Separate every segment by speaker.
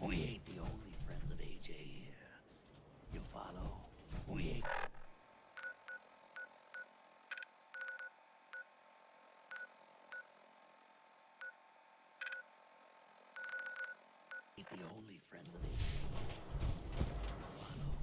Speaker 1: We ain't the only friends of AJ here. You follow? We ain't... the only friends of AJ. You follow?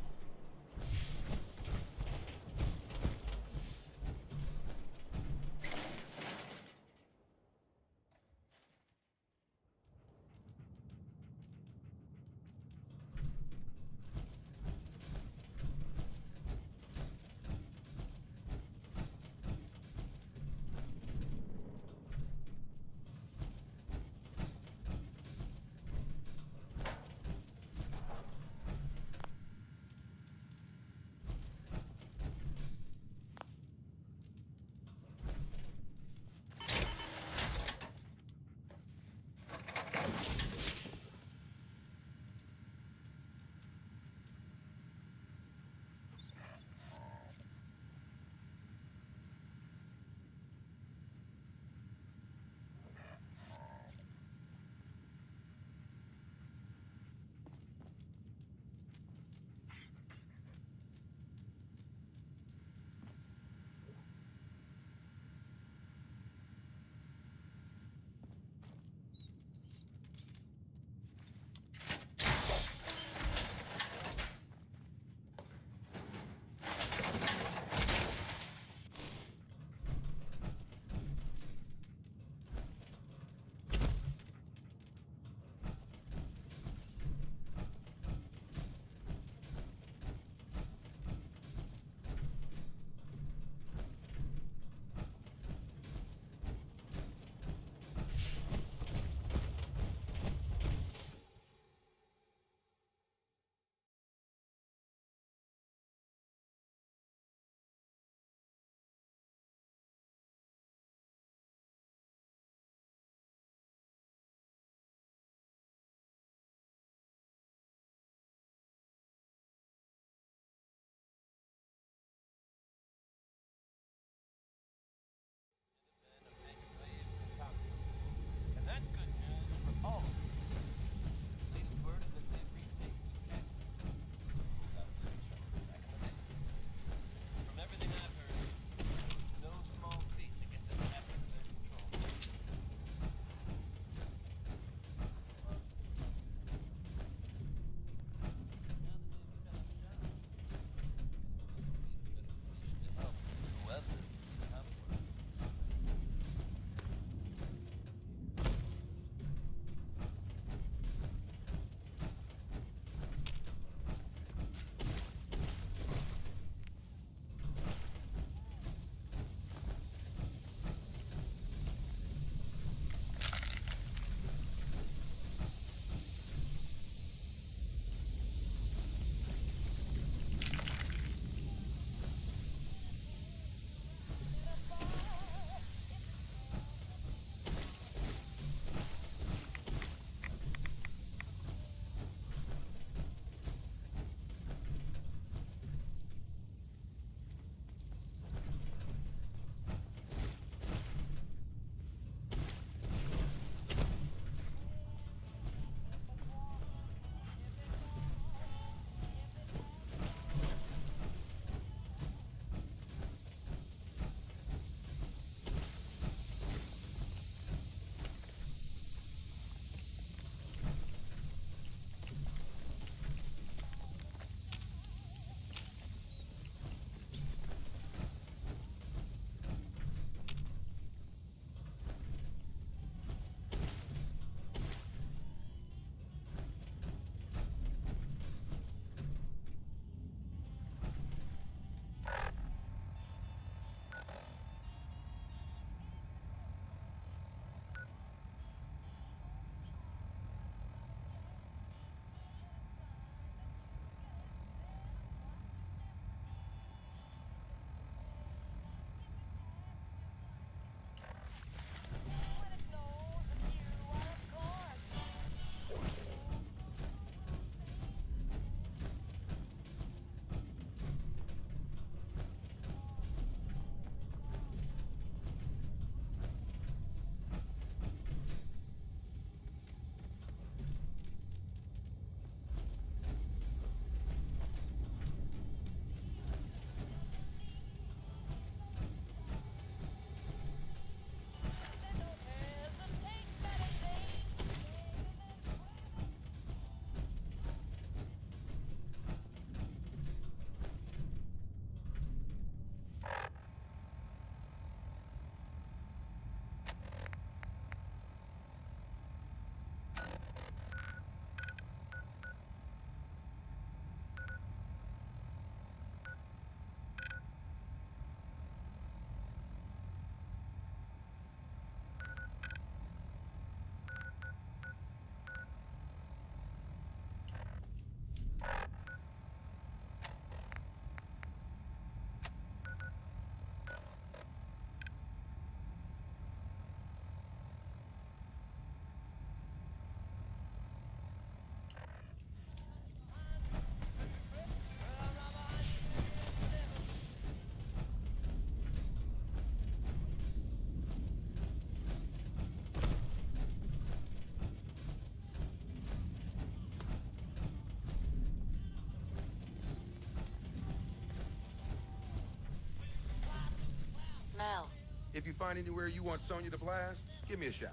Speaker 2: If you find anywhere you want Sonya to blast, give me a shout.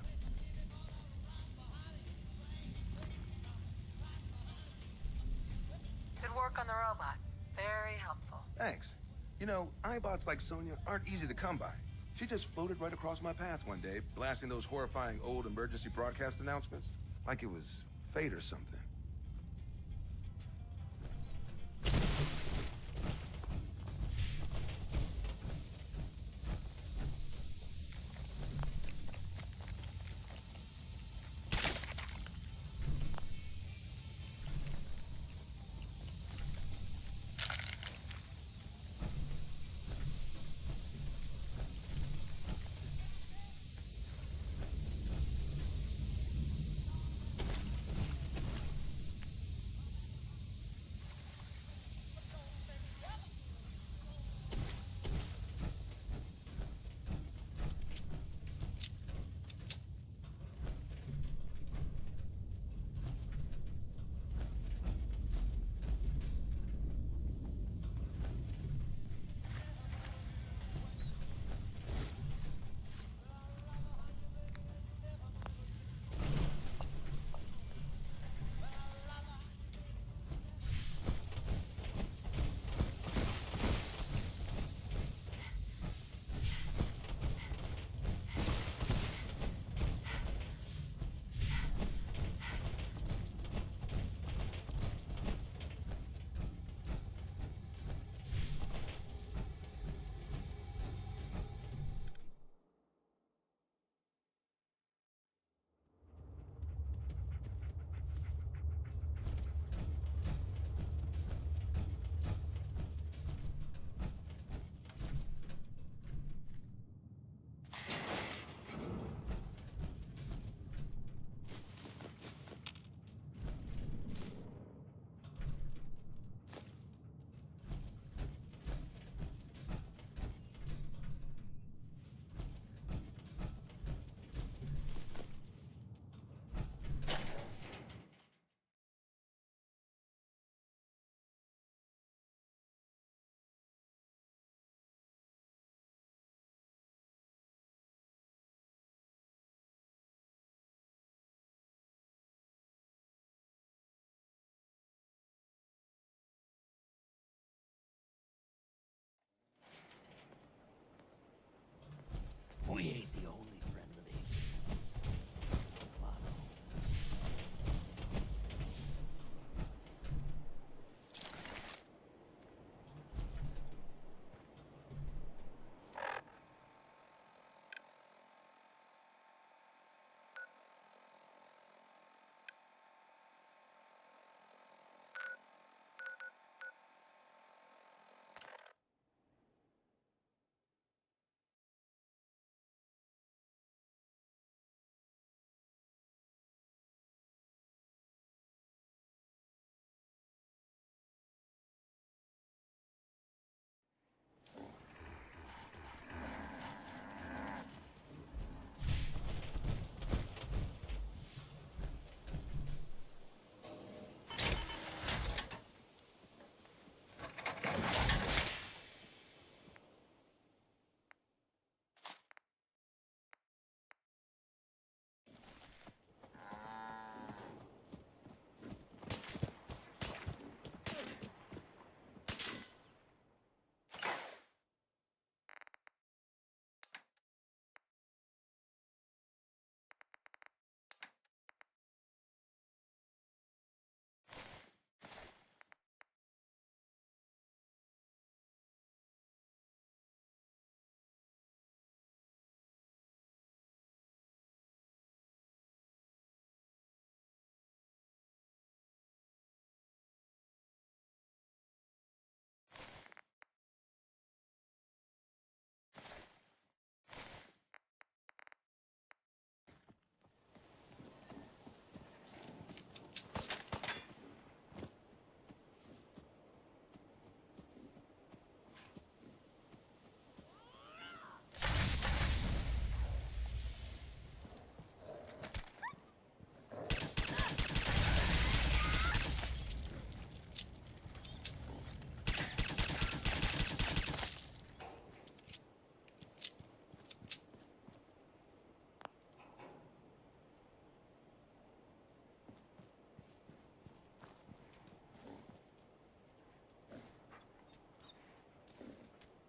Speaker 3: Good work on the robot. Very helpful.
Speaker 2: Thanks. You know, iBots like Sonya aren't easy to come by. She just floated right across my path one day, blasting those horrifying old emergency broadcast announcements. Like it was fate or something.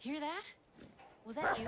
Speaker 4: Hear that? Was that you?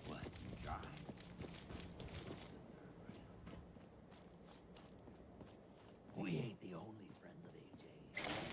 Speaker 1: What? God. We ain't the only friends of AJ.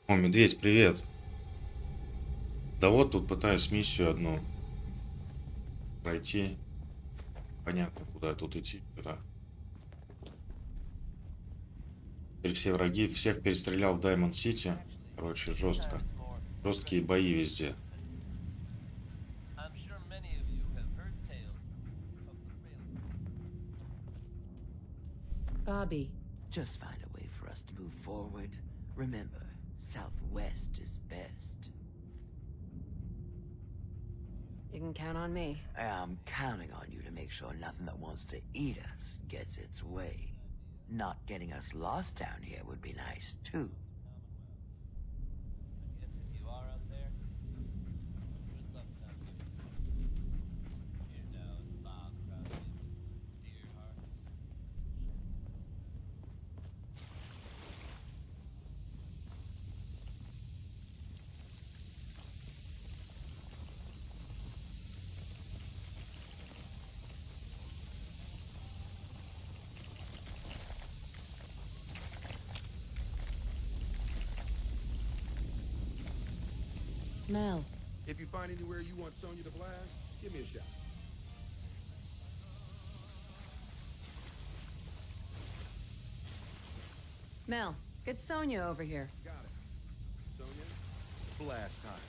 Speaker 5: О, медведь, привет. Да вот тут пытаюсь миссию одну пройти. Понятно, куда тут идти. Куда. Теперь все враги, всех перестрелял в Даймонд Сити. Короче, жестко. Жесткие бои везде.
Speaker 4: Bobby.
Speaker 1: Just find a way for us to move forward. Remember, Southwest is best.
Speaker 4: You can count on me.
Speaker 1: I'm counting on you to make sure nothing that wants to eat us gets its way. Not getting us lost down here would be nice, too.
Speaker 4: Mel,
Speaker 2: If you find anywhere you want Sonya to blast, give me a shot.
Speaker 4: Mel, get Sonya over here.
Speaker 2: Got it. Sonya, blast time.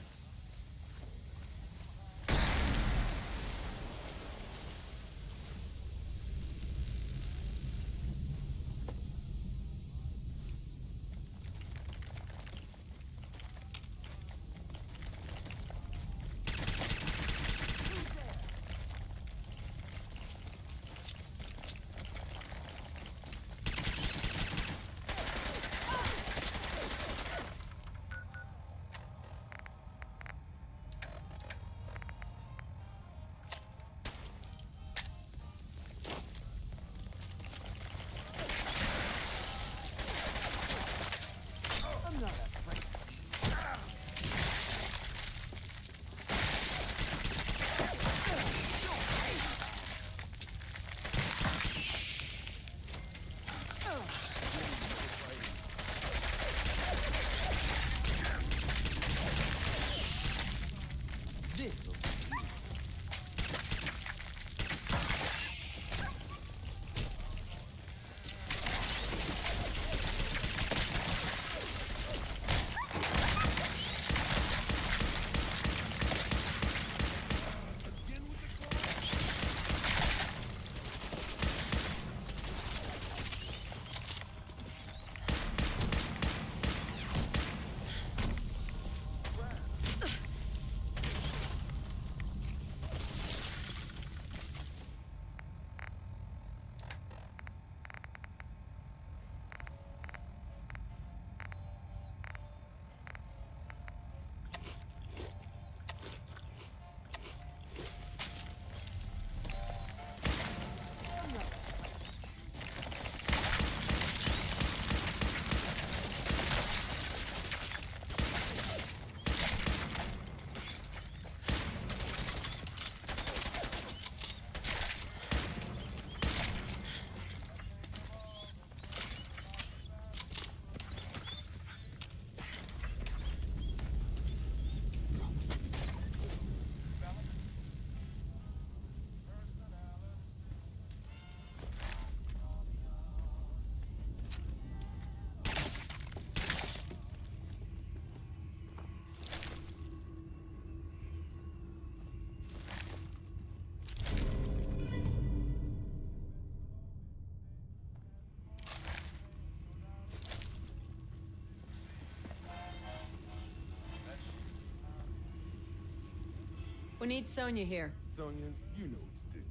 Speaker 4: We need Sonya here.
Speaker 2: Sonya, you know what to do.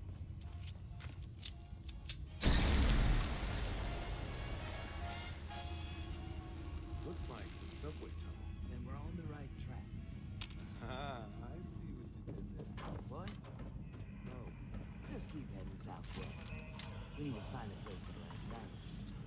Speaker 2: Looks like the subway tunnel.
Speaker 1: Then we're on the right track.
Speaker 2: Ah, I see what you did there.
Speaker 1: What? No. Just keep heading southwest. We need to find a place to blast down this time.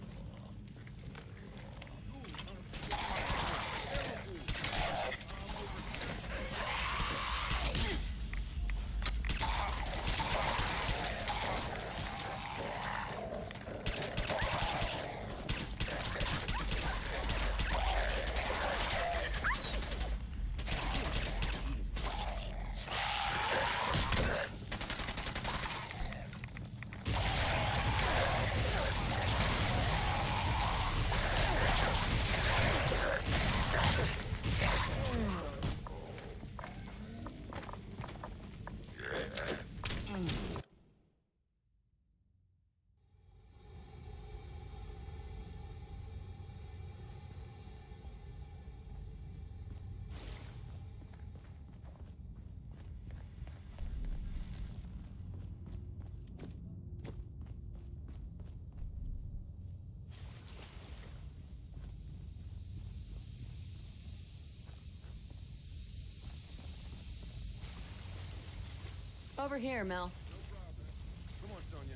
Speaker 4: Over here, Mel.
Speaker 2: Come on, Sonia.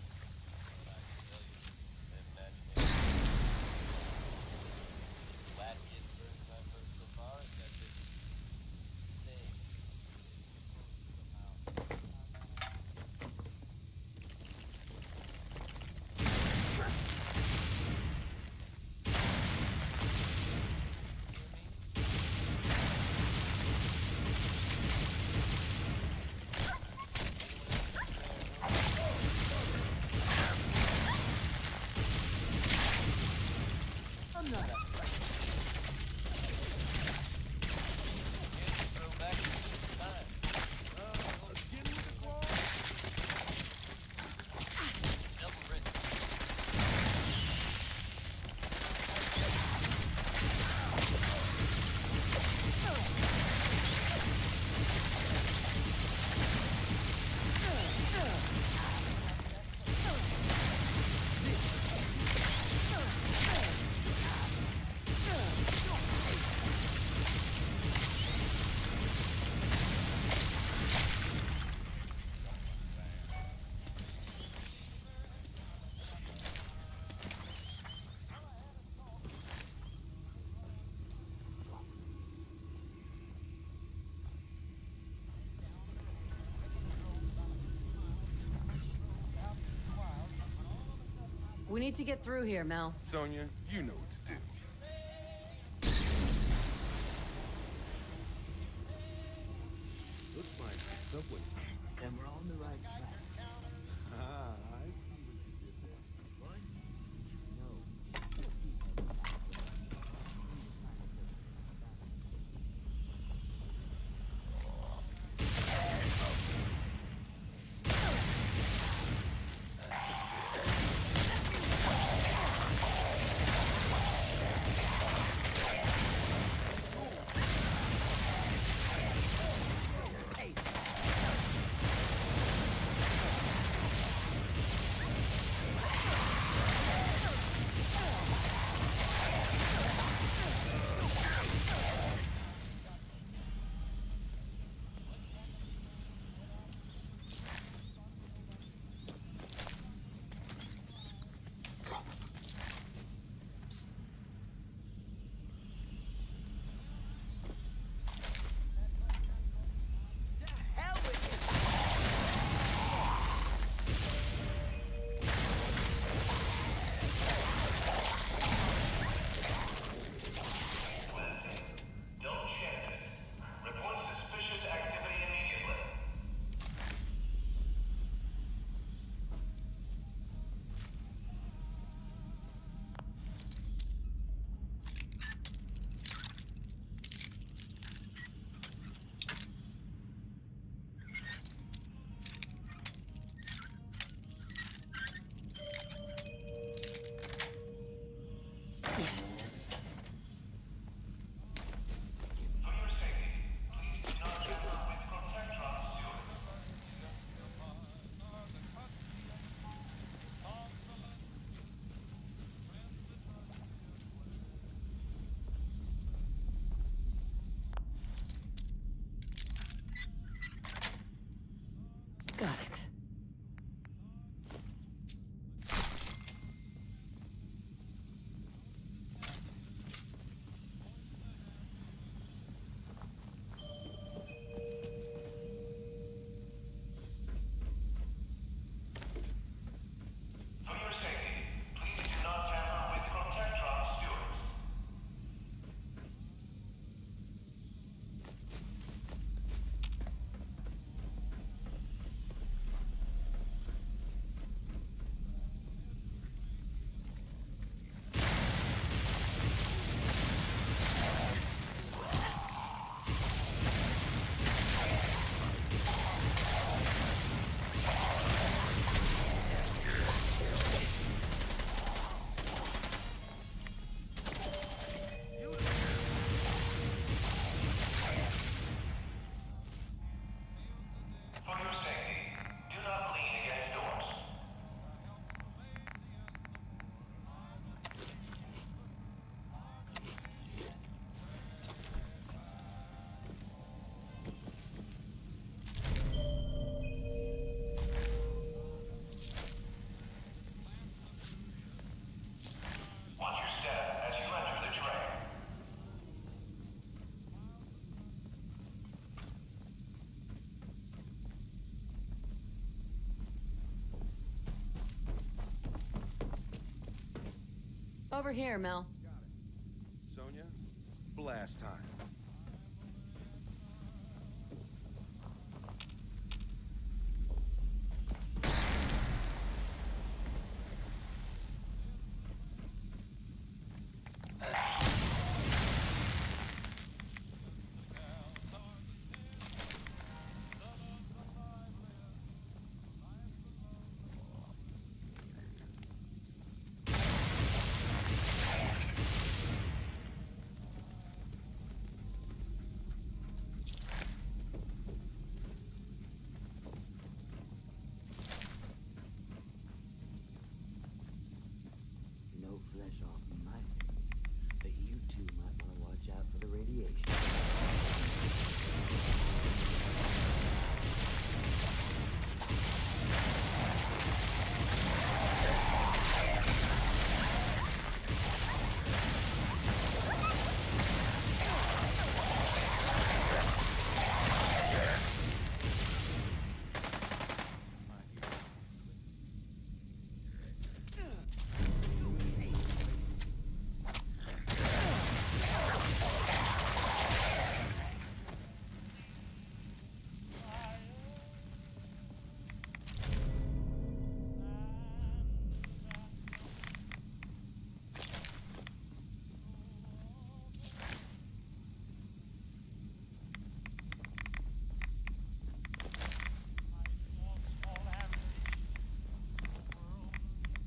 Speaker 4: We need to get through here, Mel.
Speaker 2: Sonia, you know what to do.
Speaker 1: Looks like the subway. And we're on the right track. Ah, I see what you did there. What? No. Just keep heading southwest. We need to find a place to come back.
Speaker 4: Over here, Mel.
Speaker 2: Sonia, blast time.
Speaker 1: No flesh off my face, but you two might want to watch out for the radiation.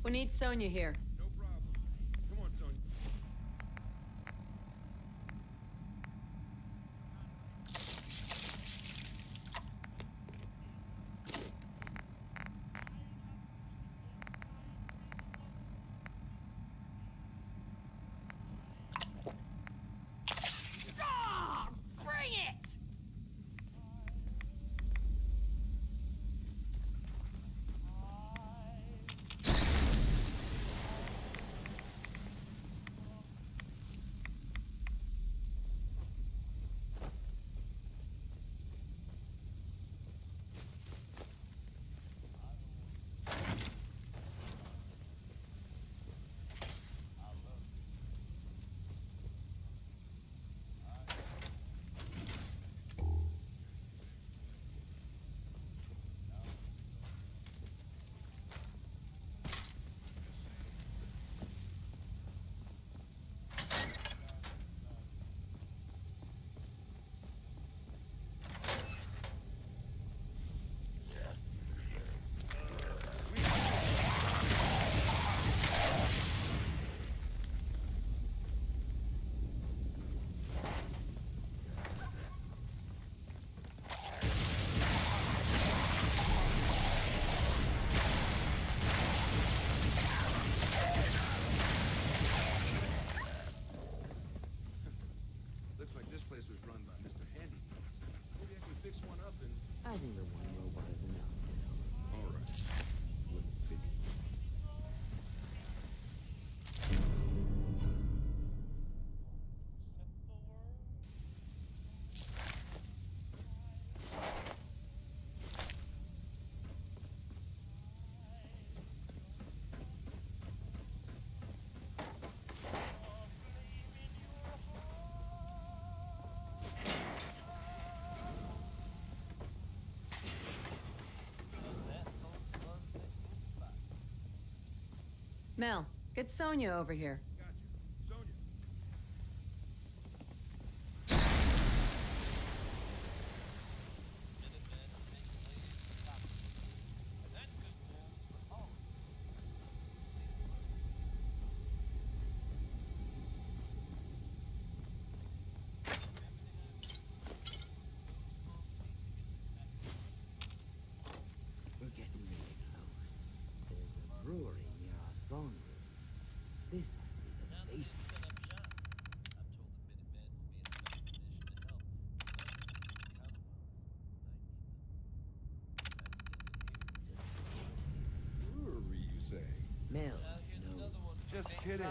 Speaker 4: We need Sonia here.
Speaker 2: No problem. Come on, Sonia.
Speaker 3: Bring it!
Speaker 2: Looks like this place was run by Mr. Handy. Maybe I can fix one up and...
Speaker 1: I think the one robot is enough.
Speaker 2: All right. Wouldn't figure.
Speaker 4: Mel, get Sonia over here.
Speaker 2: Gotcha. Sonia.
Speaker 1: We're getting really close. There's a brewery near our strong room. This has to be the basement.
Speaker 2: Brewery, you say?
Speaker 1: Mel, no.
Speaker 2: Just kidding.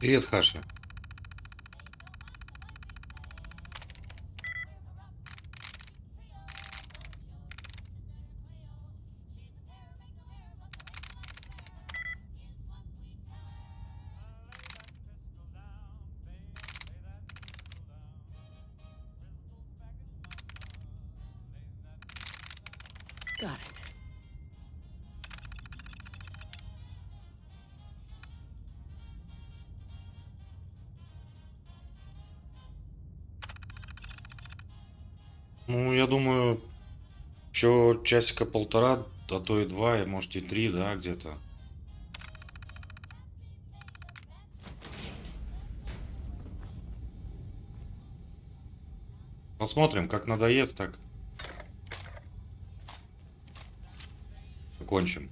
Speaker 5: Привет, Хаша.
Speaker 4: Got it.
Speaker 5: Ну, я думаю, еще часика полтора, а то и два, и может и три, да, где-то. Посмотрим, как надоест, так закончим.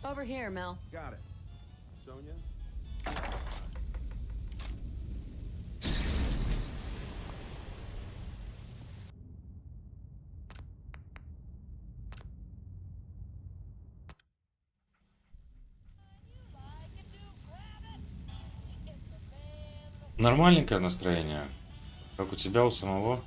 Speaker 4: Over here, Mel.
Speaker 2: Got it. Sonia?
Speaker 5: Нормальненькое настроение. Как у тебя, у самого?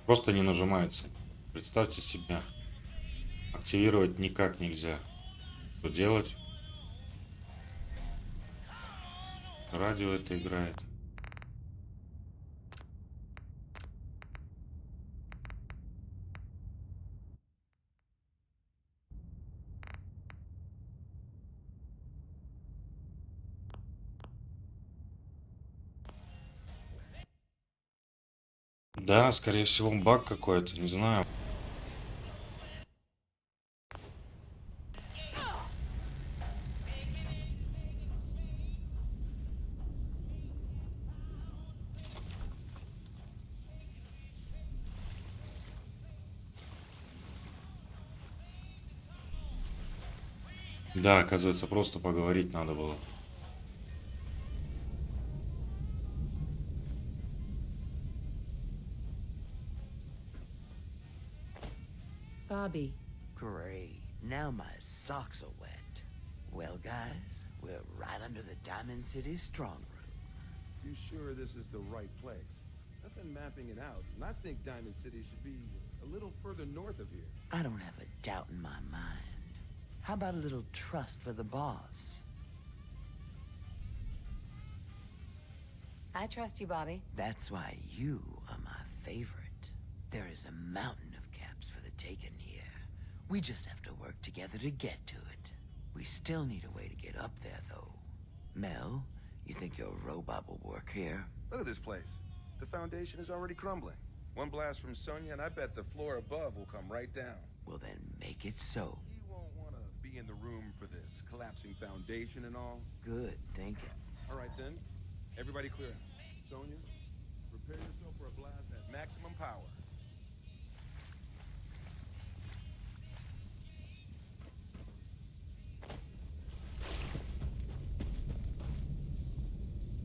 Speaker 5: Просто не нажимается. Представьте себе. Активировать никак нельзя. Что делать? Радио это играет. Да, скорее всего, баг какой-то, не знаю. Да, оказывается, просто поговорить надо было.
Speaker 4: Bobby.
Speaker 1: Great. Now my socks are wet. Well, guys, we're right under the Diamond City strong room.
Speaker 2: You sure this is the right place? I've been mapping it out, and I think Diamond City should be a little further north of here.
Speaker 1: I don't have a doubt in my mind. How about a little trust for the boss?
Speaker 4: I trust you, Bobby.
Speaker 1: That's why you are my favorite. There is a mountain of caps for the taking here. We just have to work together to get to it. We still need a way to get up there, though. Mel, you think your robot will work here?
Speaker 2: Look at this place. The foundation is already crumbling. One blast from Sonya, and I bet the floor above will come right down.
Speaker 1: Well, then make it so.
Speaker 2: You won't want to be in the room for this collapsing foundation and all.
Speaker 1: Good thinking.
Speaker 2: All right, then. Everybody clear. Sonya, prepare yourself for a blast at maximum power.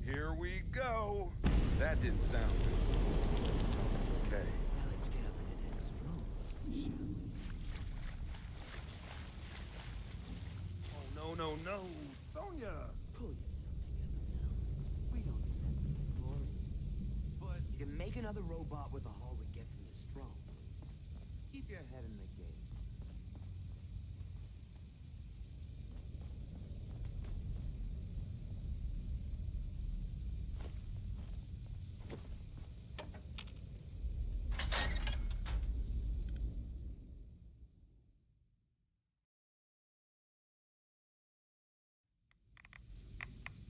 Speaker 2: Here we go. That didn't sound good. Okay.
Speaker 1: Now let's get up into that stroke, shall we?
Speaker 2: Oh, no. Sonya!
Speaker 1: Pull yourself together, Mel. We don't need that big glory. But you can make another robot with all we get from this drone. Keep your head in the game.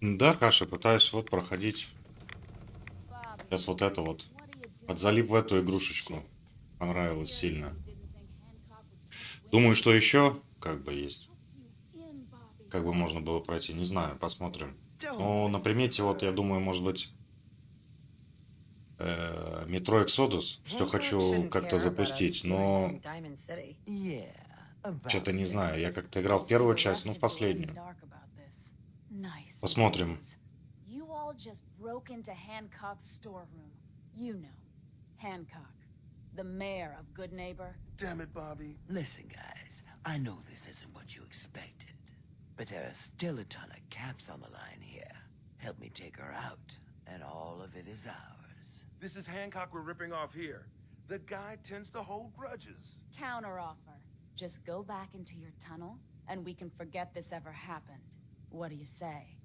Speaker 5: Да, Хаша, пытаюсь вот проходить. Сейчас вот это вот. Подзалип в эту игрушечку. Понравилось сильно. Думаю, что еще как бы есть. Как бы можно было пройти, не знаю, посмотрим. Но на примете вот, я думаю, может быть, Метро Exodus. Все хочу как-то запустить, но что-то не знаю. Я как-то играл в первую часть, ну в последнюю. Посмотрим.
Speaker 3: You all just broke into Hancock's storeroom. You know, Hancock, the mayor of Good Neighbor.
Speaker 2: Damn it, Bobby.
Speaker 1: Listen, guys, I know this isn't what you expected, but there are still a ton of caps on the line here. Help me take her out, and all of it is ours.
Speaker 2: This is Hancock we're ripping off here. The guy tends to hold grudges.
Speaker 3: Counteroffer. Just go back into your tunnel, and we can forget this ever happened. What do you say?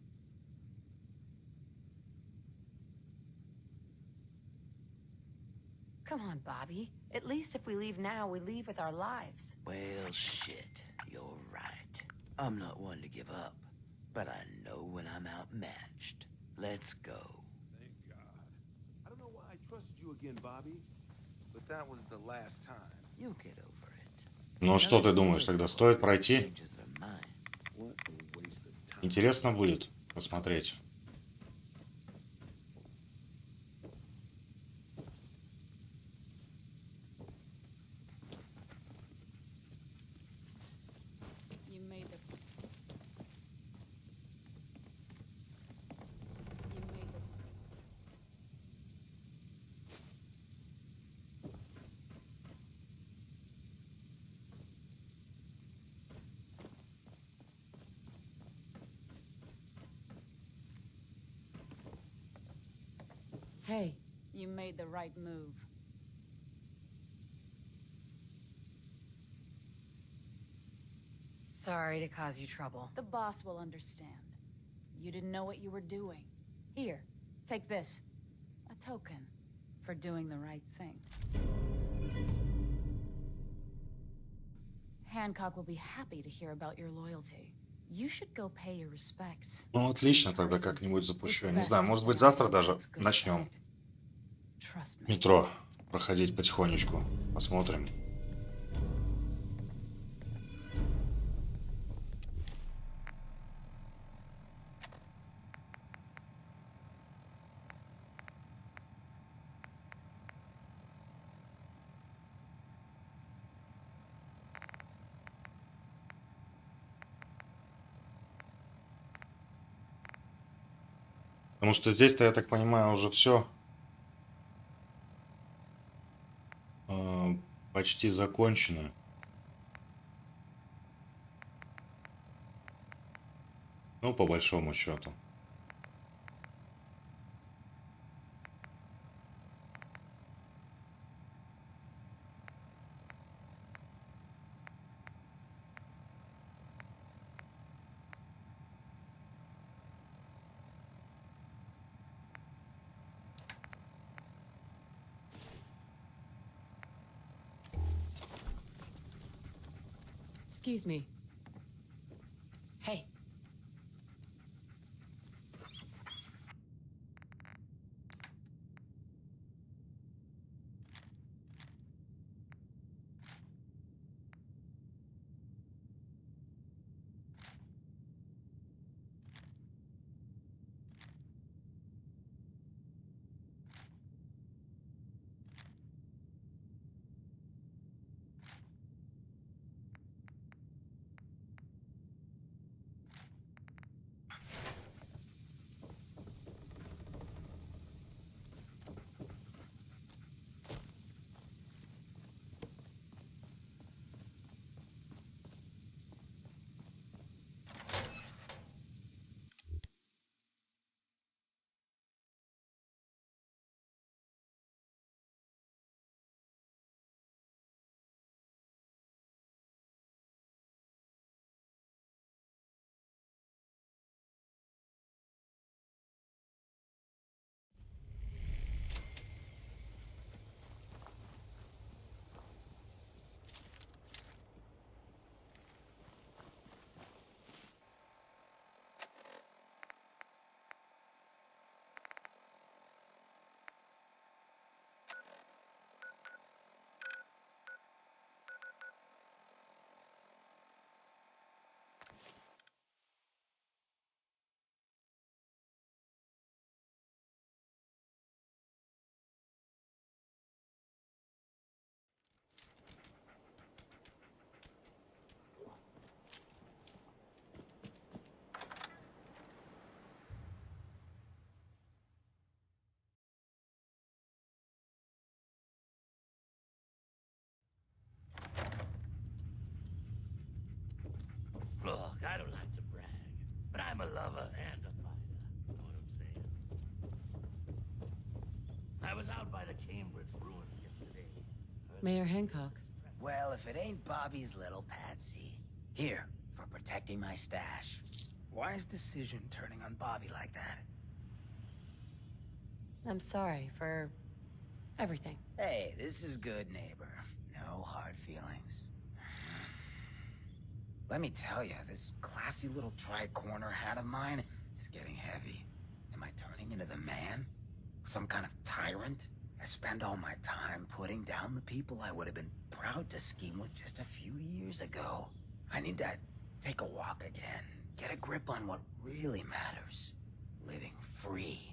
Speaker 4: Come on, Bobby. At least if we leave now, we leave with our lives.
Speaker 1: Well, shit, you're right. I'm not one to give up, but I know when I'm outmatched. Let's go.
Speaker 2: Thank God. I don't know why I trusted you again, Bobby, but that was the last time.
Speaker 1: You'll get over it.
Speaker 5: Ну что ты думаешь, тогда стоит пройти?
Speaker 1: Changes are mine.
Speaker 2: What a waste of time.
Speaker 5: Интересно будет посмотреть.
Speaker 3: You made the...
Speaker 4: Hey,
Speaker 3: You made the right move.
Speaker 4: sorry to cause you trouble.
Speaker 3: The boss will understand. You didn't know what you were doing. Here, take this. A token for doing the right thing. Hancock will be happy to hear about your loyalty. You should go pay your respects.
Speaker 5: Ну, отлично, тогда как-нибудь запущу. Я не знаю, может быть, завтра даже начнем
Speaker 3: Trust me.
Speaker 5: метро проходить потихонечку. Посмотрим. Потому что здесь-то, я так понимаю, уже все почти закончено. Ну, по большому счету.
Speaker 4: Excuse me. Hey.
Speaker 6: Look, I don't like to brag, but I'm a lover and a fighter. Know what I'm saying? I was out by the Cambridge ruins yesterday.
Speaker 4: Mayor Hancock.
Speaker 1: Well, if it ain't Bobby's little patsy. Here, for protecting my stash. Wise decision turning on Bobby like that.
Speaker 4: I'm sorry for everything.
Speaker 1: Hey, this is good, neighbor. No hard feelings. Let me tell you, this classy little tri-corner hat of mine is getting heavy. Am I turning into the man? Some kind of tyrant? I spend all my time putting down the people I would have been proud to scheme with just a few years ago. I need to take a walk again, get a grip on what really matters. Living free.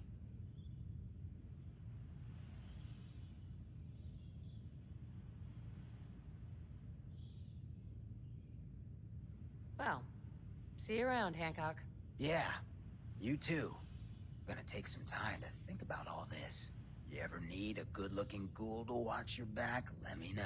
Speaker 4: Well, see you around, Hancock.
Speaker 1: Yeah, you too. Gonna take some time to think about all this. You ever need a good-looking ghoul to watch your back, let me know.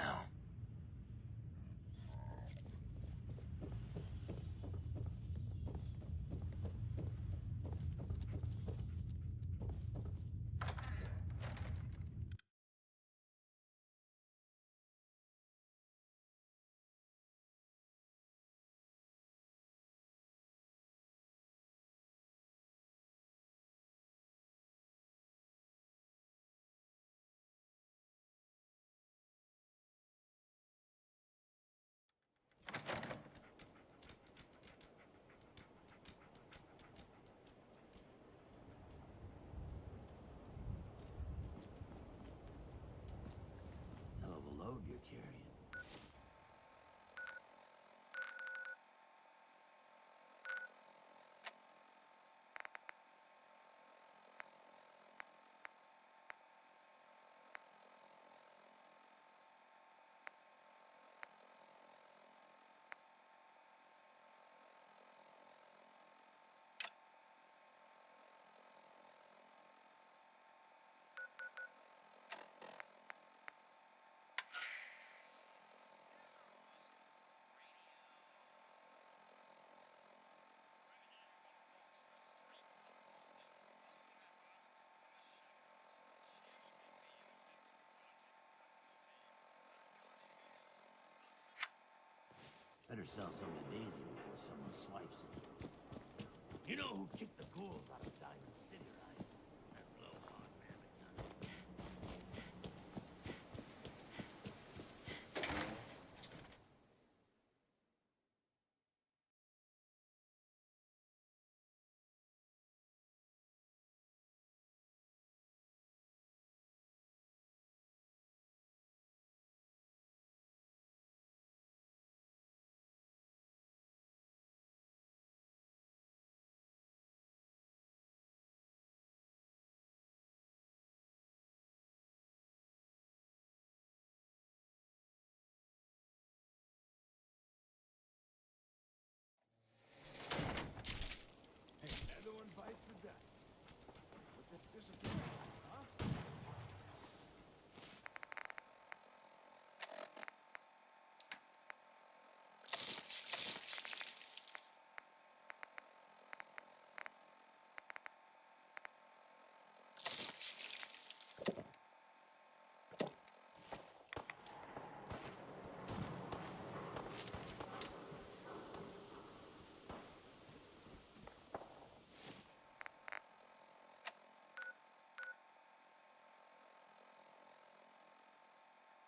Speaker 6: Hell of a load you're carrying. Better sell some to Daisy before someone swipes it. You know who kicked the ghouls out of Diamond City, right? That blowhard man McDonough.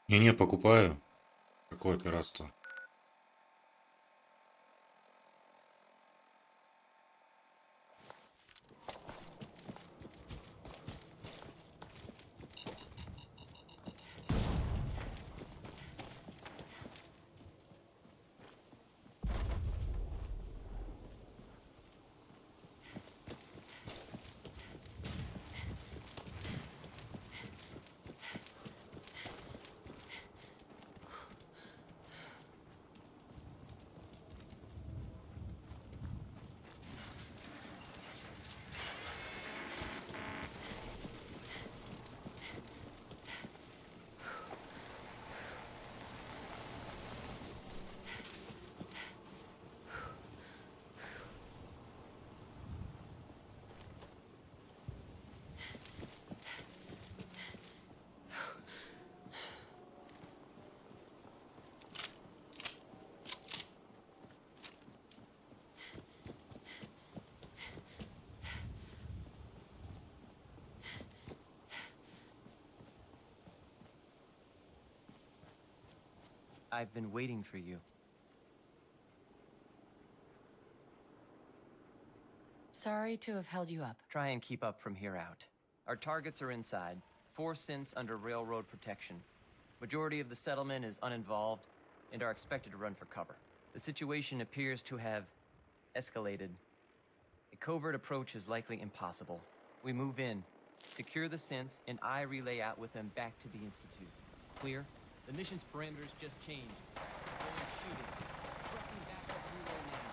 Speaker 5: Не-не, покупаю. Какое пиратство?
Speaker 7: I've been waiting for you.
Speaker 4: Sorry to have held you up.
Speaker 7: Try and keep up from here out. Our targets are inside. 4 synths under railroad protection. Majority of the settlement is uninvolved and are expected to run for cover. The situation appears to have escalated. A covert approach is likely impossible. We move in, secure the synths, and I relay out with them back to the Institute. Clear?
Speaker 8: The mission's parameters just changed. Going shooting. Requesting backup relay now.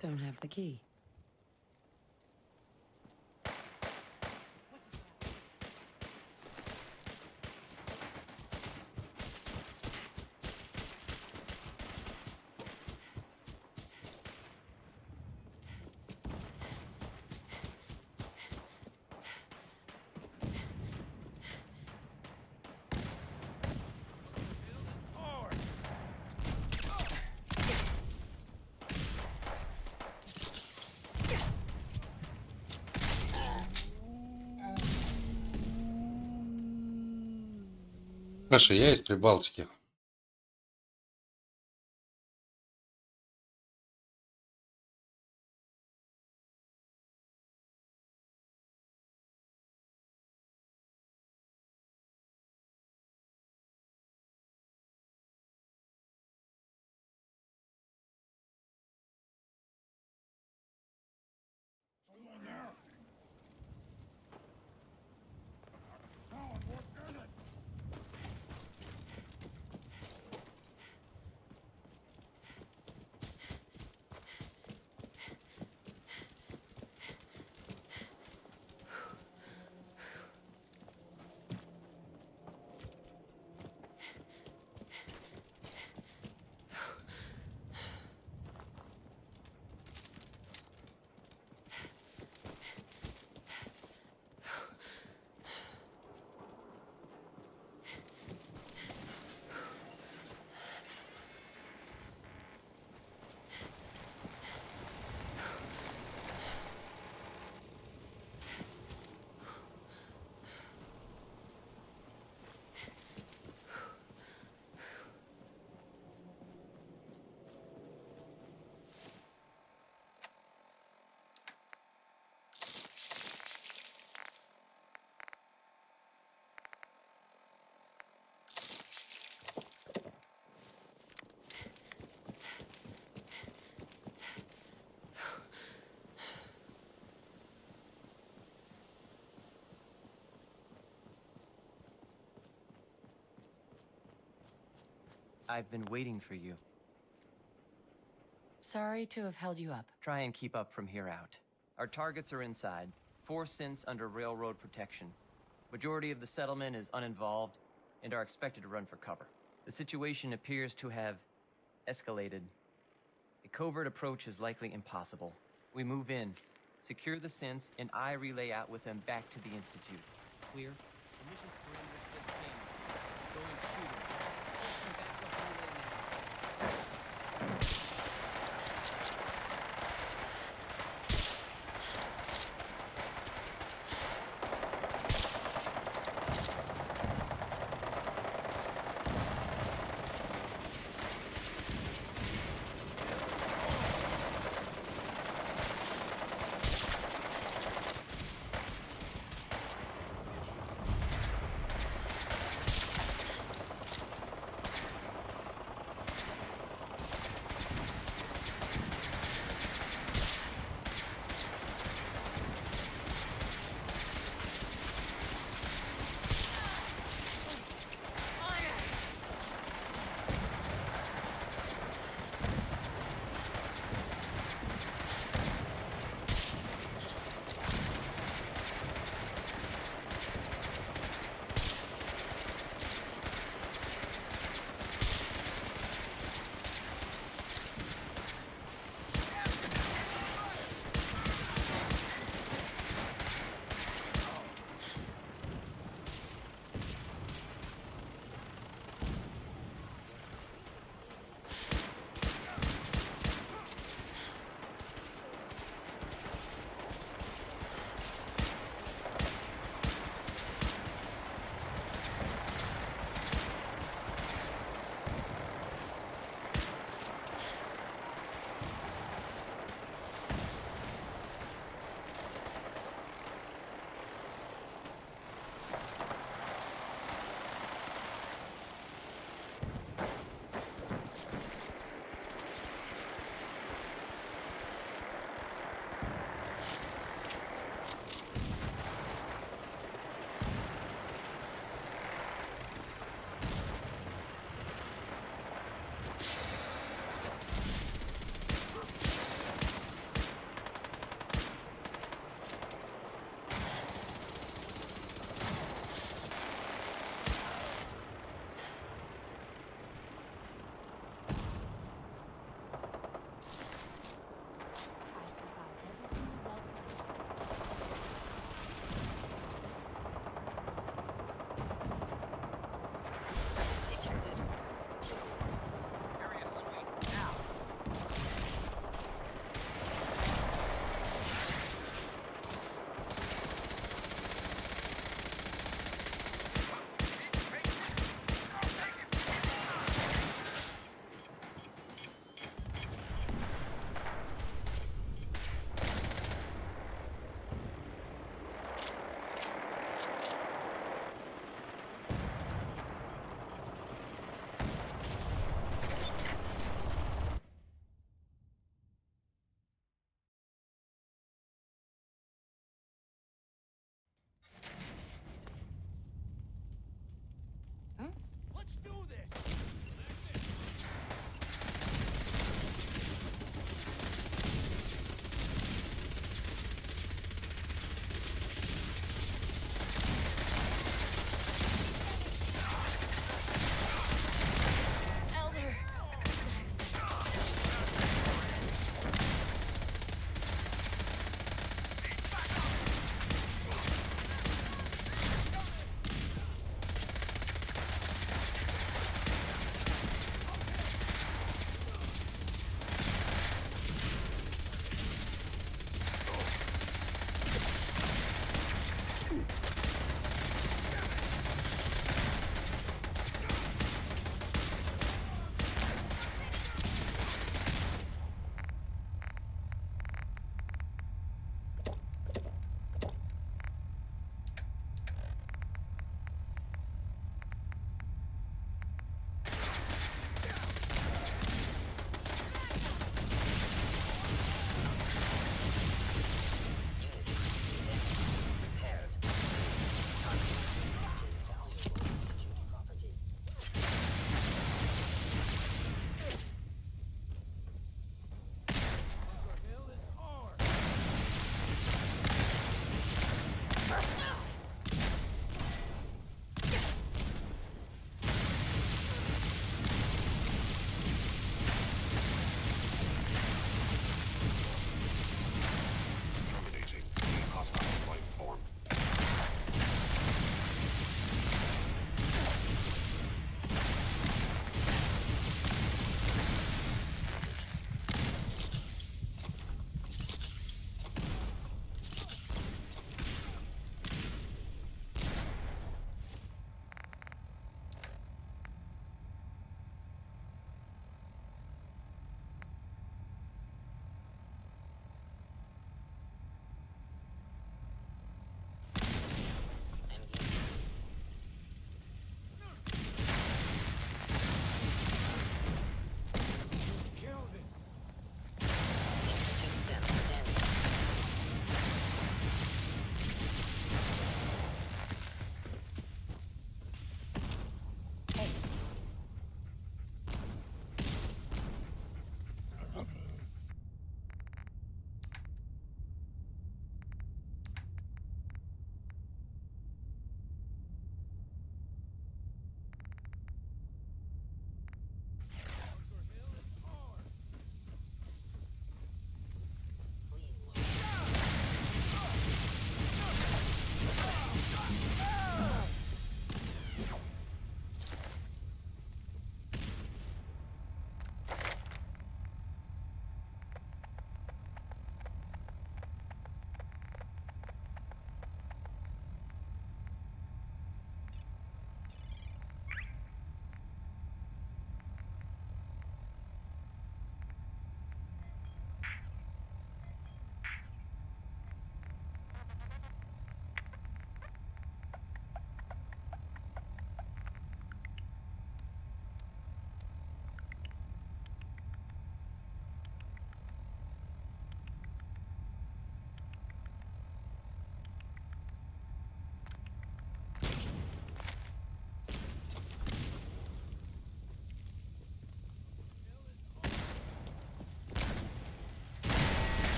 Speaker 4: Don't have the key.
Speaker 5: Саша, я из Прибалтики.
Speaker 7: I've been waiting for you.
Speaker 4: Sorry to have held you up.
Speaker 7: Try and keep up from here out. Our targets are inside, 4 cents under railroad protection. Majority of the settlement is uninvolved and are expected to run for cover. The situation appears to have escalated. A covert approach is likely impossible. We move in, secure the synths, and I relay out with them back to the Institute.
Speaker 8: Clear. The mission's perimeters just changed. Going shooting. Posting backup relay now.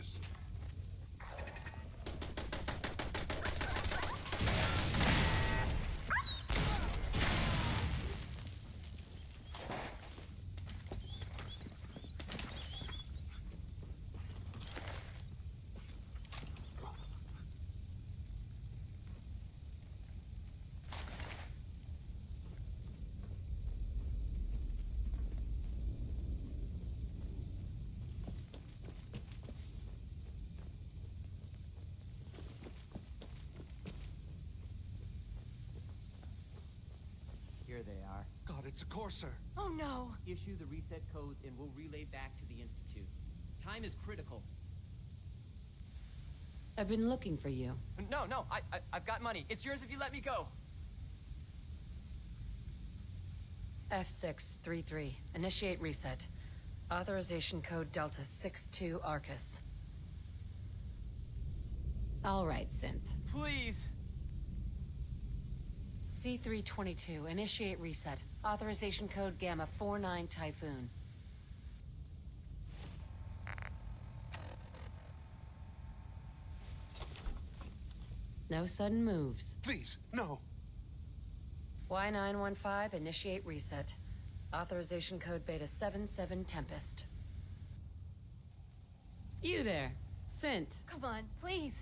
Speaker 2: this.
Speaker 8: Here they are.
Speaker 1: God, it's a courser.
Speaker 4: Oh no!
Speaker 8: Issue the reset codes and we'll relay back to the Institute. Time is critical.
Speaker 3: I've been looking for you.
Speaker 7: No, I've got money. It's yours if you let me go.
Speaker 4: F633. Initiate reset. Authorization code Delta 62 Arcus.
Speaker 3: All right, Synth.
Speaker 7: Please.
Speaker 4: C322. Initiate reset. Authorization code Gamma 49 Typhoon.
Speaker 3: No sudden moves.
Speaker 1: Please, no.
Speaker 4: Y915. Initiate reset. Authorization code Beta 77 Tempest.
Speaker 3: You there, Synth.
Speaker 4: Come on, please.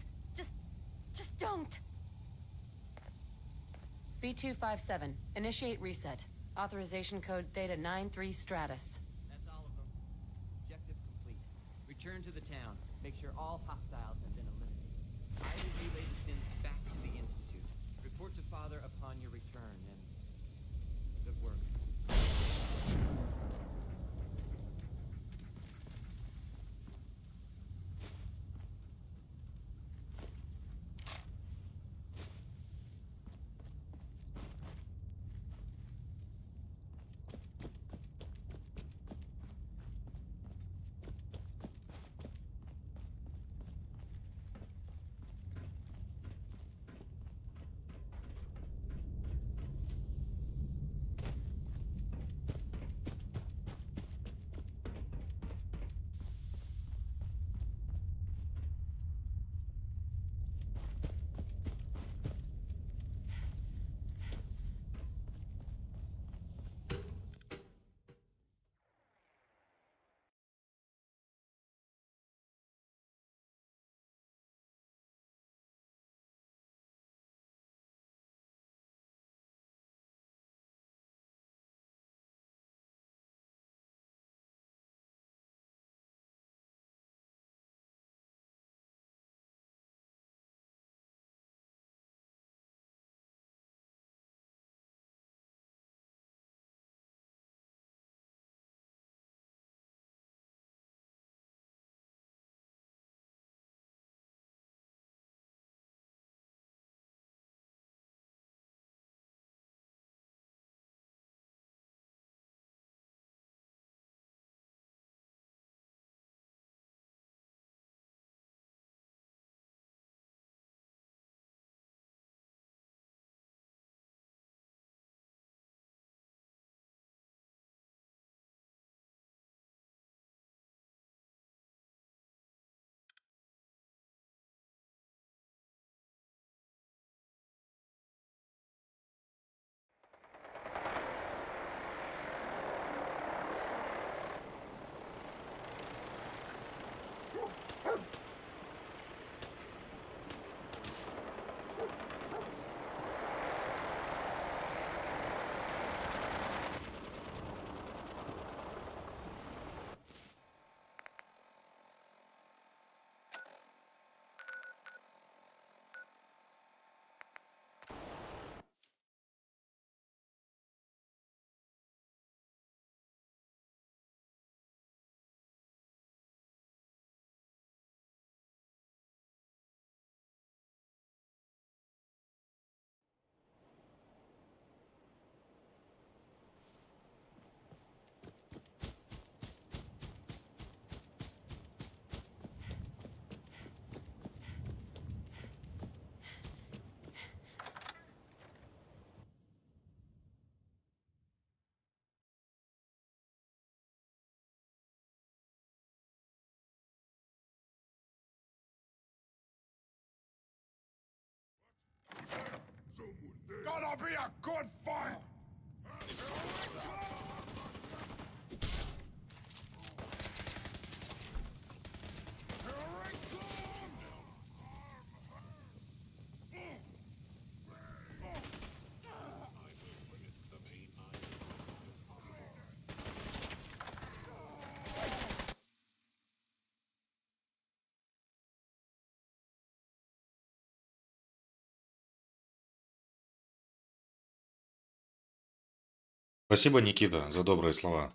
Speaker 4: Just don't. B257. Initiate reset. Authorization code Theta 93 Stratus.
Speaker 8: That's all of them. Objective complete. Return to the town. Make sure all hostiles have been eliminated. I will relay the sins back to the Institute. Report to Father upon your return, and good work.
Speaker 2: I'll be a good fight.
Speaker 5: Спасибо, Никита, за добрые слова.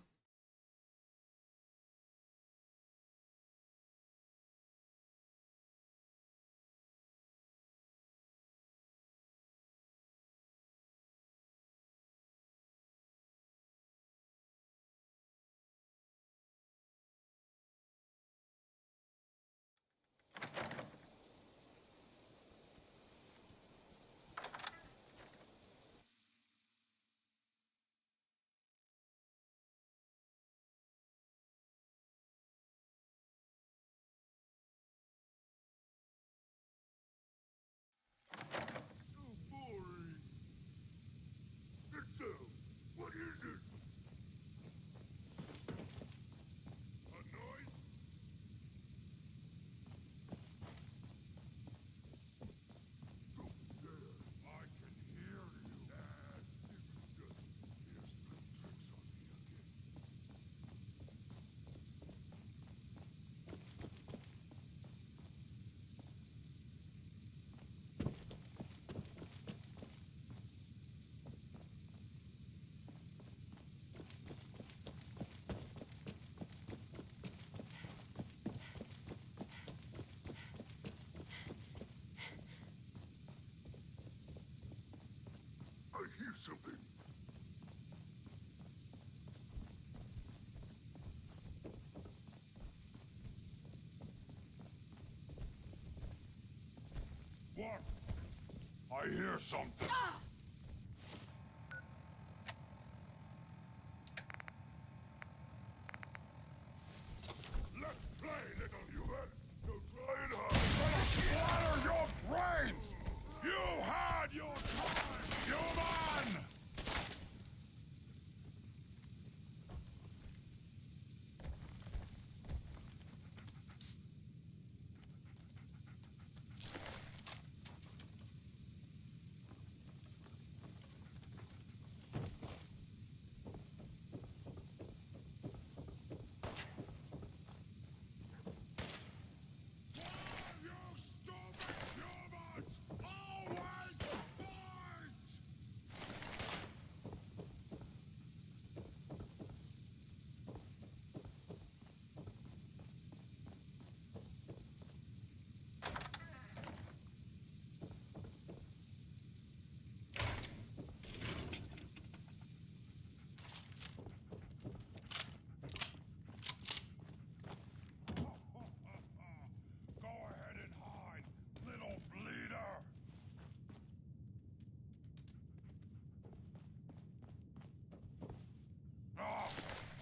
Speaker 2: What? I hear something. Let's play, little human. So try and hide. Splatter your brains! You had your time, human!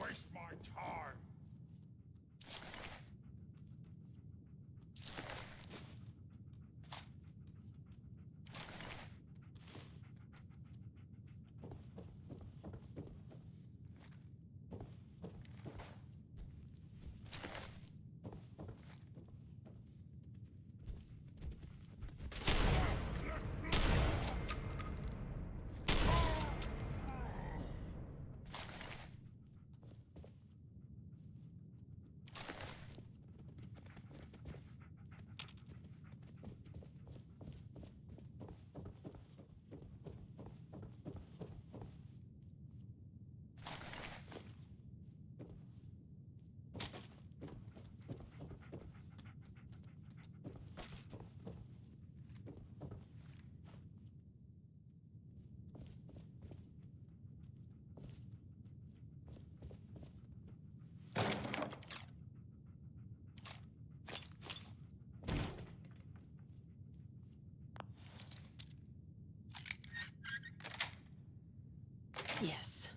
Speaker 2: Waste my time.
Speaker 4: Yes.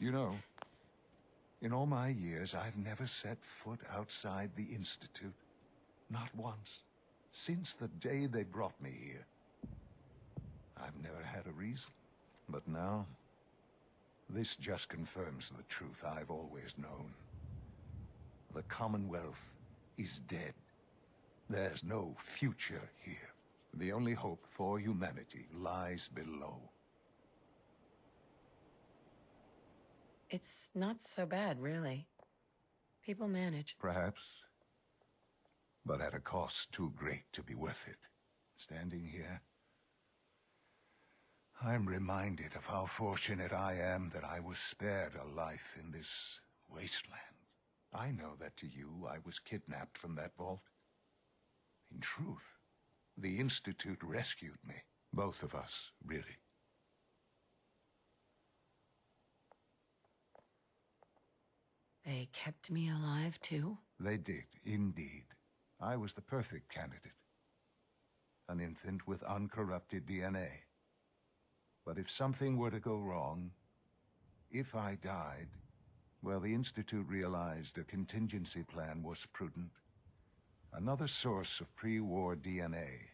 Speaker 9: You know, in all my years, I've never set foot outside the Institute. Not once. Since the day they brought me here. I've never had a reason. But now, this just confirms the truth I've always known. The Commonwealth is dead. There's no future here. The only hope for humanity lies below.
Speaker 4: It's not so bad, really. People manage.
Speaker 9: Perhaps. But at a cost too great to be worth it. Standing here, I'm reminded of how fortunate I am that I was spared a life in this wasteland. I know that to you, I was kidnapped from that vault. In truth, the Institute rescued me. Both of us, really.
Speaker 4: They kept me alive, too?
Speaker 9: They did, indeed. I was the perfect candidate. An infant with uncorrupted DNA. But if something were to go wrong, if I died, well, the Institute realized a contingency plan was prudent. Another source of pre-war DNA,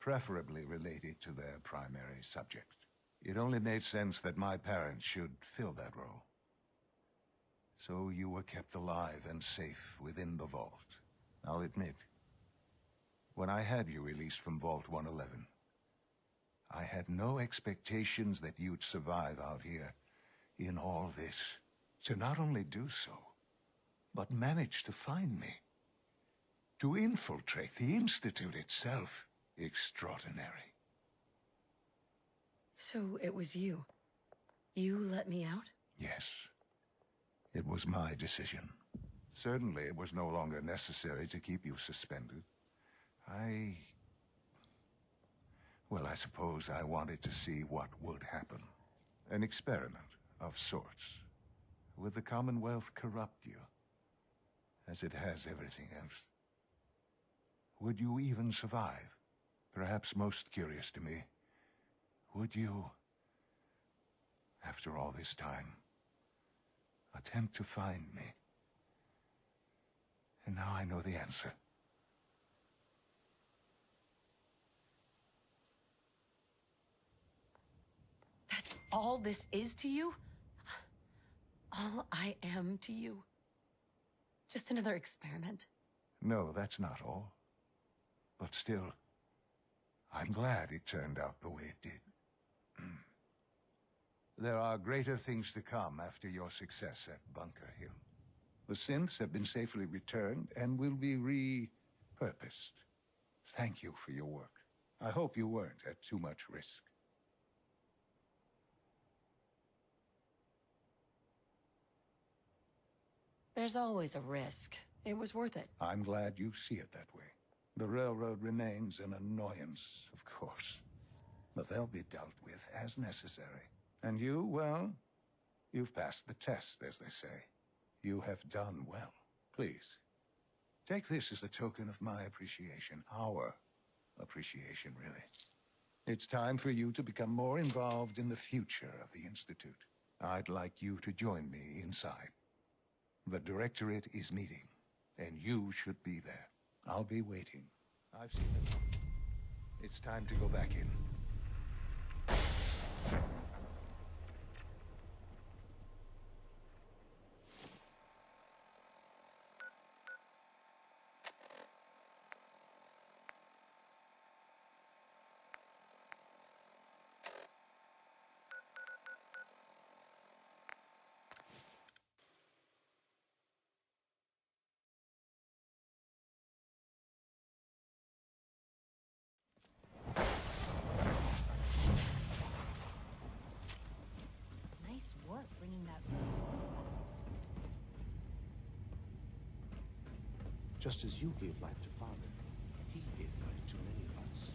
Speaker 9: preferably related to their primary subject. It only made sense that my parents should fill that role. So you were kept alive and safe within the vault. I'll admit, when I had you released from Vault 111, I had no expectations that you'd survive out here in all this. To not only do so, but manage to find me. To infiltrate the Institute itself. Extraordinary.
Speaker 4: So it was you. You let me out?
Speaker 9: Yes. It was my decision. Certainly it was no longer necessary to keep you suspended. Well, I suppose I wanted to see what would happen. An experiment of sorts. Would the Commonwealth corrupt you, as it has everything else? Would you even survive? Perhaps most curious to me, would you, after all this time, attempt to find me? And now I know the answer.
Speaker 4: That's all this is to you? All I am to you? Just another experiment?
Speaker 9: No, that's not all. But still, I'm glad it turned out the way it did. There are greater things to come after your success at Bunker Hill. The synths have been safely returned and will be repurposed. Thank you for your work. I hope you weren't at too much risk.
Speaker 4: There's always a risk. It was worth it.
Speaker 9: I'm glad you see it that way. The railroad remains an annoyance, of course. But they'll be dealt with as necessary. And you, well, you've passed the test, as they say. You have done well. Please, take this as a token of my appreciation. Our appreciation, really. It's time for you to become more involved in the future of the Institute. I'd like you to join me inside. The Directorate is meeting, and you should be there. I'll be waiting. I've seen it. It's time to go back in.
Speaker 3: Nice work bringing that race back.
Speaker 1: Just as you gave life to Father, he gave life to many of us.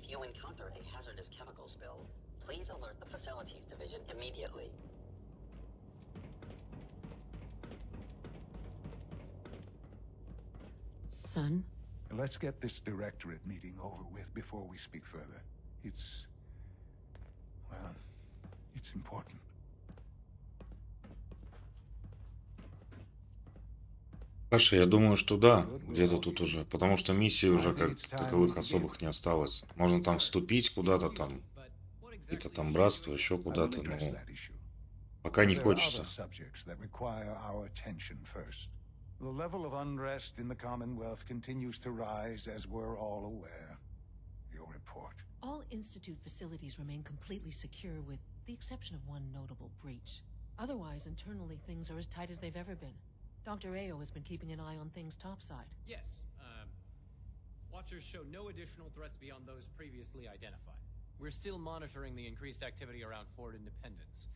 Speaker 10: If you encounter a hazardous chemical spill, please alert the facilities division immediately.
Speaker 4: Son?
Speaker 9: Let's get this directorate meeting over with before we speak further. Well, it's important.
Speaker 5: Паша, я думаю, что да, где-то тут уже, потому что миссий уже как таковых особых не осталось. Можно там вступить куда-то там, какие-то там братства, еще куда-то, но пока не хочется.
Speaker 9: The level of unrest in the Commonwealth continues to rise, as we're all aware. Your report.
Speaker 11: All Institute facilities remain completely secure with the exception of one notable breach. Otherwise, internally, things are as tight as they've ever been. Dr. Ayo has been keeping an eye on things topside.
Speaker 8: Yes, Watchers show no additional threats beyond those previously identified. We're still monitoring the increased activity around Fort Independence,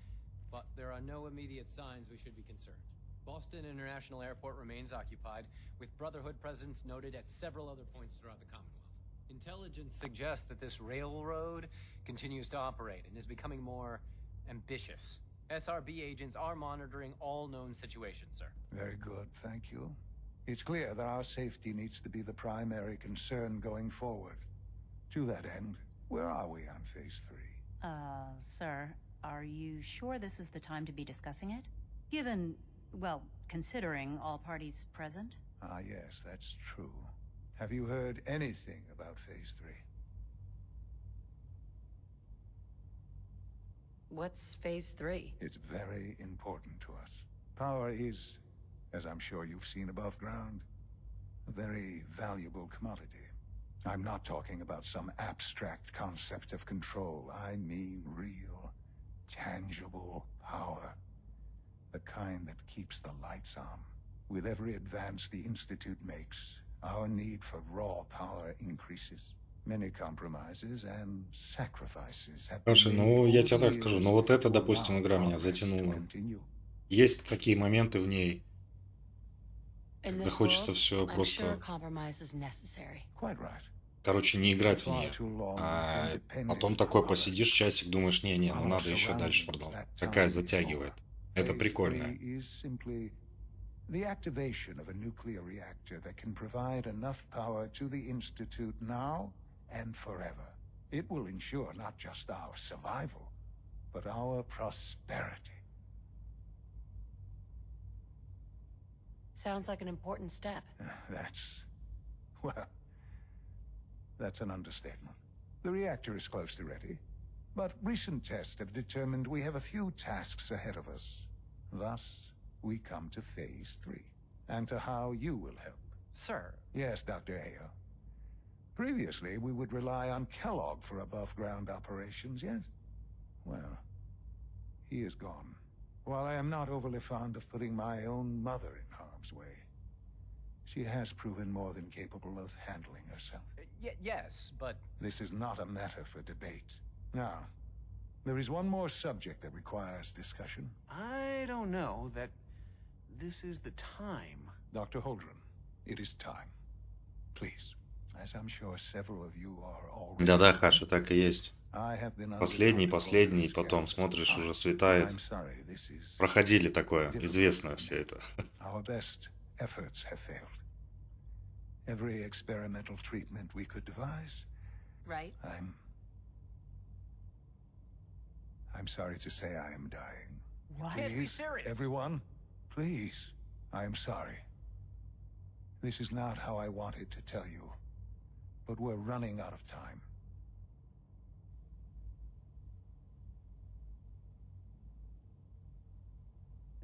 Speaker 8: but there are no immediate signs we should be concerned. Boston International Airport remains occupied, with Brotherhood presence noted at several other points throughout the Commonwealth. Intelligence suggests that this railroad continues to operate and is becoming more ambitious. SRB agents are monitoring all known situations, sir.
Speaker 9: Very good, thank you. It's clear that our safety needs to be the primary concern going forward. To that end, where are we on Phase 3?
Speaker 3: Sir, are you sure this is the time to be discussing it? Given, well, considering all parties present?
Speaker 9: Ah, yes, that's true. Have you heard anything about Phase 3?
Speaker 4: What's Phase 3?
Speaker 9: It's very important to us. Power is, as I'm sure you've seen above ground, a very valuable commodity. I'm not talking about some abstract concept of control. I mean real, tangible power. The kind that keeps the lights on. With every advance the Institute makes, our need for raw power increases. Many compromises and sacrifices have been
Speaker 5: Паша, ну я тебе так скажу, но вот эта, допустим, игра меня затянула. Есть такие моменты в ней, когда хочется все просто... Короче, не играть в нее. А потом такой посидишь часик, думаешь, не, ну надо еще дальше продолжать. Такая затягивает. Это прикольно.
Speaker 9: The activation of a nuclear reactor that can provide enough power to the Institute now and forever. It will ensure not just our survival, but our prosperity.
Speaker 4: Sounds like an important step.
Speaker 9: That's an understatement. The reactor is close to ready, but recent tests have determined we have a few tasks ahead of us. Thus, we come to Phase 3, and to how you will help.
Speaker 8: Sir.
Speaker 9: Yes, Dr. Ayo. Previously, we would rely on Kellogg for above-ground operations, yes? Well, he is gone. While I am not overly fond of putting my own mother in harm's way, she has proven more than capable of handling herself.
Speaker 8: Yes, but...
Speaker 9: This is not a matter for debate. Now, there is one more subject that requires discussion.
Speaker 6: I don't know that this is the time.
Speaker 9: Dr. Holdren, it is time. Please, as I'm sure several of you are already...
Speaker 5: Да-да, Хаша, так и есть. Последний, потом смотришь, уже светает. Проходили такое, известно все это.
Speaker 9: Our best efforts have failed. Every experimental treatment we could devise.
Speaker 3: Right.
Speaker 9: I'm sorry to say I am dying.
Speaker 3: What?
Speaker 8: Can't be serious.
Speaker 9: Everyone, please. I am sorry. This is not how I wanted to tell you, but we're running out of time.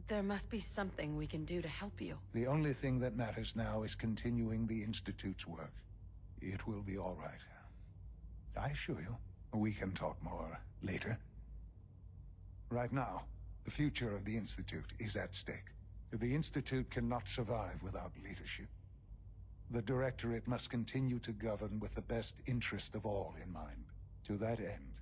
Speaker 4: There must be something we can do to help you.
Speaker 9: The only thing that matters now is continuing the Institute's work. It will be all right. I assure you, we can talk more later. Right now, the future of the Institute is at stake. The Institute cannot survive without leadership. The Directorate must continue to govern with the best interest of all in mind. To that end,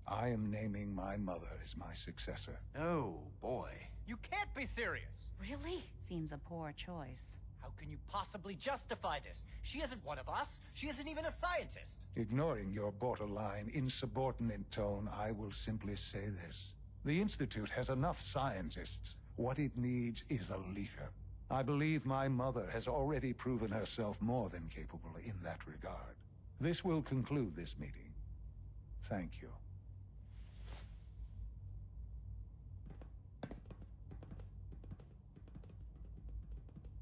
Speaker 9: I am naming my mother as my successor.
Speaker 6: Oh, boy.
Speaker 8: You can't be serious!
Speaker 4: Really?
Speaker 3: Seems a poor choice.
Speaker 6: How can you possibly justify this? She isn't one of us. She isn't even a scientist.
Speaker 9: Ignoring your borderline, insubordinate tone, I will simply say this. The Institute has enough scientists. What it needs is a leader. I believe my mother has already proven herself more than capable in that regard. This will conclude this meeting. Thank you.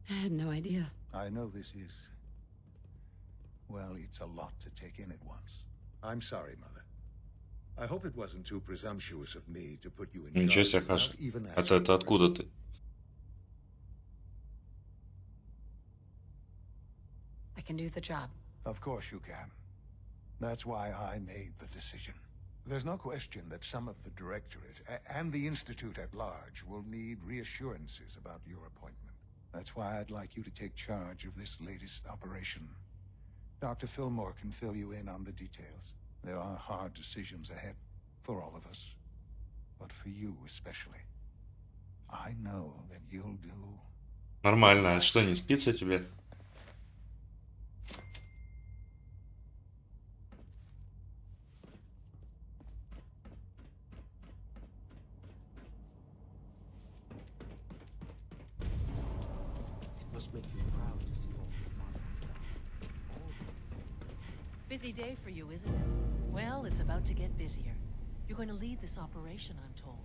Speaker 4: I had no idea.
Speaker 9: I know this is... well, it's a lot to take in at once. I'm sorry, Mother. I hope it wasn't too presumptuous of me to put you in
Speaker 5: Ничего
Speaker 9: charge
Speaker 5: себе,
Speaker 9: without
Speaker 5: Хаша.
Speaker 9: even
Speaker 5: Это
Speaker 9: asking.
Speaker 5: откуда ты?
Speaker 4: I can do the job.
Speaker 9: Of course you can. That's why I made the decision. There's no question that some of the Directorate and the Institute at large will need reassurances about your appointment. That's why I'd like you to take charge of this latest operation. Dr. Fillmore can fill you in on the details. There are hard decisions ahead for all of us, but for you especially. I know that you'll do...
Speaker 5: Нормально. А что, не спится тебе?
Speaker 1: Must make you proud to see all your father has done.
Speaker 11: Busy day for you, isn't it? Well, it's about to get busier. You're going to lead this operation, I'm told.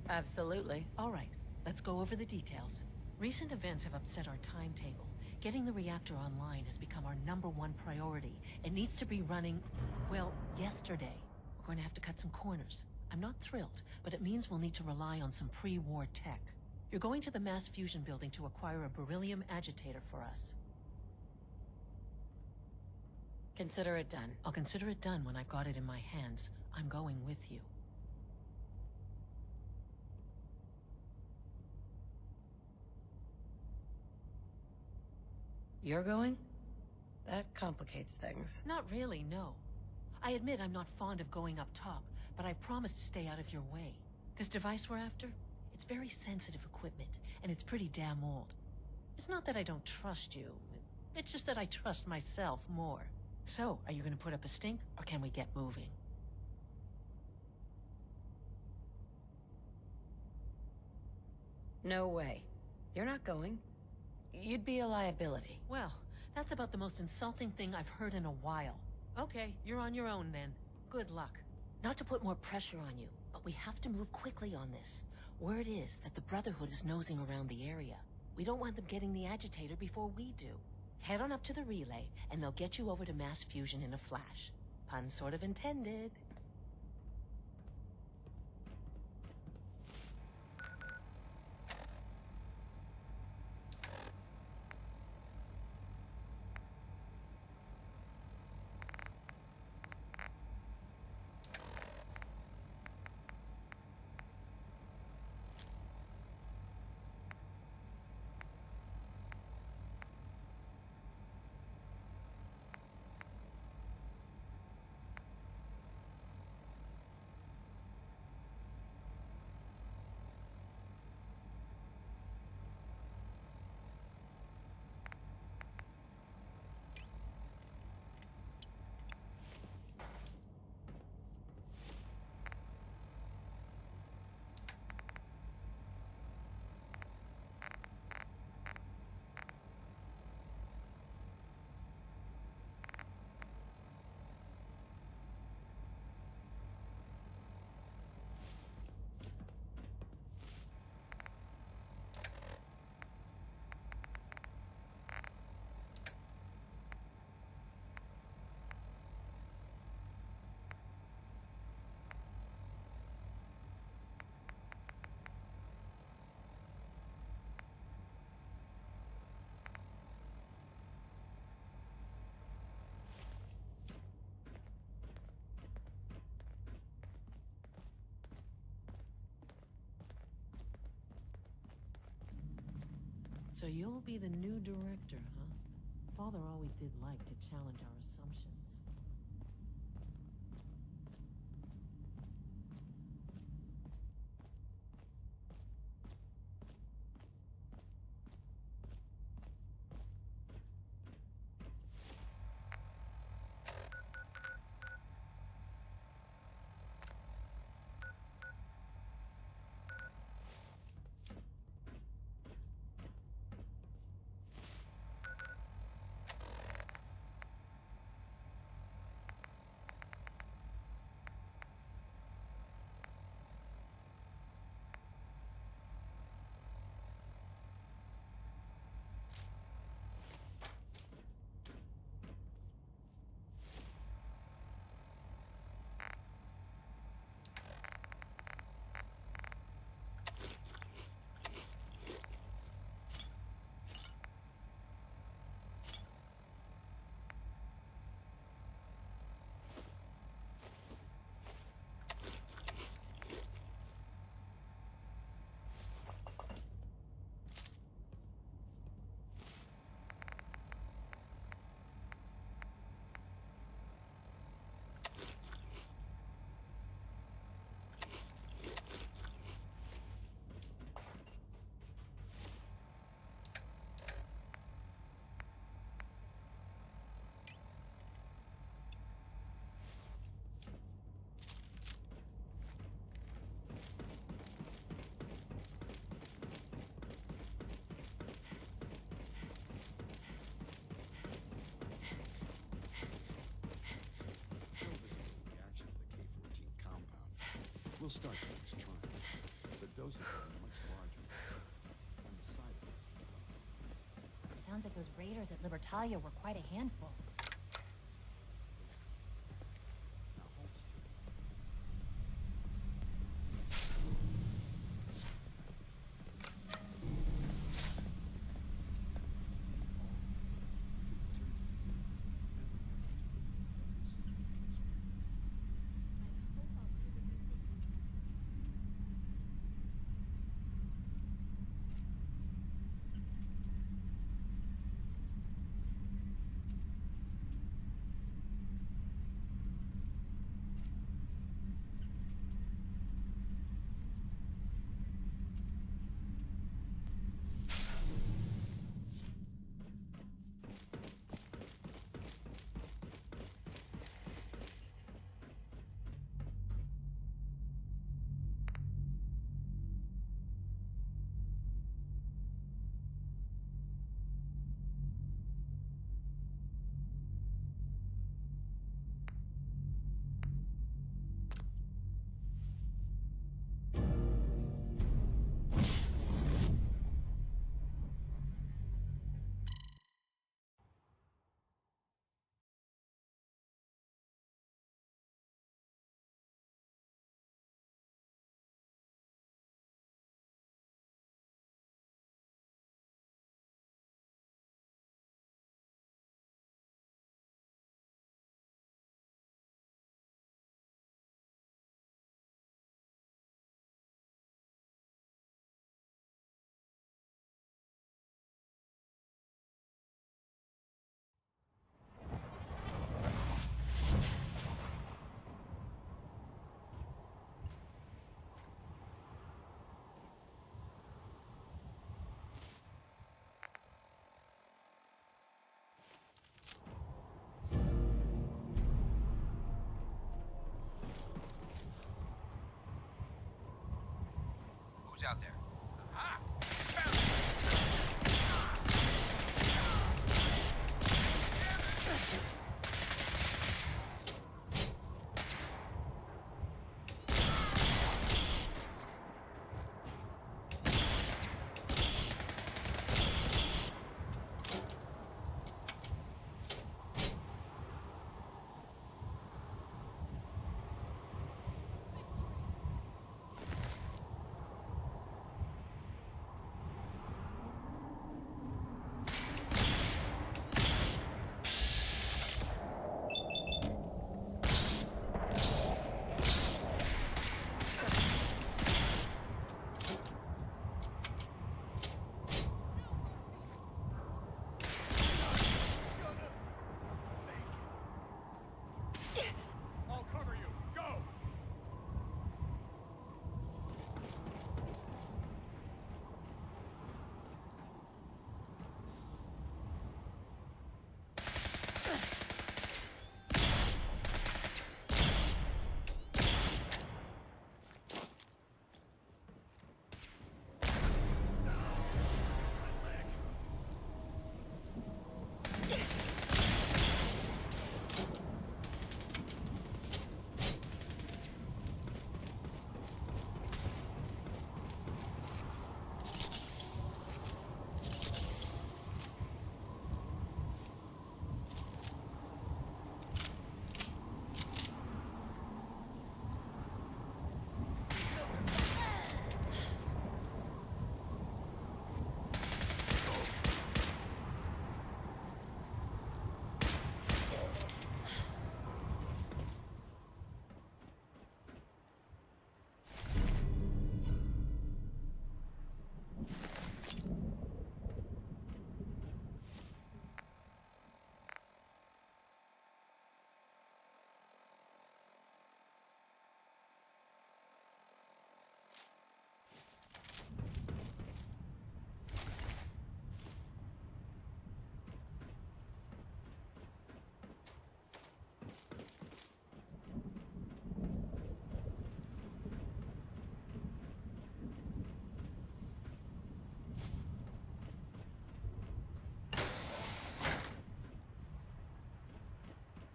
Speaker 4: Absolutely.
Speaker 11: All right, let's go over the details. Recent events have upset our timetable. Getting the reactor online has become our #1 priority. It needs to be running, well, yesterday. We're going to have to cut some corners. I'm not thrilled, but it means we'll need to rely on some pre-war tech. You're going to the mass fusion building to acquire a beryllium agitator for us.
Speaker 4: Consider it done.
Speaker 11: I'll consider it done when I've got it in my hands. I'm going with you.
Speaker 4: You're going? That complicates things.
Speaker 11: Not really, no. I admit I'm not fond of going up top, but I promise to stay out of your way. This device we're after? It's very sensitive equipment, and it's pretty damn old. It's not that I don't trust you. It's just that I trust myself more. So, are you going to put up a stink, or can we get moving?
Speaker 4: No way. You're not going. You'd be a liability.
Speaker 11: Well, that's about the most insulting thing I've heard in a while. Okay, you're on your own then. Good luck. Not to put more pressure on you, but we have to move quickly on this. Word is that the Brotherhood is nosing around the area. We don't want them getting the agitator before we do. Head on up to the relay, and they'll get you over to mass fusion in a flash. Pun sort of intended. So you'll be the new director, huh? Father always did like to challenge our assumptions.
Speaker 1: We'll start with this trial. The doses are much larger, and the side effects.
Speaker 12: Sounds like those raiders at Libertalia were quite a handful.
Speaker 1: Now hold still.
Speaker 8: Who's out there? Aha!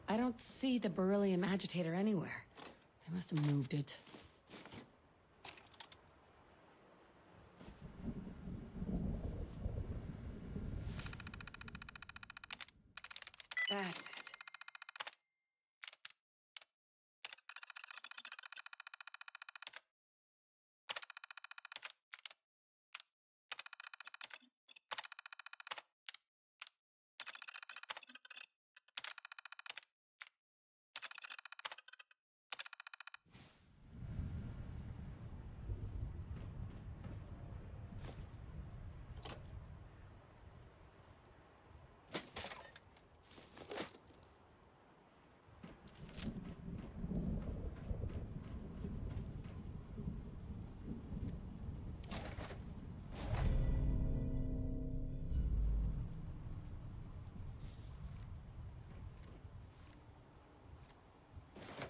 Speaker 4: I don't see the beryllium agitator anywhere. They must have moved it. That's it.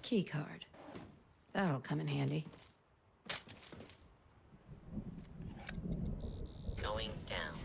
Speaker 4: Key card. That'll come in handy.
Speaker 10: Going down.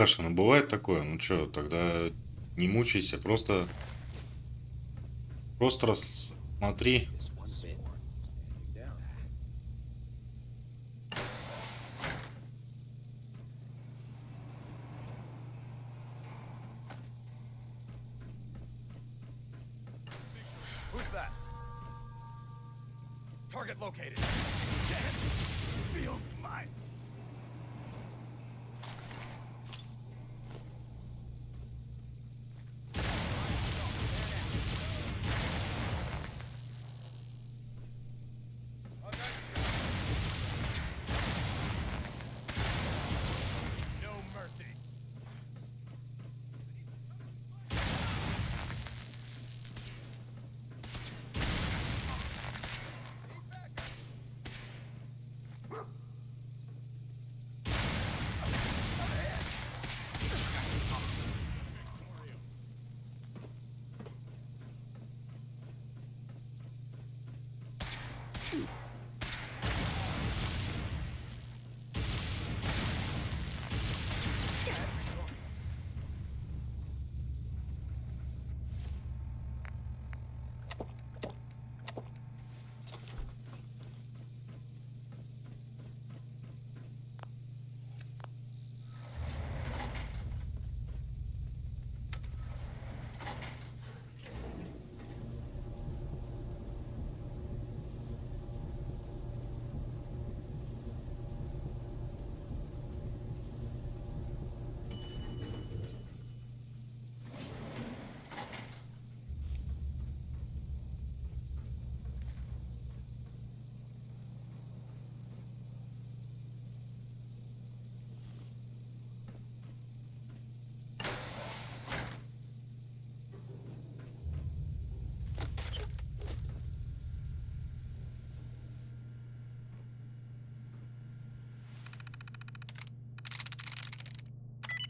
Speaker 5: Саша, ну бывает такое, ну чё, тогда не мучайся, просто рассмотри.
Speaker 2: Who's that? Target located. Field mine. No mercy.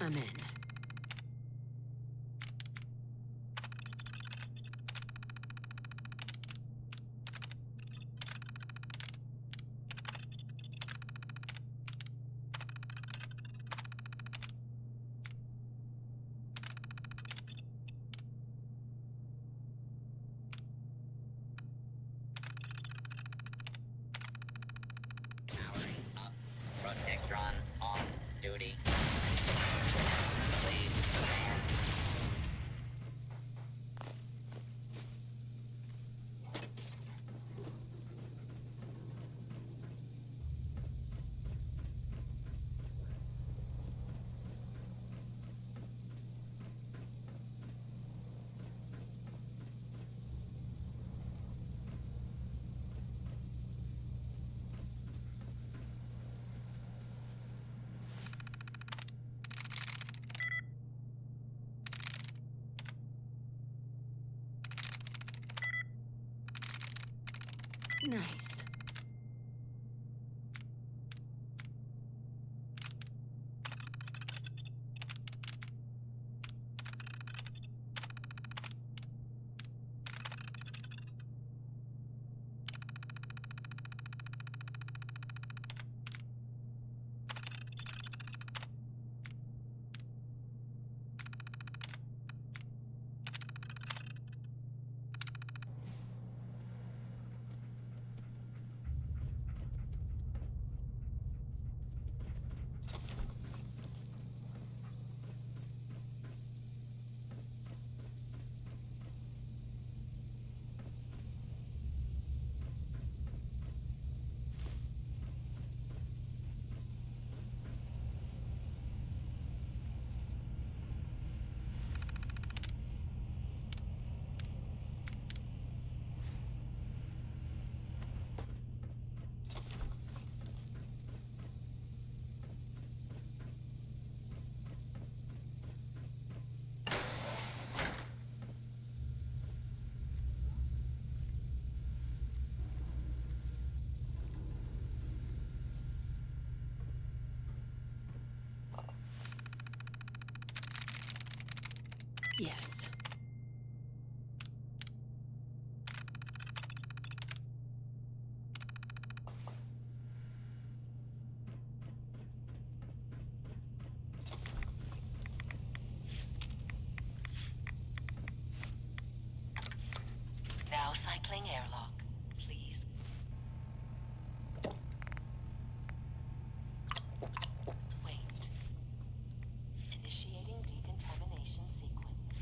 Speaker 11: I'm in.
Speaker 10: Powering up. Protectron on duty. Please command.
Speaker 11: Nice. Yes. Recycling airlock, please. Wait. Initiating decontamination sequence.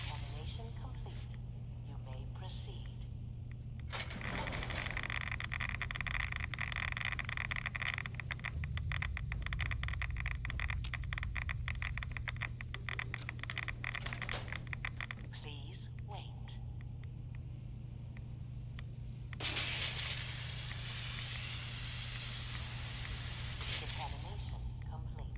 Speaker 11: Decontamination complete. You may proceed. Please wait. Decontamination complete.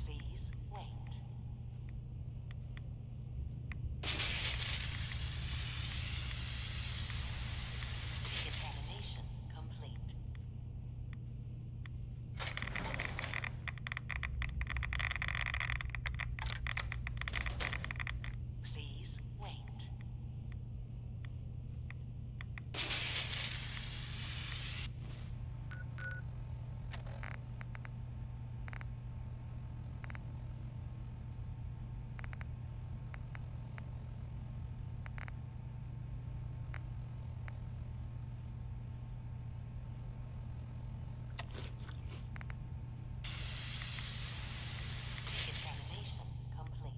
Speaker 11: Please wait. Decontamination complete. Please wait. Decontamination complete.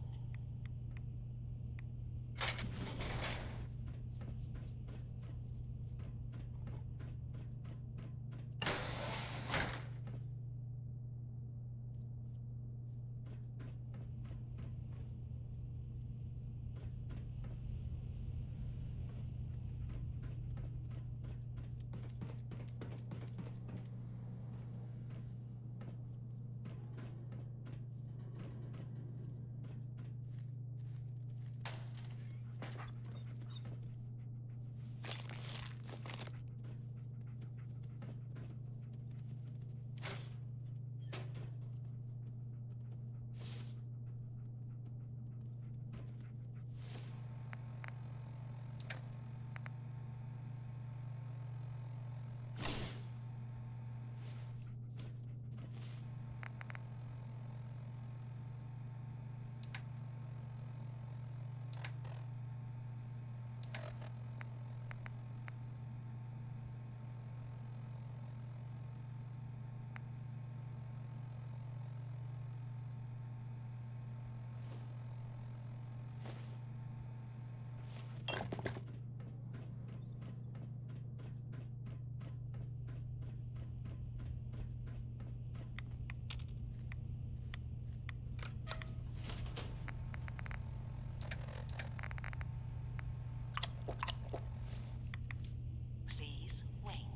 Speaker 11: Please wait.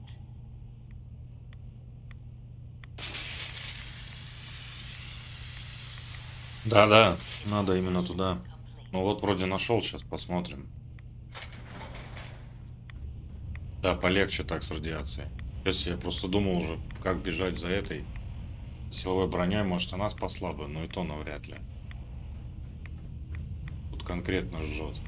Speaker 5: Да-да, надо именно туда. Ну вот вроде нашел, сейчас посмотрим. Да, полегче так с радиацией. Сейчас я просто думал уже, как бежать за этой силовой броней. Может, она спасла бы, но и то навряд ли. Тут конкретно жжет.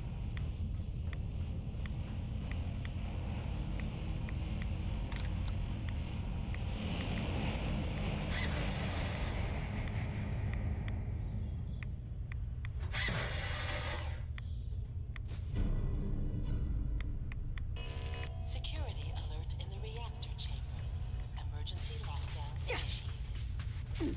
Speaker 11: Security alert in the reactor chamber. Emergency lockdown initiated.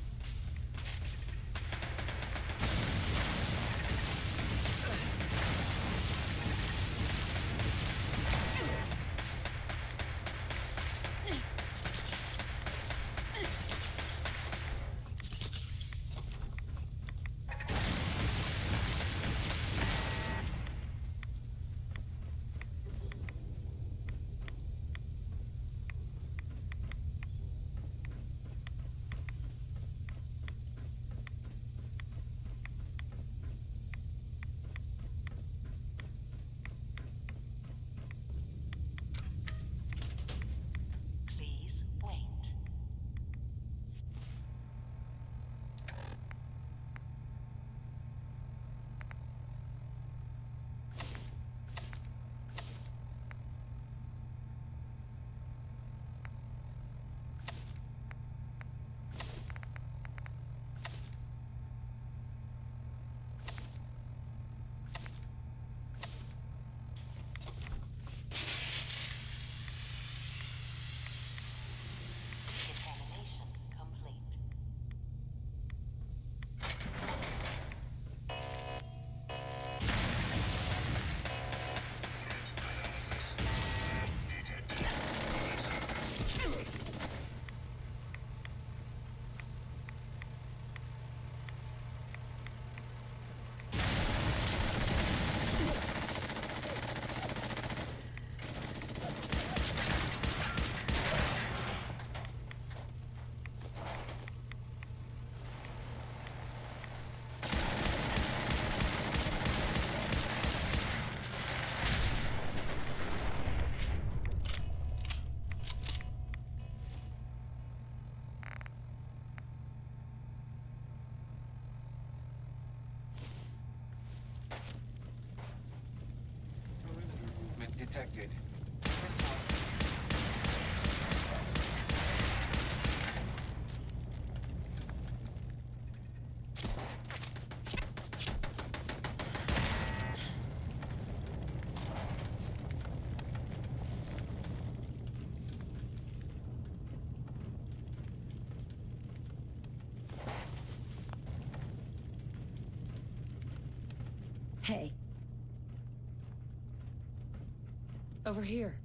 Speaker 13: detected.
Speaker 11: Hey. Over here.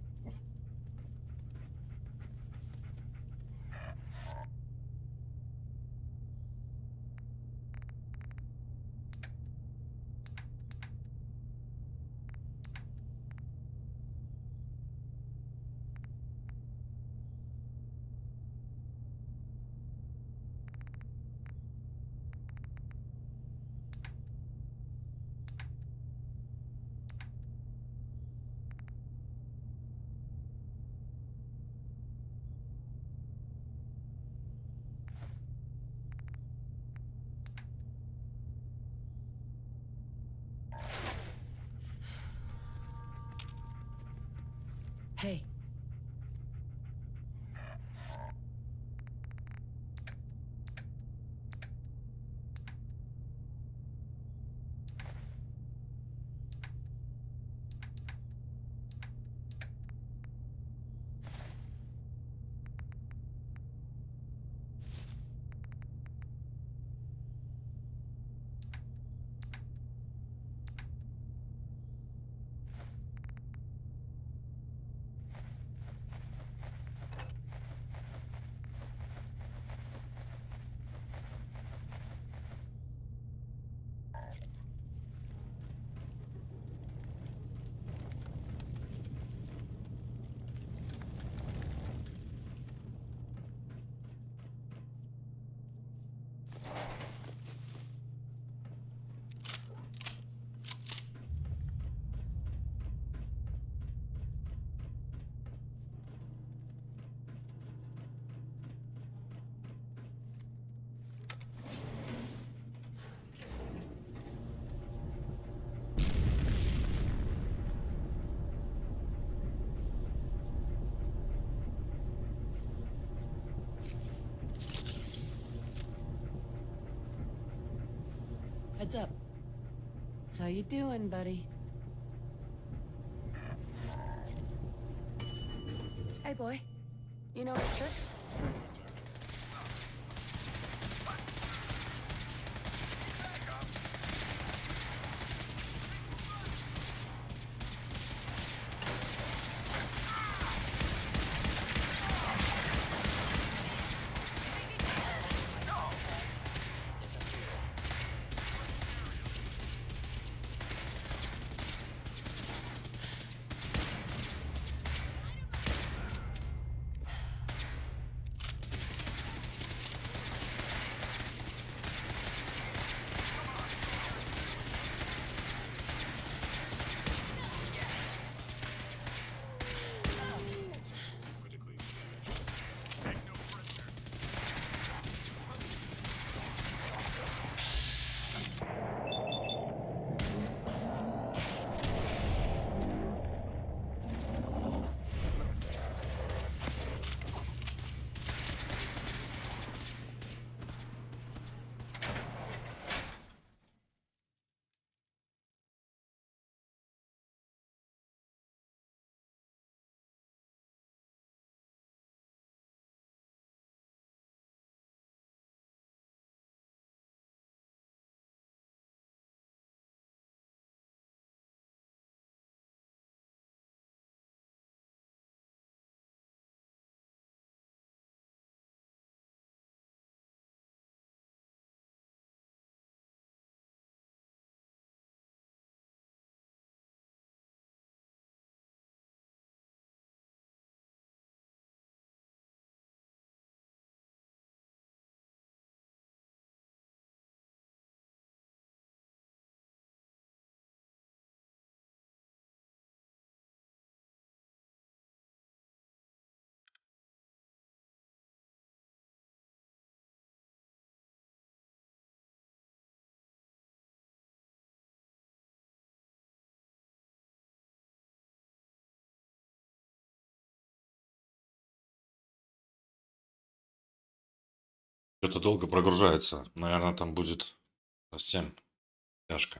Speaker 11: Hey. Heads up. How you doing, buddy? Hey, boy. You know any tricks?
Speaker 5: Что-то долго прогружается. Наверное, там будет совсем тяжко.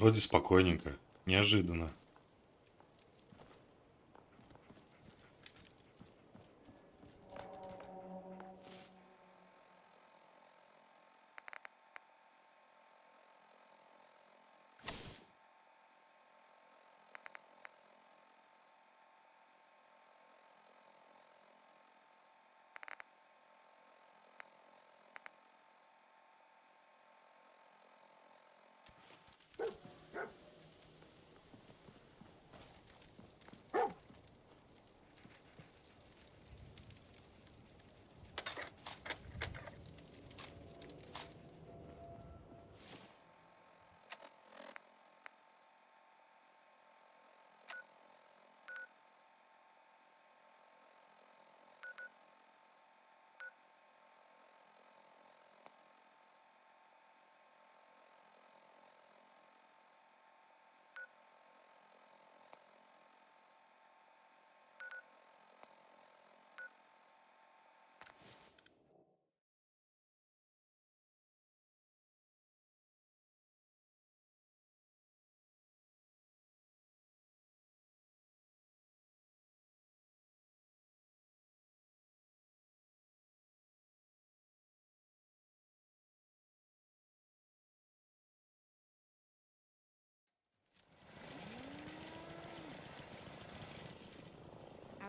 Speaker 5: Вроде спокойненько. Неожиданно.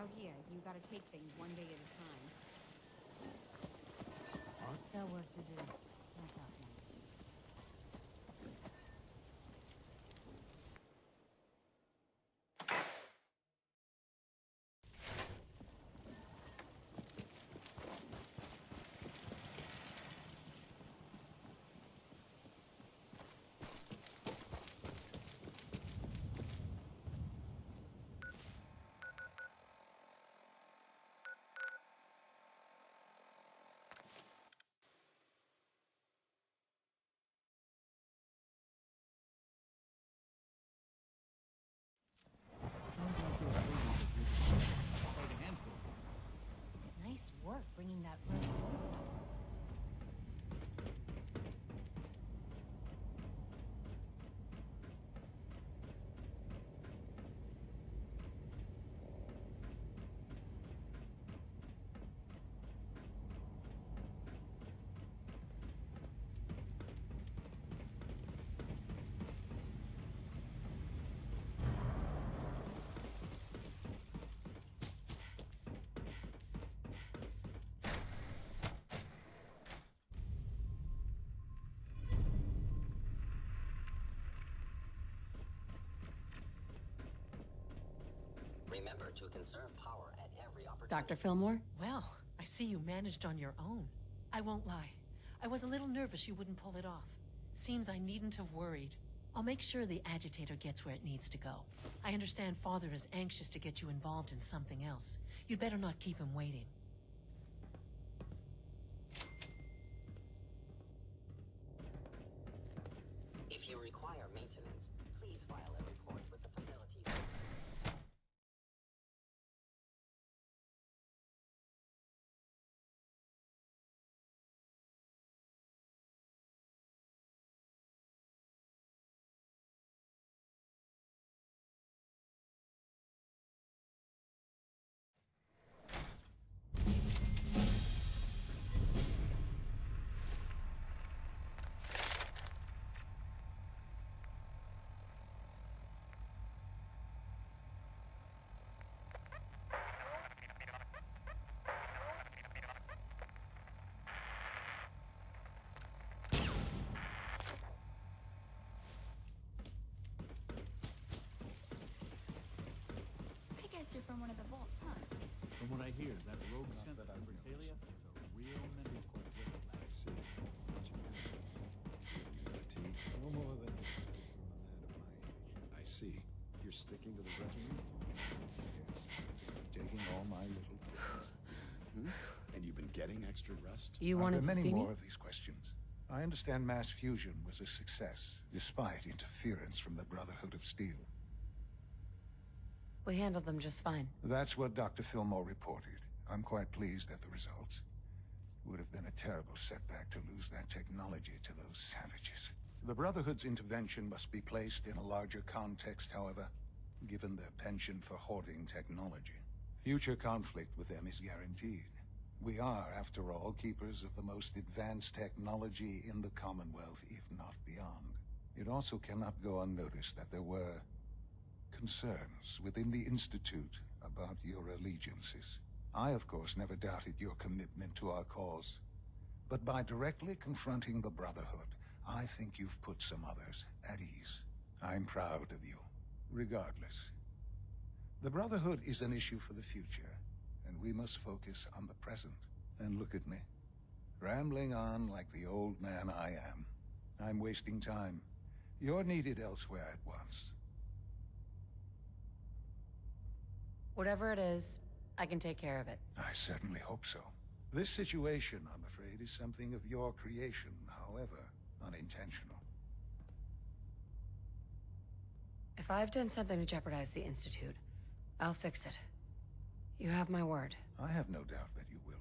Speaker 13: Out here, you gotta take things one day at a time.
Speaker 12: Got work to do. That's out now.
Speaker 1: Sounds like those ladies are pretty quite a handful.
Speaker 12: Nice work bringing that room forward.
Speaker 10: Remember to conserve power at every opportunity.
Speaker 4: Dr. Fillmore?
Speaker 11: Well, I see you managed on your own. I won't lie. I was a little nervous you wouldn't pull it off. Seems I needn't have worried. I'll make sure the agitator gets where it needs to go. I understand Father is anxious to get you involved in something else. You'd better not keep him waiting.
Speaker 10: If you require maintenance, please file a report with the facilities division.
Speaker 13: one of the vaults, huh?
Speaker 14: From what I hear, that rogue sent to Bertalia is a real menace.
Speaker 1: I see. What you mentioned. Fatigue? No more than I expect from a lad of my age. I see. You're sticking to the regimen? Yes. Taking all my little pills. And you've been getting extra rest?
Speaker 4: You wanted to
Speaker 9: many
Speaker 4: see me?
Speaker 9: more of these questions. I understand mass fusion was a success, despite interference from the Brotherhood of Steel.
Speaker 4: We handled them just fine.
Speaker 9: That's what Dr. Fillmore reported. I'm quite pleased at the results. It would have been a terrible setback to lose that technology to those savages. The Brotherhood's intervention must be placed in a larger context, however, given their penchant for hoarding technology. Future conflict with them is guaranteed. We are, after all, keepers of the most advanced technology in the Commonwealth, if not beyond. It also cannot go unnoticed that there were concerns within the Institute about your allegiances. I, of course, never doubted your commitment to our cause. But by directly confronting the Brotherhood, I think you've put some others at ease. I'm proud of you, regardless. The Brotherhood is an issue for the future, and we must focus on the present. And look at me, rambling on like the old man I am. I'm wasting time. You're needed elsewhere at once.
Speaker 4: Whatever it is, I can take care of it.
Speaker 9: I certainly hope so. This situation, I'm afraid, is something of your creation, however unintentional.
Speaker 4: If I've done something to jeopardize the Institute, I'll fix it. You have my word.
Speaker 9: I have no doubt that you will.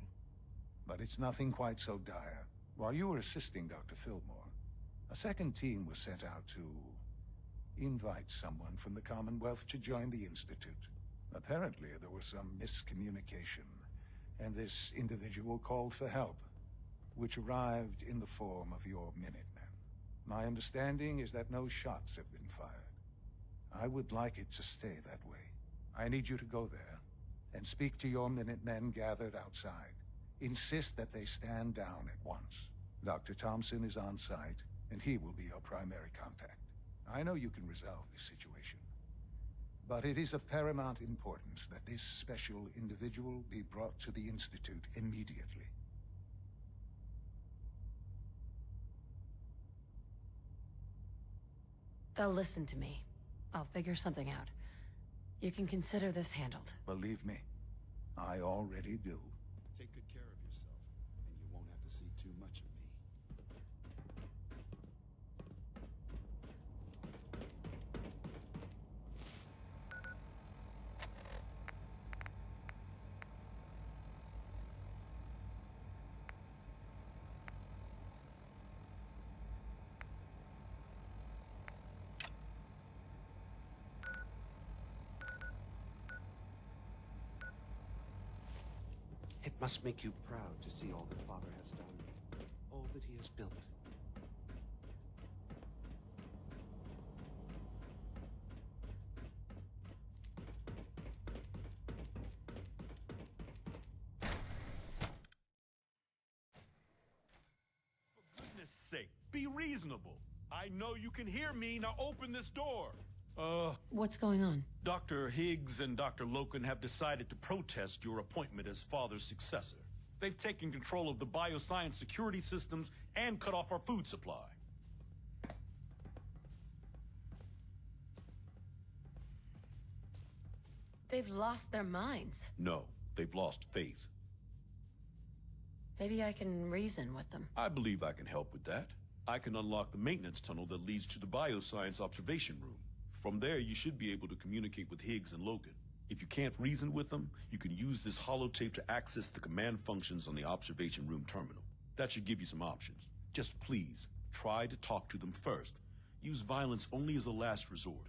Speaker 9: But it's nothing quite so dire. While you were assisting Dr. Fillmore, a second team was sent out to invite someone from the Commonwealth to join the Institute. Apparently, there was some miscommunication, and this individual called for help, which arrived in the form of your Minutemen. My understanding is that no shots have been fired. I would like it to stay that way. I need you to go there and speak to your Minutemen gathered outside. Insist that they stand down at once. Dr. Thompson is on site, and he will be your primary contact. I know you can resolve this situation, but it is of paramount importance that this special individual be brought to the Institute immediately.
Speaker 4: They'll listen to me. I'll figure something out. You can consider this handled.
Speaker 9: Believe me, I already do.
Speaker 1: Take good care of yourself, and you won't have to see too much of me.
Speaker 15: It must make you proud to see all that Father has done, all that he has built.
Speaker 16: For goodness sake, be reasonable. I know you can hear me. Now open this door.
Speaker 4: What's going on?
Speaker 16: Dr. Higgs and Dr. Loken have decided to protest your appointment as Father's successor. They've taken control of the bioscience security systems and cut off our food supply.
Speaker 4: They've lost their minds.
Speaker 16: No, they've lost faith.
Speaker 4: Maybe I can reason with them.
Speaker 16: I believe I can help with that. I can unlock the maintenance tunnel that leads to the bioscience observation room. From there, you should be able to communicate with Higgs and Logan. If you can't reason with them, you can use this holotape to access the command functions on the observation room terminal. That should give you some options. Just please, try to talk to them first. Use violence only as a last resort.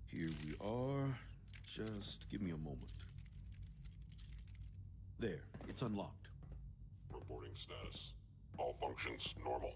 Speaker 16: Here we are. Just give me a moment. There, it's unlocked.
Speaker 17: Reporting status. All functions normal.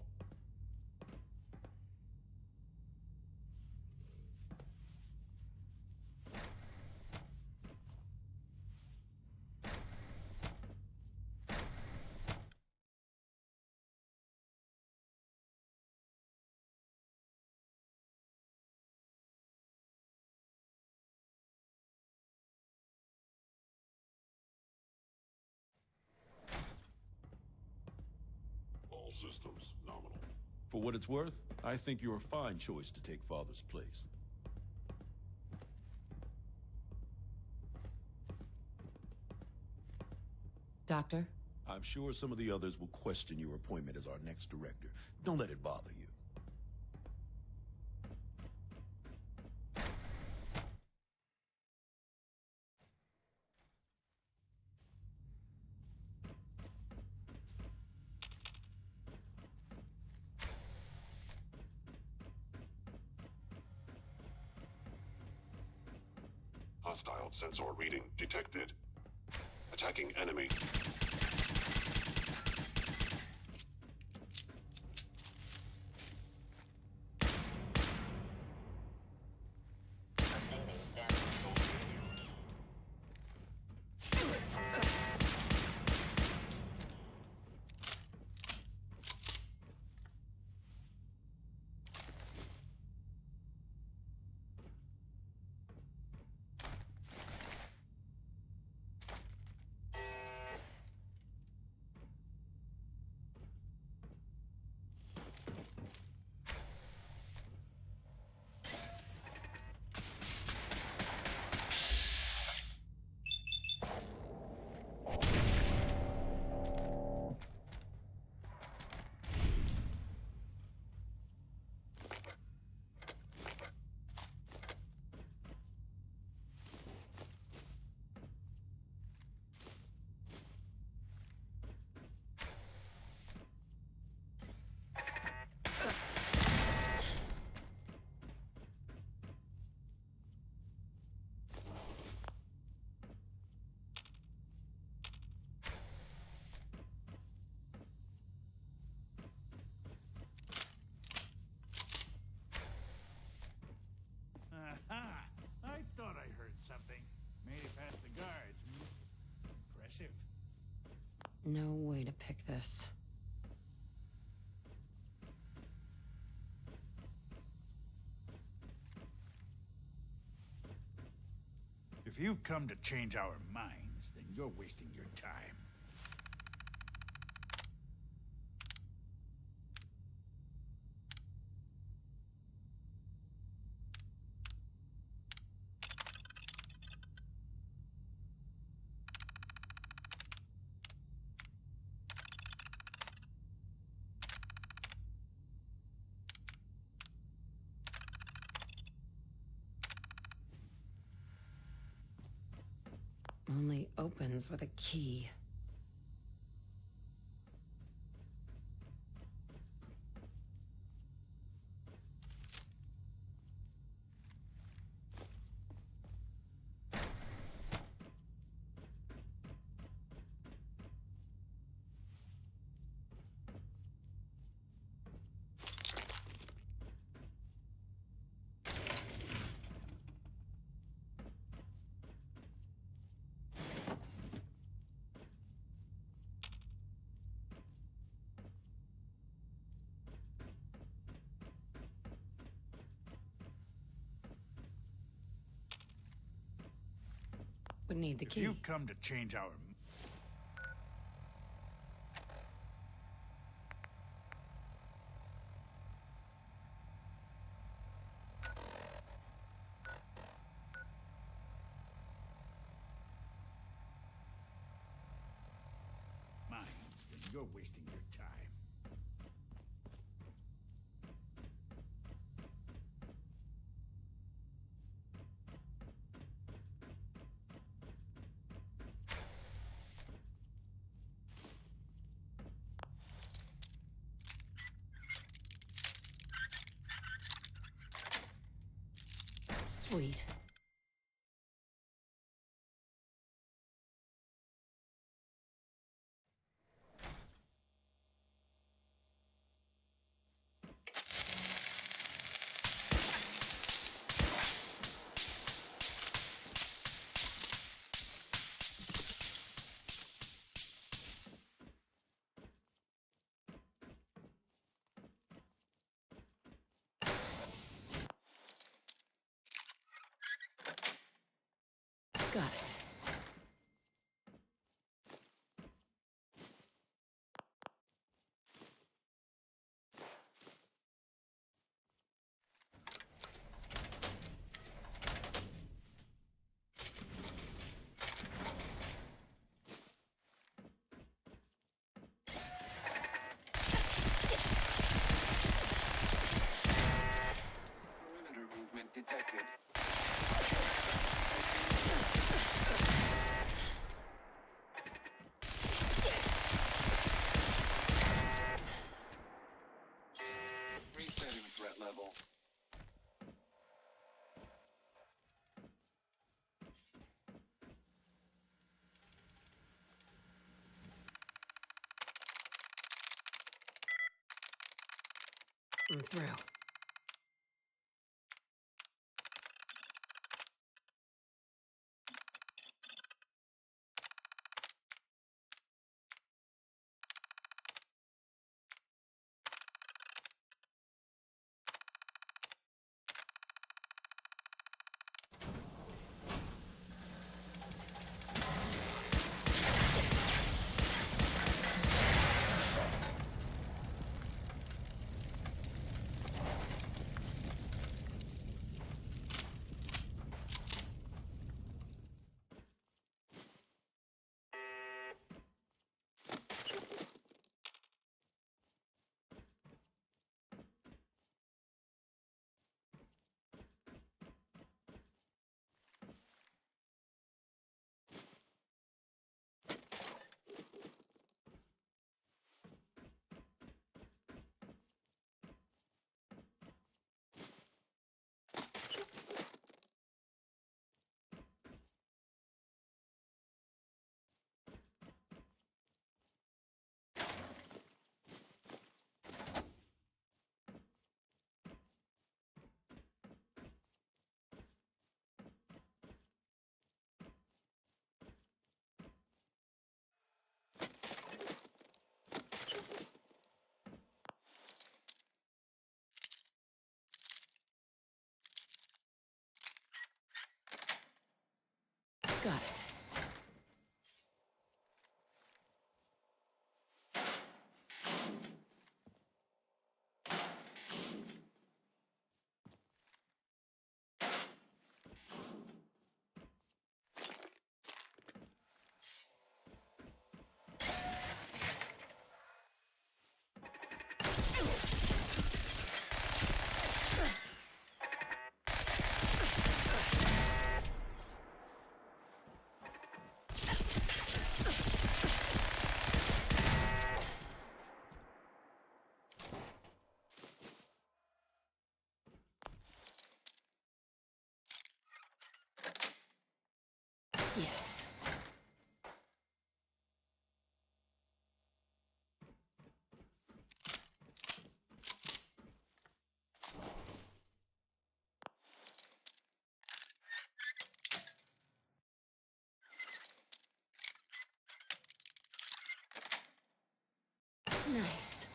Speaker 17: All systems nominal.
Speaker 16: For what it's worth, I think you're a fine choice to take Father's place.
Speaker 4: Doctor?
Speaker 16: I'm sure some of the others will question your appointment as our next director. Don't let it bother you.
Speaker 17: Hostile sensor reading detected. Attacking enemy.
Speaker 14: Aha! I thought I heard something. Made it past the guards. Impressive.
Speaker 4: No way to pick this.
Speaker 14: If you've come to change our minds, then you're wasting your time.
Speaker 4: Only opens with a key. Would need the key.
Speaker 14: If you've come to change our minds, then you're wasting your time.
Speaker 4: Sweet. I'm through. Got it. Yes. Nice.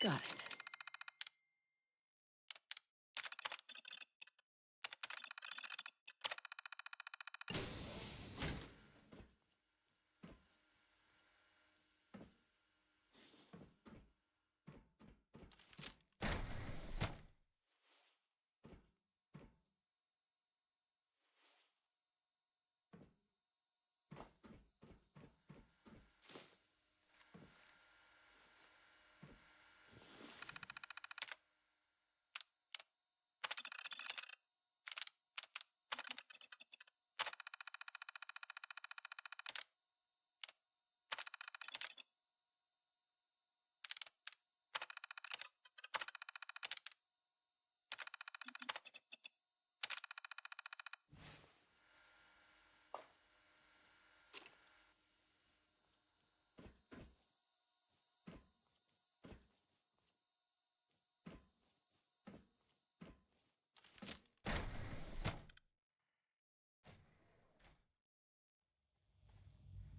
Speaker 4: Got it.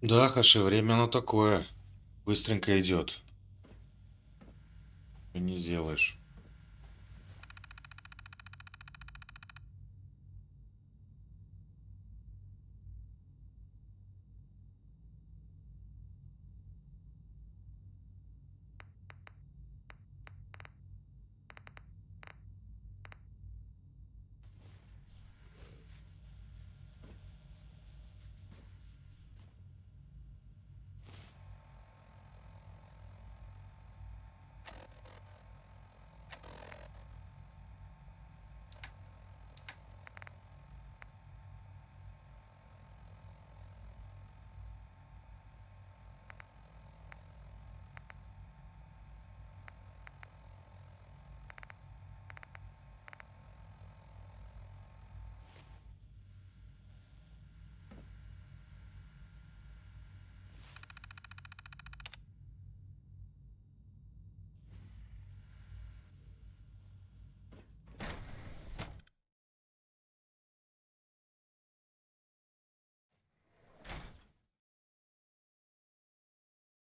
Speaker 5: Да, Хаши, время оно такое. Быстренько идет. Не сделаешь.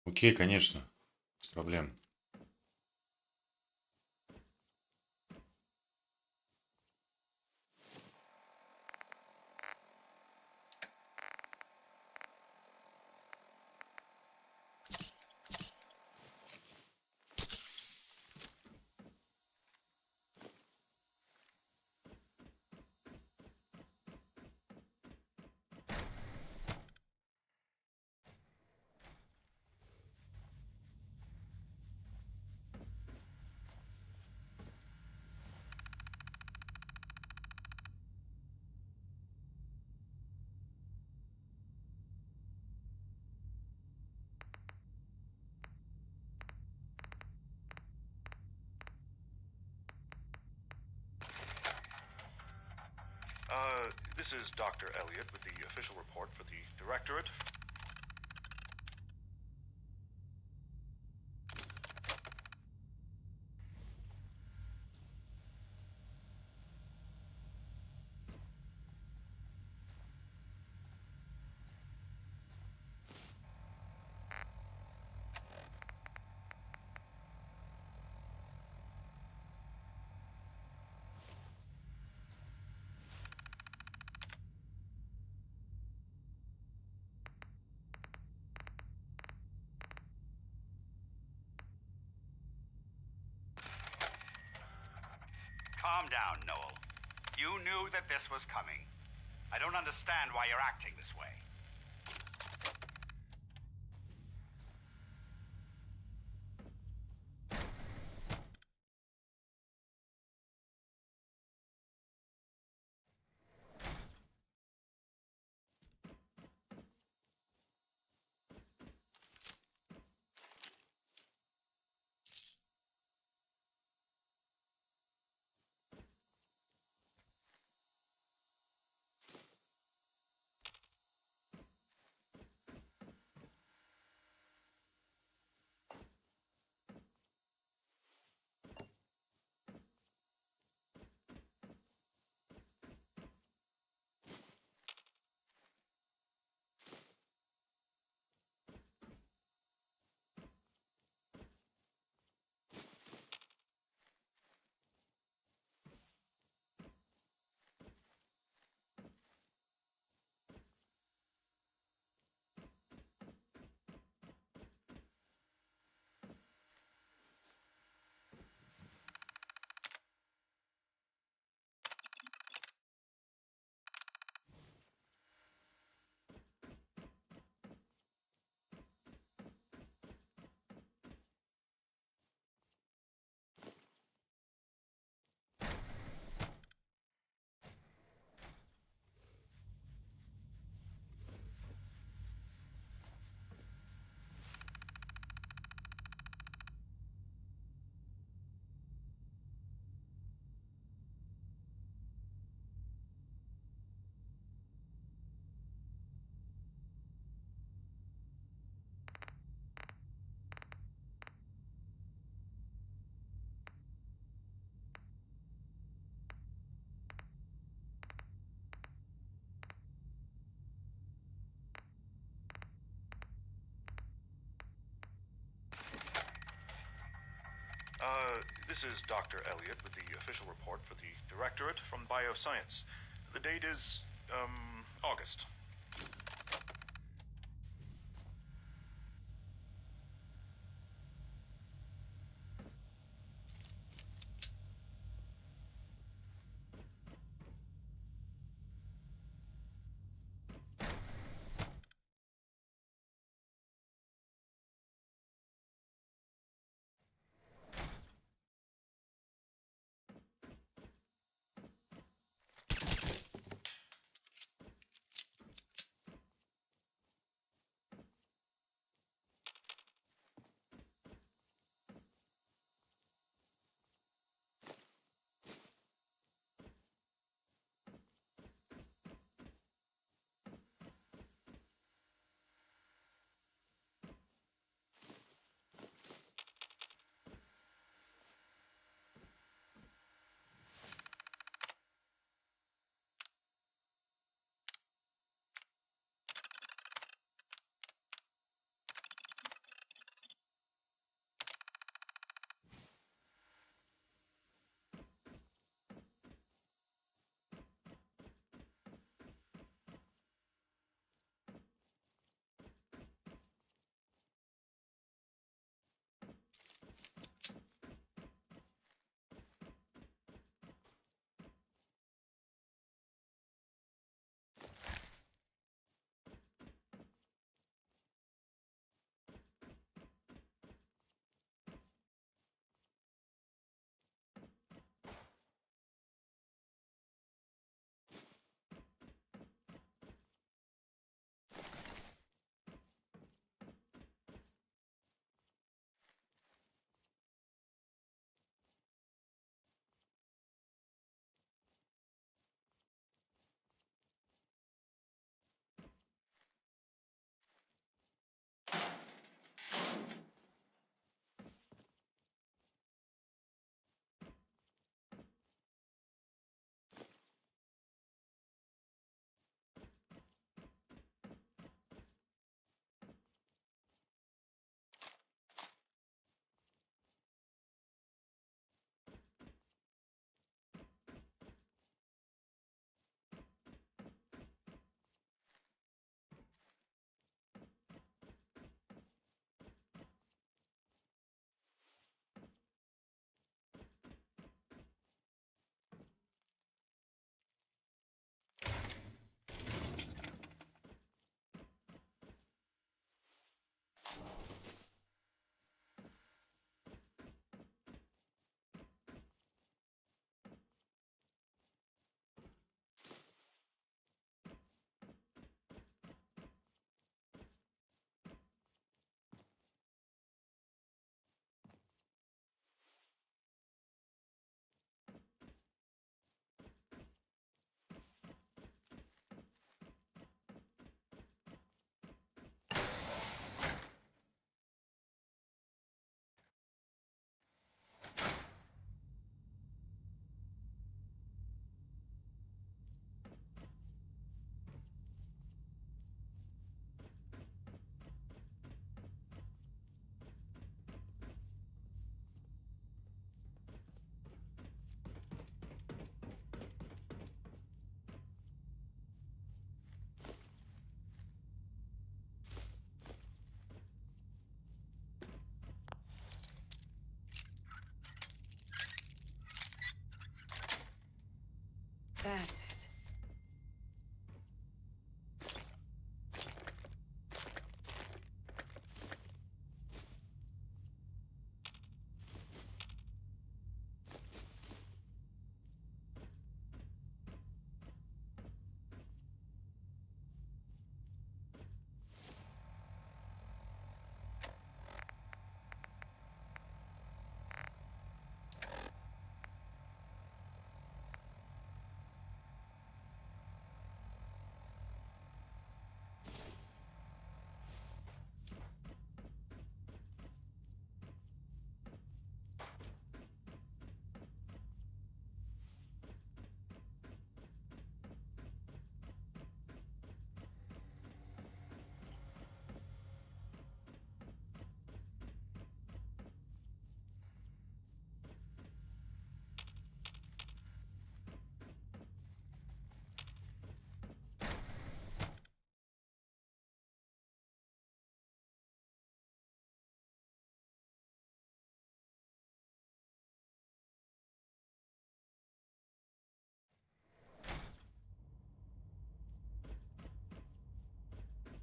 Speaker 5: Окей, конечно. Без проблем.
Speaker 18: This is Dr. Elliot with the official report for the Directorate.
Speaker 19: Calm down, Noel. You knew that this was coming. I don't understand why you're acting this way.
Speaker 18: This is Dr. Elliot with the official report for the Directorate from Bioscience. The date is, August.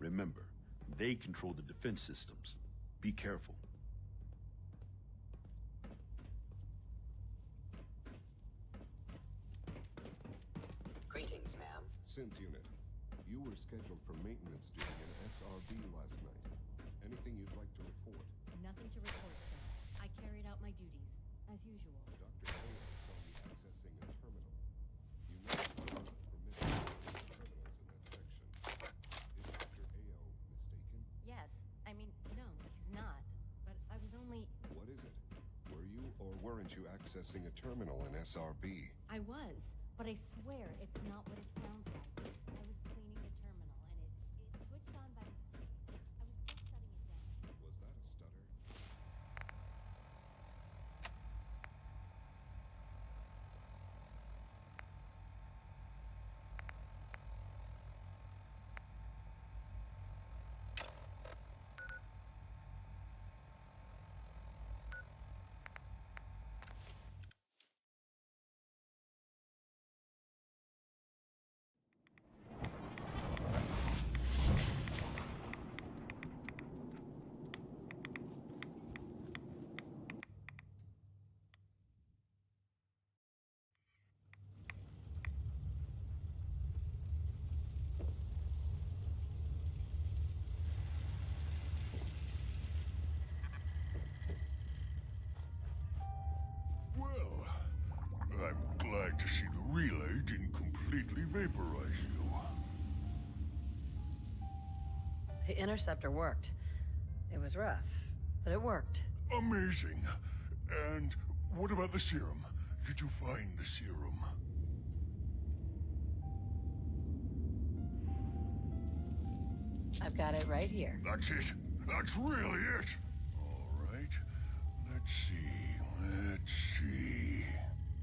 Speaker 16: Remember, they control the defense systems. Be careful.
Speaker 10: Greetings, ma'am.
Speaker 20: Synth unit. You were scheduled for maintenance duty in SRB last night. Anything you'd like to report?
Speaker 12: Nothing to report, sir. I carried out my duties, as usual.
Speaker 20: Dr. Elliot saw you accessing a terminal. You know you are not permitted to use terminals in that section. Is Dr. Ao mistaken?
Speaker 12: Yes. I mean, no, he's not. But I was only...
Speaker 20: What is it? Were you or weren't you accessing a terminal in SRB?
Speaker 12: I was. But I swear it's not what it sounds like. I was cleaning the terminal, and it switched on by mistake. I was just shutting it down.
Speaker 20: Was that a stutter?
Speaker 16: Well, I'm glad to see the relay didn't completely vaporize you.
Speaker 4: The interceptor worked. It was rough, but it worked.
Speaker 16: Amazing. And what about the serum? Did you find the serum?
Speaker 4: I've got it right here.
Speaker 16: That's it. That's really it. All right. Let's see.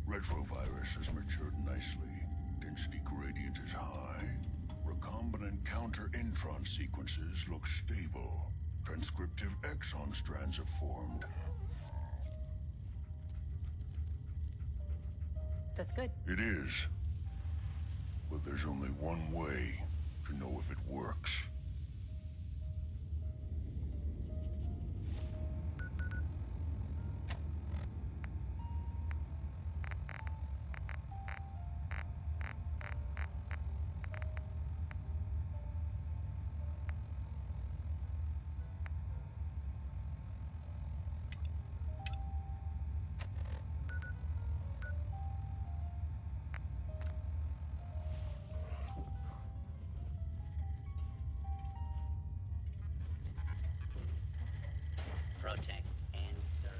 Speaker 16: Retrovirus has matured nicely. Density gradient is high. Recombinant counter-intron sequences look stable. Transcriptive exon strands have formed.
Speaker 4: That's good.
Speaker 16: It is. But there's only one way to know if it works.
Speaker 10: Protect and serve.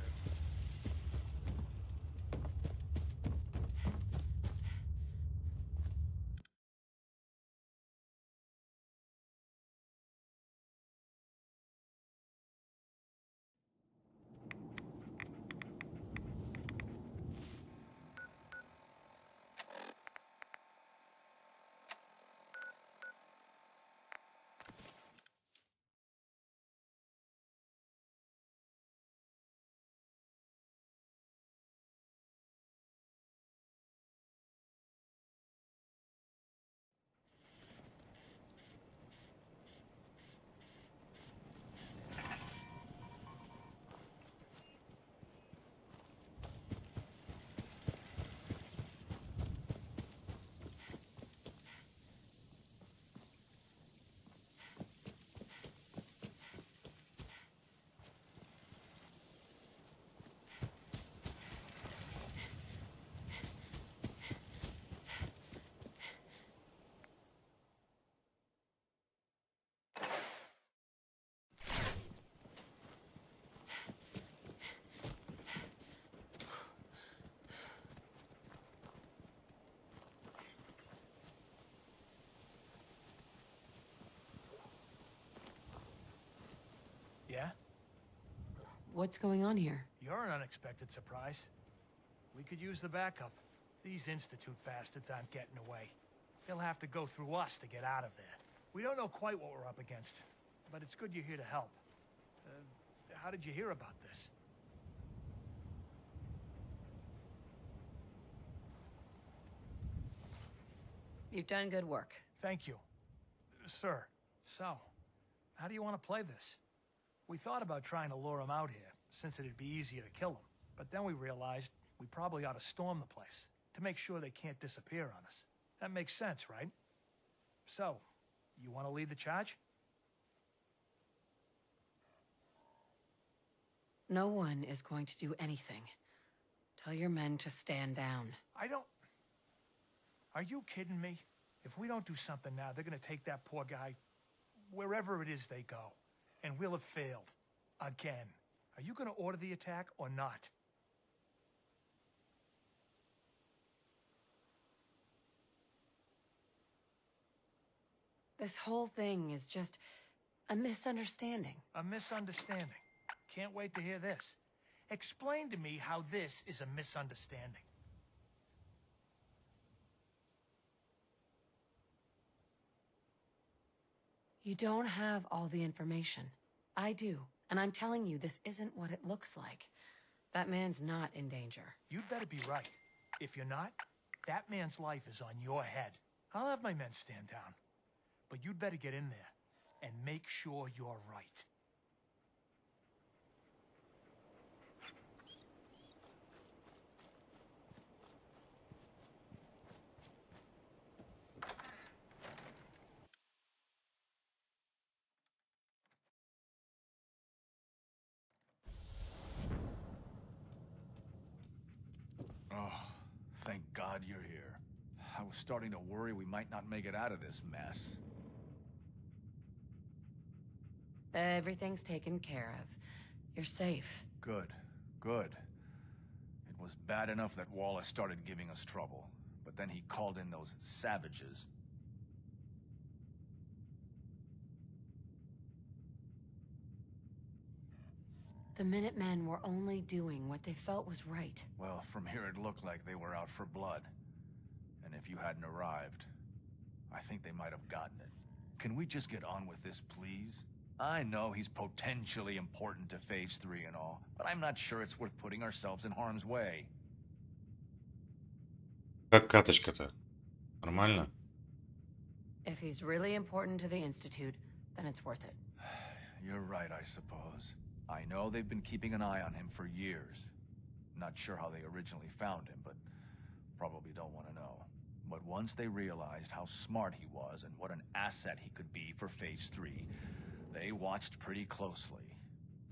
Speaker 14: Yeah?
Speaker 4: What's going on here?
Speaker 14: You're an unexpected surprise. We could use the backup. These Institute bastards aren't getting away. They'll have to go through us to get out of there. We don't know quite what we're up against, but it's good you're here to help. How did you hear about this?
Speaker 4: You've done good work.
Speaker 14: Thank you. Sir, so, How do you want to play this? We thought about trying to lure him out here, since it'd be easier to kill him. But then we realized we probably ought to storm the place, to make sure they can't disappear on us. That makes sense, right? So, you want to lead the charge?
Speaker 4: No one is going to do anything. Tell your men to stand down.
Speaker 14: I don't... Are you kidding me? If we don't do something now, they're gonna take that poor guy wherever it is they go. And we'll have failed. Again. Are you gonna order the attack or not?
Speaker 4: This whole thing is just a misunderstanding.
Speaker 14: A misunderstanding. Can't wait to hear this. Explain to me how this is a misunderstanding.
Speaker 4: You don't have all the information. I do, and I'm telling you this isn't what it looks like. That man's not in danger.
Speaker 14: You'd better be right. If you're not, that man's life is on your head. I'll have my men stand down. But you'd better get in there and make sure you're right.
Speaker 21: Oh, thank God you're here. I was starting to worry we might not make it out of this mess.
Speaker 4: Everything's taken care of. You're safe.
Speaker 21: Good, good. It was bad enough that Wallace started giving us trouble, but then he called in those savages.
Speaker 4: The Minutemen were only doing what they felt was right.
Speaker 21: Well, from here it looked like they were out for blood. And if you hadn't arrived, I think they might have gotten it. Can we just get on with this, please? I know he's potentially important to Phase 3 and all, but I'm not sure it's worth putting ourselves in harm's way.
Speaker 5: Как каточка-то? Нормально?
Speaker 4: If he's really important to the Institute, then it's worth it.
Speaker 21: You're right, I suppose. I know they've been keeping an eye on him for years. Not sure how they originally found him, but probably don't want to know. But once they realized how smart he was and what an asset he could be for Phase 3, they watched pretty closely.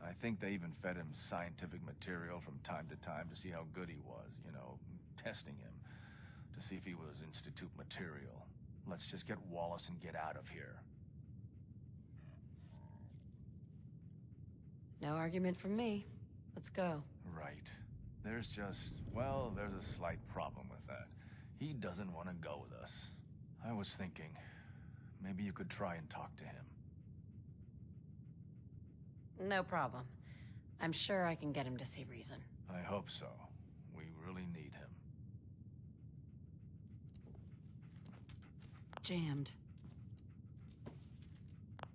Speaker 21: I think they even fed him scientific material from time to time to see how good he was, you know, testing him, to see if he was Institute material. Let's just get Wallace and get out of here.
Speaker 4: No argument from me. Let's go.
Speaker 21: Right. There's just, well, there's a slight problem with that. He doesn't want to go with us. I was thinking, maybe you could try and talk to him.
Speaker 4: No problem. I'm sure I can get him to see reason.
Speaker 21: I hope so. We really need him.
Speaker 4: Jammed.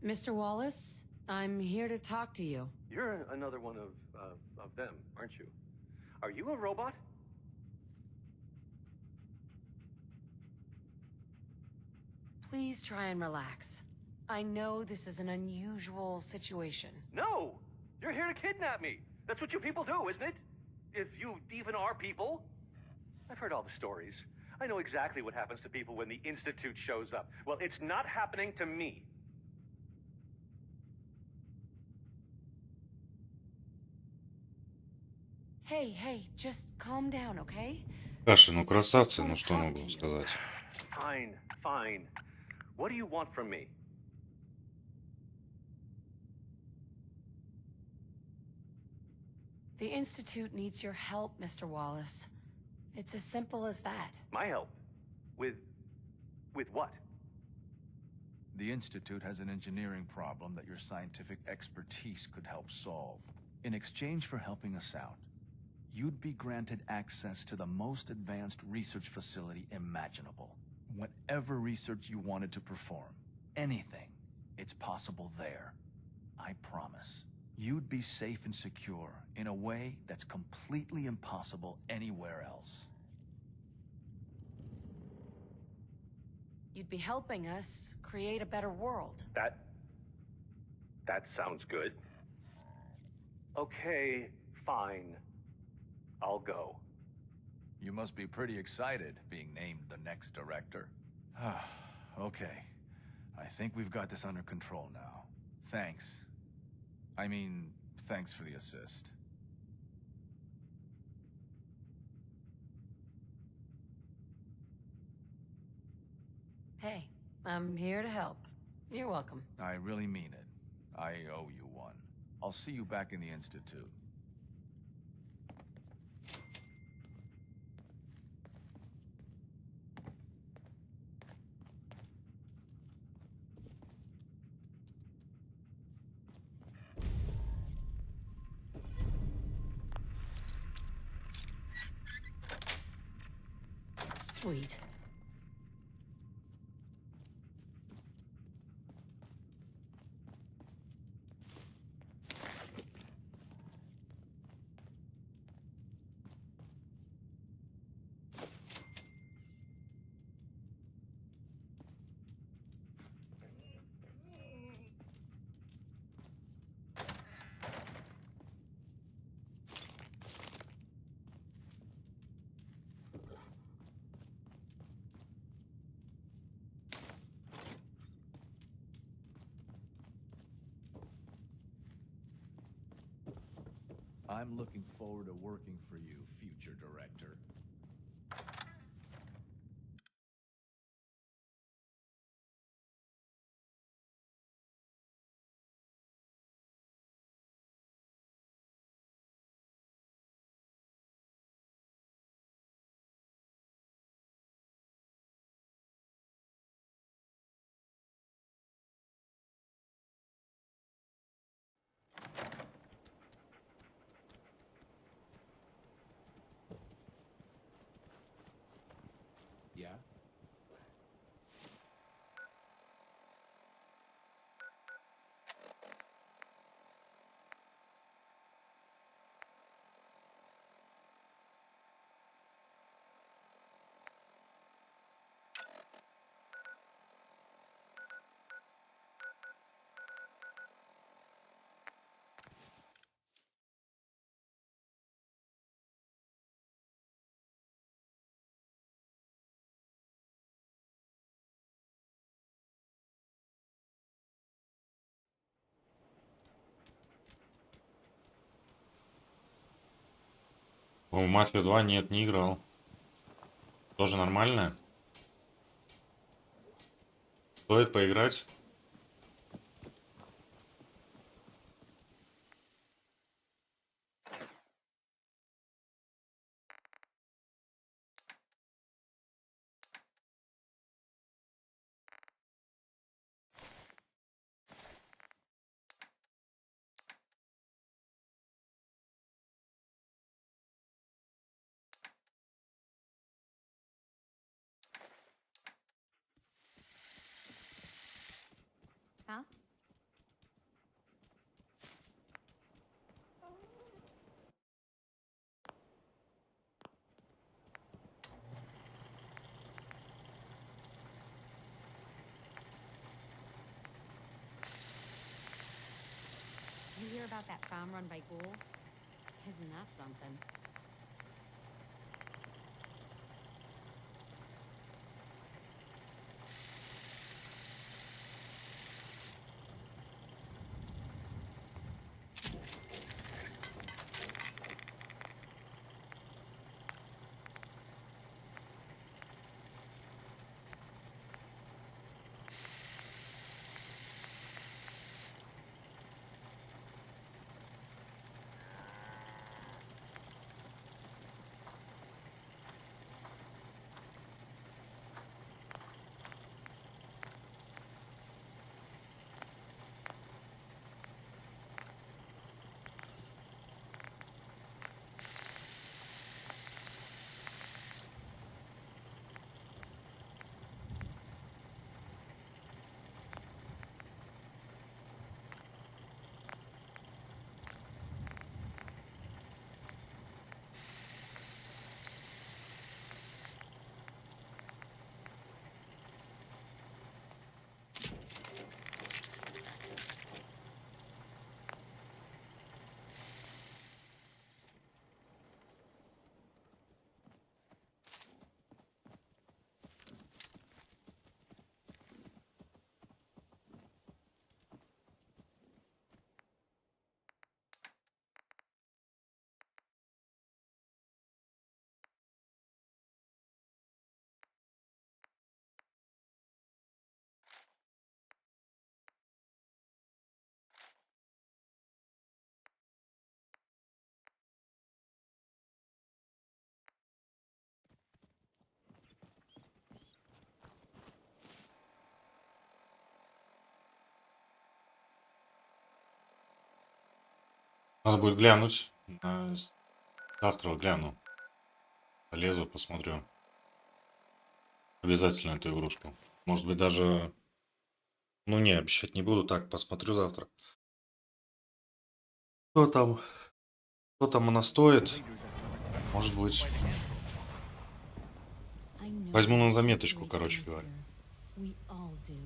Speaker 4: Mr. Wallace, I'm here to talk to you.
Speaker 15: You're another one of them, aren't you? Are you a robot?
Speaker 4: Please try and relax. I know this is an unusual situation.
Speaker 15: No! You're here to kidnap me! That's what you people do, isn't it? If you even are people. I've heard all the stories. I know exactly what happens to people when the Institute shows up. Well, it's not happening to me.
Speaker 4: Hey, just calm down, okay?
Speaker 5: Саша, ну красавцы, ну что могу сказать?
Speaker 15: Fine. What do you want from me?
Speaker 4: The Institute needs your help, Mr. Wallace. It's as simple as that.
Speaker 15: My help? With what?
Speaker 21: The Institute has an engineering problem that your scientific expertise could help solve. In exchange for helping us out, you'd be granted access to the most advanced research facility imaginable. Whatever research you wanted to perform, anything, it's possible there. I promise. You'd be safe and secure in a way that's completely impossible anywhere else.
Speaker 4: You'd be helping us create a better world.
Speaker 15: That sounds good. Okay, fine. I'll go.
Speaker 21: You must be pretty excited being named the next director. Okay. I think we've got this under control now. Thanks. I mean, thanks for the assist.
Speaker 4: Hey, I'm here to help. You're welcome.
Speaker 21: I really mean it. I owe you one. I'll see you back in the Institute.
Speaker 4: Sweet.
Speaker 21: I'm looking forward to working for you, future director.
Speaker 20: Yeah?
Speaker 5: В Мафию 2 нет, не играл. Тоже нормально. Стоит поиграть.
Speaker 12: Huh? You hear about that farm run by ghouls? Isn't that something?
Speaker 5: Надо будет глянуть. Завтра гляну. Полезу, посмотрю. Обязательно эту игрушку. Может быть, даже... Ну, не, обещать не буду. Так, посмотрю завтра. Что там? Что там она стоит? Может быть... Возьму на заметочку, короче говоря.
Speaker 3: We all do.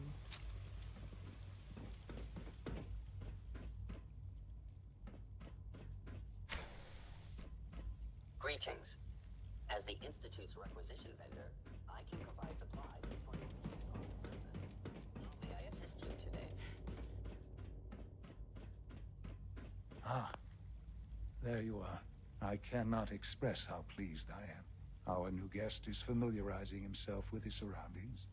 Speaker 10: Greetings. As the Institute's requisition vendor, I can provide supplies for your missions on the surface. How may I assist you today?
Speaker 9: Ah, there you are. I cannot express how pleased I am. Our new guest is familiarizing himself with his surroundings.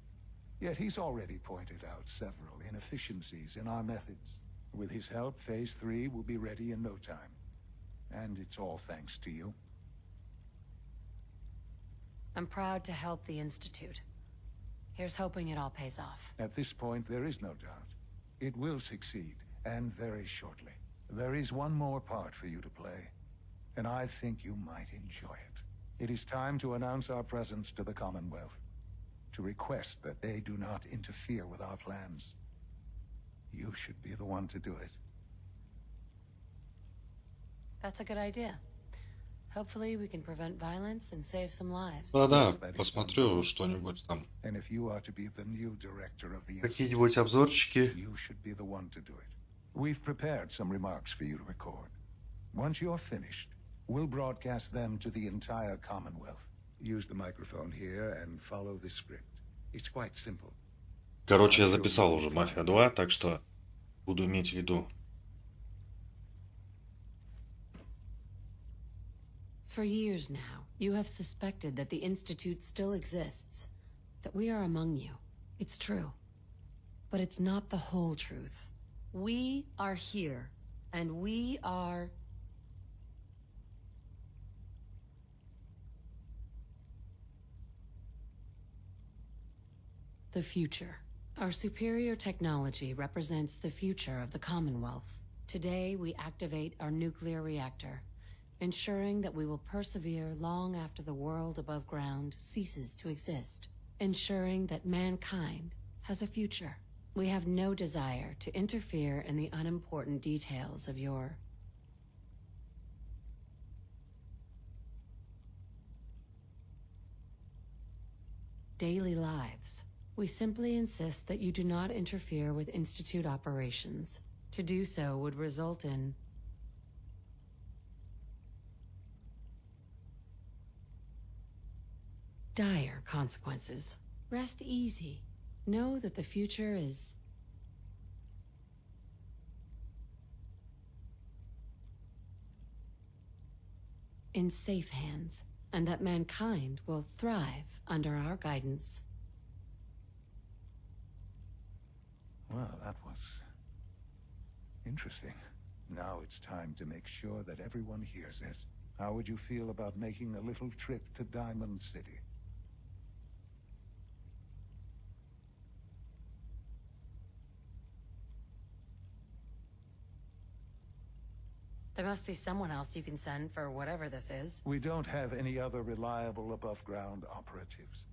Speaker 9: Yet he's already pointed out several inefficiencies in our methods. With his help, Phase 3 will be ready in no time. And it's all thanks to you.
Speaker 4: I'm proud to help the Institute. Here's hoping it all pays off.
Speaker 9: At this point, there is no doubt. It will succeed, and very shortly. There is one more part for you to play, and I think you might enjoy it. It is time to announce our presence to the Commonwealth, to request that they do not interfere with our plans. You should be the one to do it.
Speaker 4: That's a good idea. Hopefully we can prevent violence and save some lives.
Speaker 5: Да, посмотрю что-нибудь там.
Speaker 9: And if you are to be the new director of the
Speaker 5: Какие-нибудь обзорчики.
Speaker 9: you should be the one to do it. We've prepared some remarks for you to record. Once you're finished, we'll broadcast them to the entire Commonwealth. Use the microphone here and follow the script. It's quite simple.
Speaker 5: Короче, я записал уже «Мафия 2», так что буду иметь в виду.
Speaker 4: For years now, you have suspected that the Institute still exists, that we are among you. It's true. But it's not the whole truth. We are here, and we are... the future. Our superior technology represents the future of the Commonwealth. Today, we activate our nuclear reactor, ensuring that we will persevere long after the world above ground ceases to exist, ensuring that mankind has a future. We have no desire to interfere in the unimportant details of your daily lives. We simply insist that you do not interfere with Institute operations. To do so would result in dire consequences. Rest easy. Know that the future is in safe hands, and that mankind will thrive under our guidance.
Speaker 9: Well, that was interesting. Now it's time to make sure that everyone hears it. How would you feel about making a little trip to Diamond City?
Speaker 4: There must be someone else you can send for whatever this is.
Speaker 9: We don't have any other reliable above-ground operatives,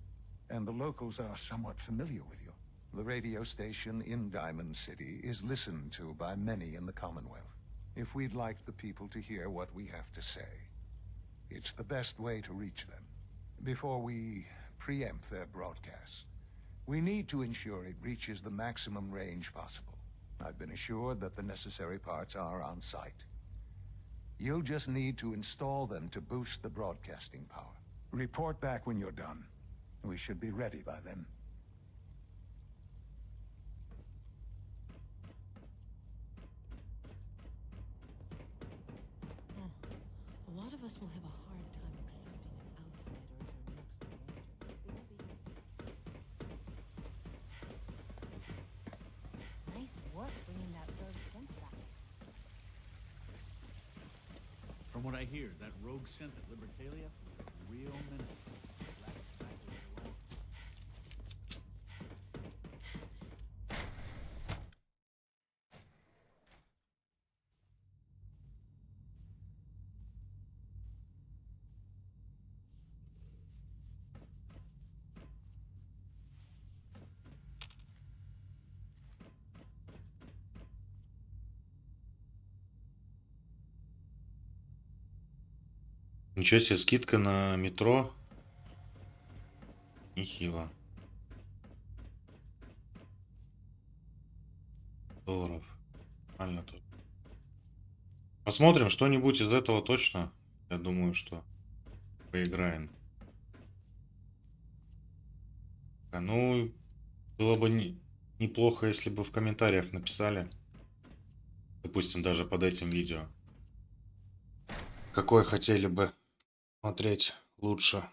Speaker 9: and the locals are somewhat familiar with you. The radio station in Diamond City is listened to by many in the Commonwealth. If we'd like the people to hear what we have to say, it's the best way to reach them. Before we preempt their broadcasts, we need to ensure it reaches the maximum range possible. I've been assured that the necessary parts are on site. You'll just need to install them to boost the broadcasting power. Report back when you're done. We should be ready by then.
Speaker 11: A lot of us will have a hard time accepting an outsider as our next director. It won't be easy.
Speaker 12: Nice work bringing that rogue synth back.
Speaker 7: From what I hear, that rogue synth at Libertalia is a real menace. Glad it's back where it belongs.
Speaker 5: Ничего себе, скидка на метро. Нехило. $. Нормально тут. Посмотрим, что-нибудь из этого точно. Я думаю, что поиграем. Ну, было бы неплохо, если бы в комментариях написали. Допустим, даже под этим видео. Какой хотели бы смотреть лучше.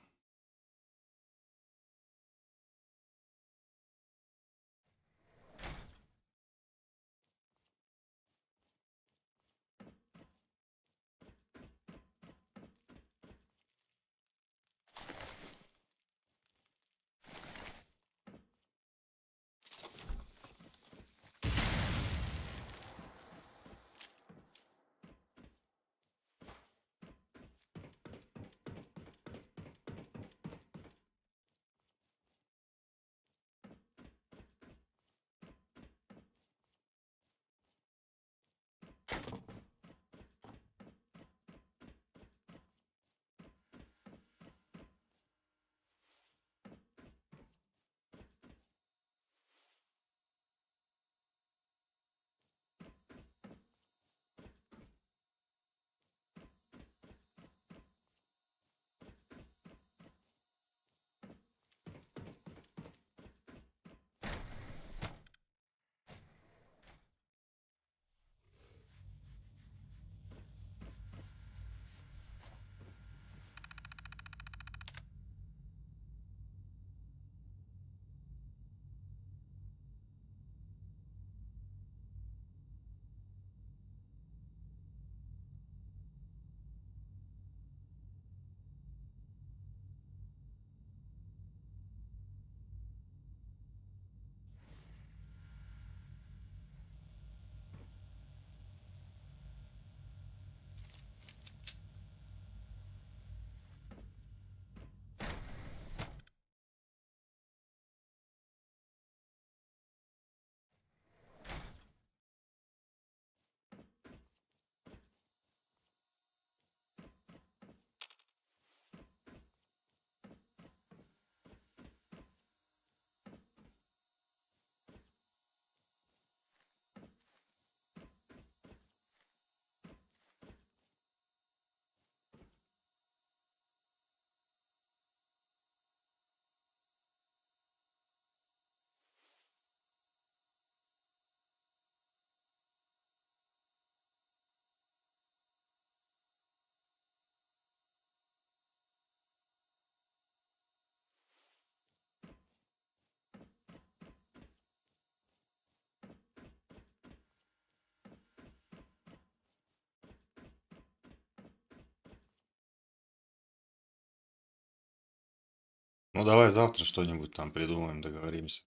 Speaker 5: Ну, давай завтра что-нибудь там придумаем, договоримся.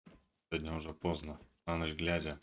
Speaker 5: Сегодня уже поздно, на ночь глядя.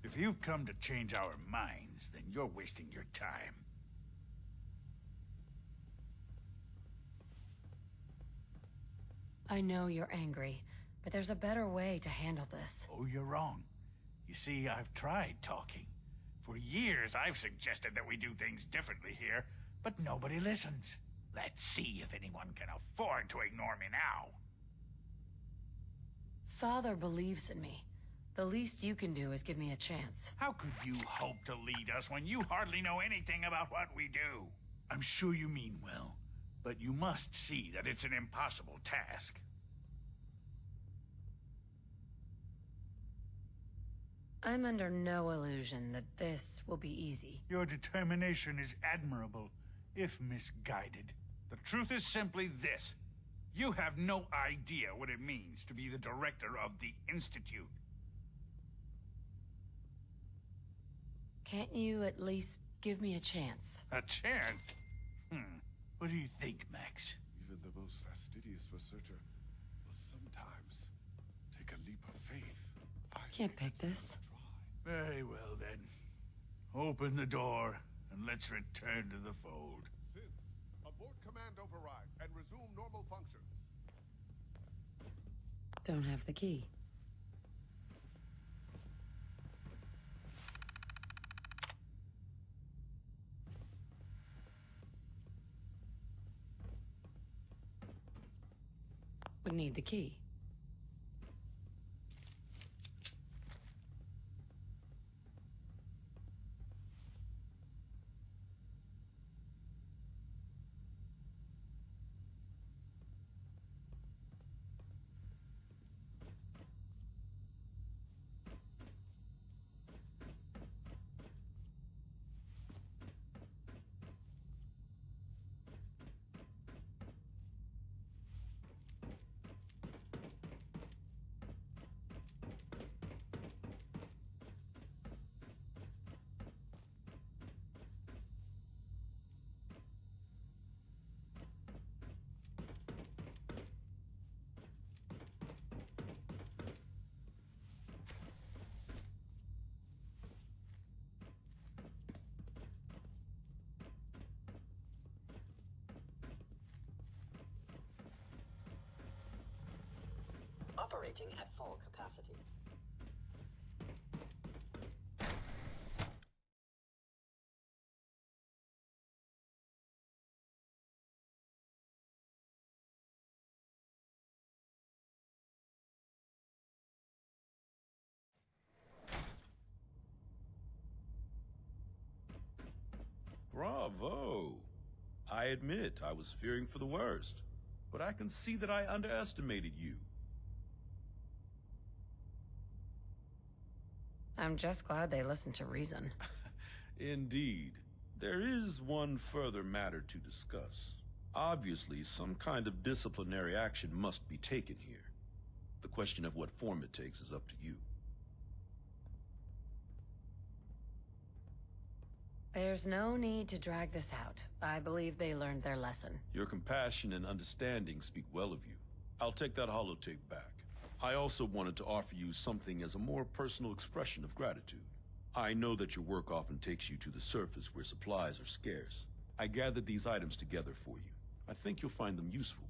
Speaker 6: If you've come to change our minds, then you're wasting your time.
Speaker 4: I know you're angry, but there's a better way to handle this.
Speaker 6: Oh, you're wrong. You see, I've tried talking. For years, I've suggested that we do things differently here, but nobody listens. Let's see if anyone can afford to ignore me now.
Speaker 4: Father believes in me. The least you can do is give me a chance.
Speaker 6: How could you hope to lead us when you hardly know anything about what we do? I'm sure you mean well, but you must see that it's an impossible task.
Speaker 4: I'm under no illusion that this will be easy.
Speaker 6: Your determination is admirable, if misguided. The truth is simply this. You have no idea what it means to be the director of the Institute.
Speaker 4: Can't you at least give me a chance?
Speaker 6: A chance? What do you think, Max?
Speaker 20: Even the most fastidious researcher will sometimes take a leap of faith.
Speaker 4: Can't pick this.
Speaker 6: Very well, then. Open the door, and let's return to the fold.
Speaker 20: Since, abort command override and resume normal functions.
Speaker 4: Don't have the key. Would need the key.
Speaker 10: Operating at full capacity.
Speaker 16: Bravo! I admit I was fearing for the worst, but I can see that I underestimated you.
Speaker 4: I'm just glad they listened to reason.
Speaker 16: Indeed. There is one further matter to discuss. Obviously, some kind of disciplinary action must be taken here. The question of what form it takes is up to you.
Speaker 4: There's no need to drag this out. I believe they learned their lesson.
Speaker 16: Your compassion and understanding speak well of you. I'll take that holotape back. I also wanted to offer you something as a more personal expression of gratitude. I know that your work often takes you to the surface where supplies are scarce. I gathered these items together for you. I think you'll find them useful.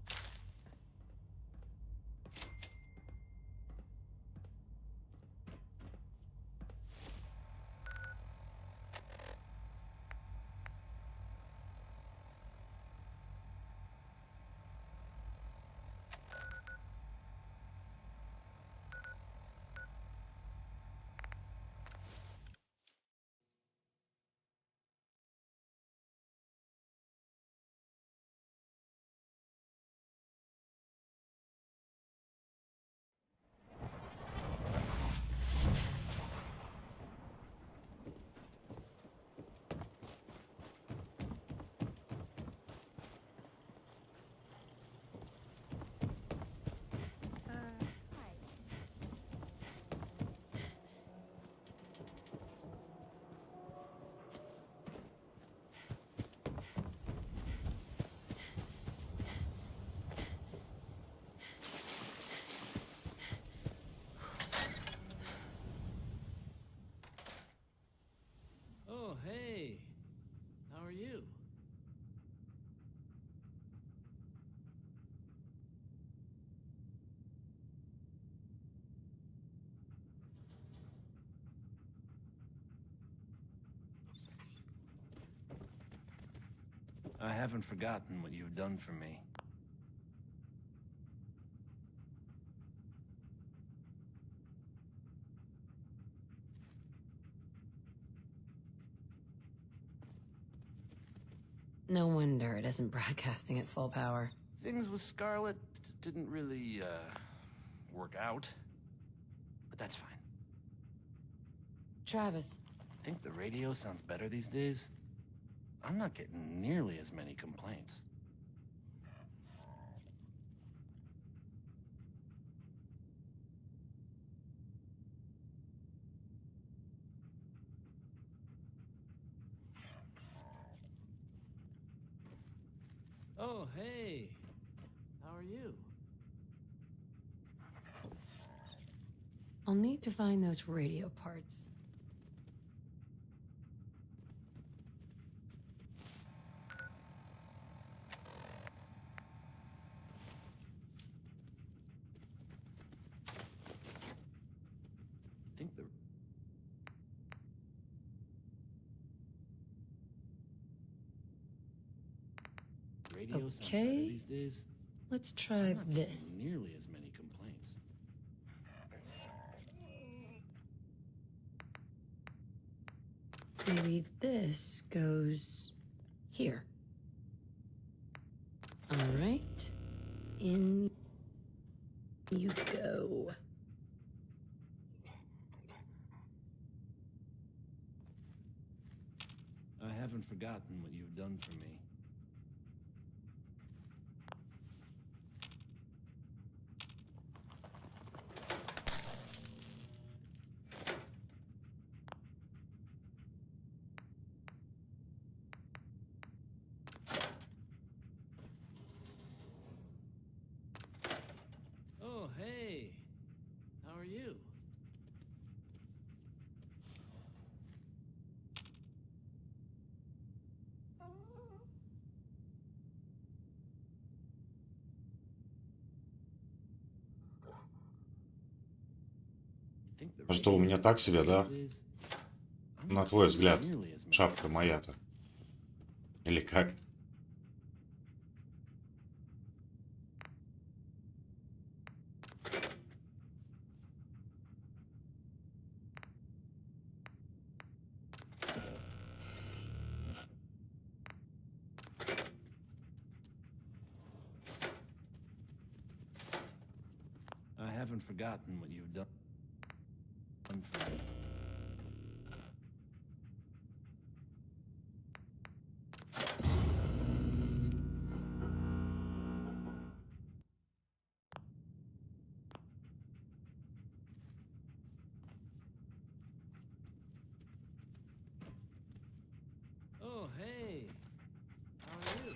Speaker 7: Oh, hey. How are you?
Speaker 8: I haven't forgotten what you've done for me.
Speaker 4: No wonder it isn't broadcasting at full power.
Speaker 8: Things with Scarlet didn't really, work out. But that's fine.
Speaker 4: Travis.
Speaker 8: Think the radio sounds better these days? I'm not getting nearly as many complaints. Oh, hey. How are you?
Speaker 4: I'll need to find those radio parts.
Speaker 8: Think the radio sounds better
Speaker 4: Okay.
Speaker 8: these days?
Speaker 4: Let's
Speaker 8: I'm
Speaker 4: try
Speaker 8: not
Speaker 4: this.
Speaker 8: getting nearly as many complaints.
Speaker 4: Maybe this goes here. All right. In you go.
Speaker 8: I haven't forgotten what you've done for me. Oh, hey. How are you?
Speaker 5: А что, у меня так себе, да? На твой взгляд, шапка моя-то. Или как?
Speaker 8: I haven't forgotten what you've done for me. Oh, hey. How are you?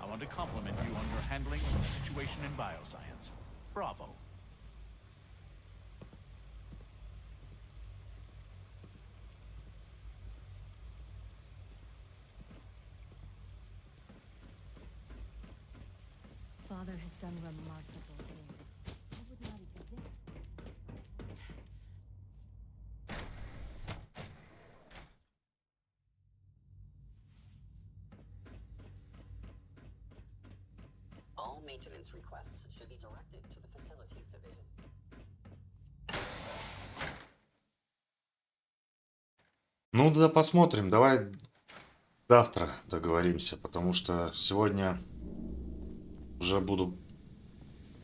Speaker 7: I want to compliment you on your handling of the situation in bioscience. Bravo.
Speaker 12: Father has done remarkable things. I would not exist.
Speaker 10: All maintenance requests should be directed to the facilities division.
Speaker 5: Ну да, посмотрим. Давай завтра договоримся, потому что сегодня уже буду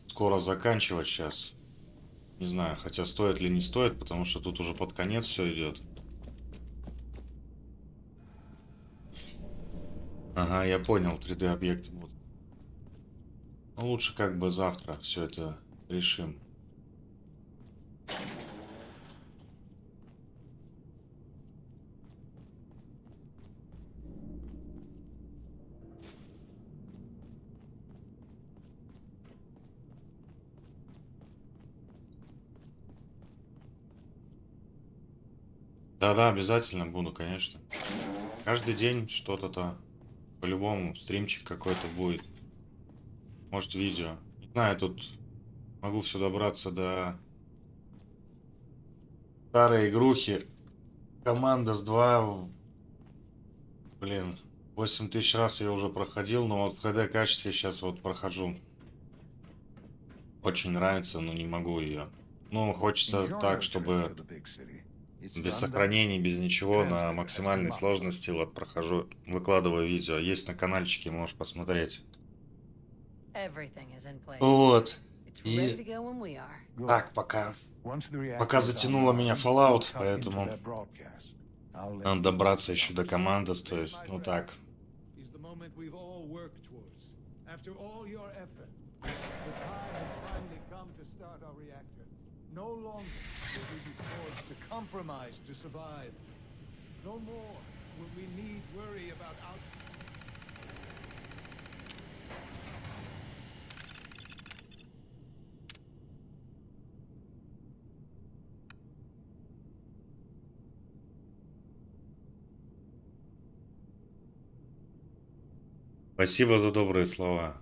Speaker 5: скоро заканчивать сейчас. Не знаю, хотя стоит ли не стоит, потому что тут уже под конец все идет. Ага, я понял, 3D объекты будут. Ну, лучше как бы завтра все это решим. Да-да, обязательно буду, конечно. Каждый день что-то-то. По-любому стримчик какой-то будет. Может, видео. Не знаю, тут Могу все добраться до старой игрухи. Команда с 2. Блин, 8000 раз я уже проходил, но вот в HD качестве сейчас вот прохожу. Очень нравится, но не могу ее. Ну, хочется так, чтобы без сохранений, без ничего, на максимальной сложности. Вот прохожу, выкладываю видео. Есть на каналчике, можешь посмотреть. Вот. И так, пока затянуло меня Fallout, поэтому надо добраться еще до команды, то есть, ну так.
Speaker 9: No longer will we be forced to compromise to survive. No more will we need worry about
Speaker 5: Спасибо за добрые слова.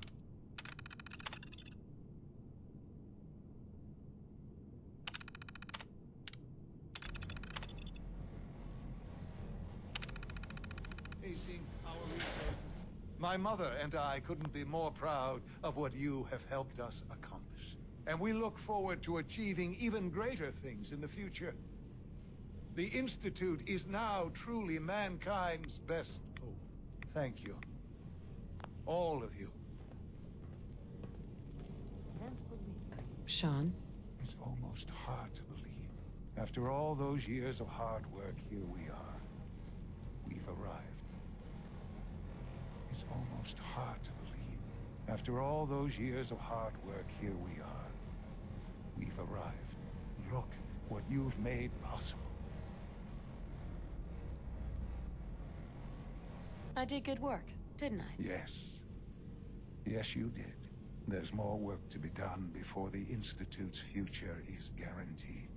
Speaker 9: My mother and I couldn't be more proud of what you have helped us accomplish. And we look forward to achieving even greater things in the future. The Institute is now truly mankind's best hope. Thank you. All of you. Can't believe.
Speaker 4: Sean?
Speaker 9: It's almost hard to believe. After all those years of hard work, here we are. We've arrived. It's almost hard to believe. After all those years of hard work, here we are. We've arrived. Look what you've made possible.
Speaker 4: I did good work, didn't I?
Speaker 9: Yes. Yes, you did. There's more work to be done before the Institute's future is guaranteed.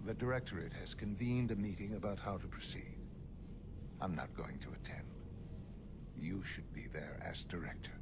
Speaker 9: The Directorate has convened a meeting about how to proceed. I'm not going to attend. You should be there as director.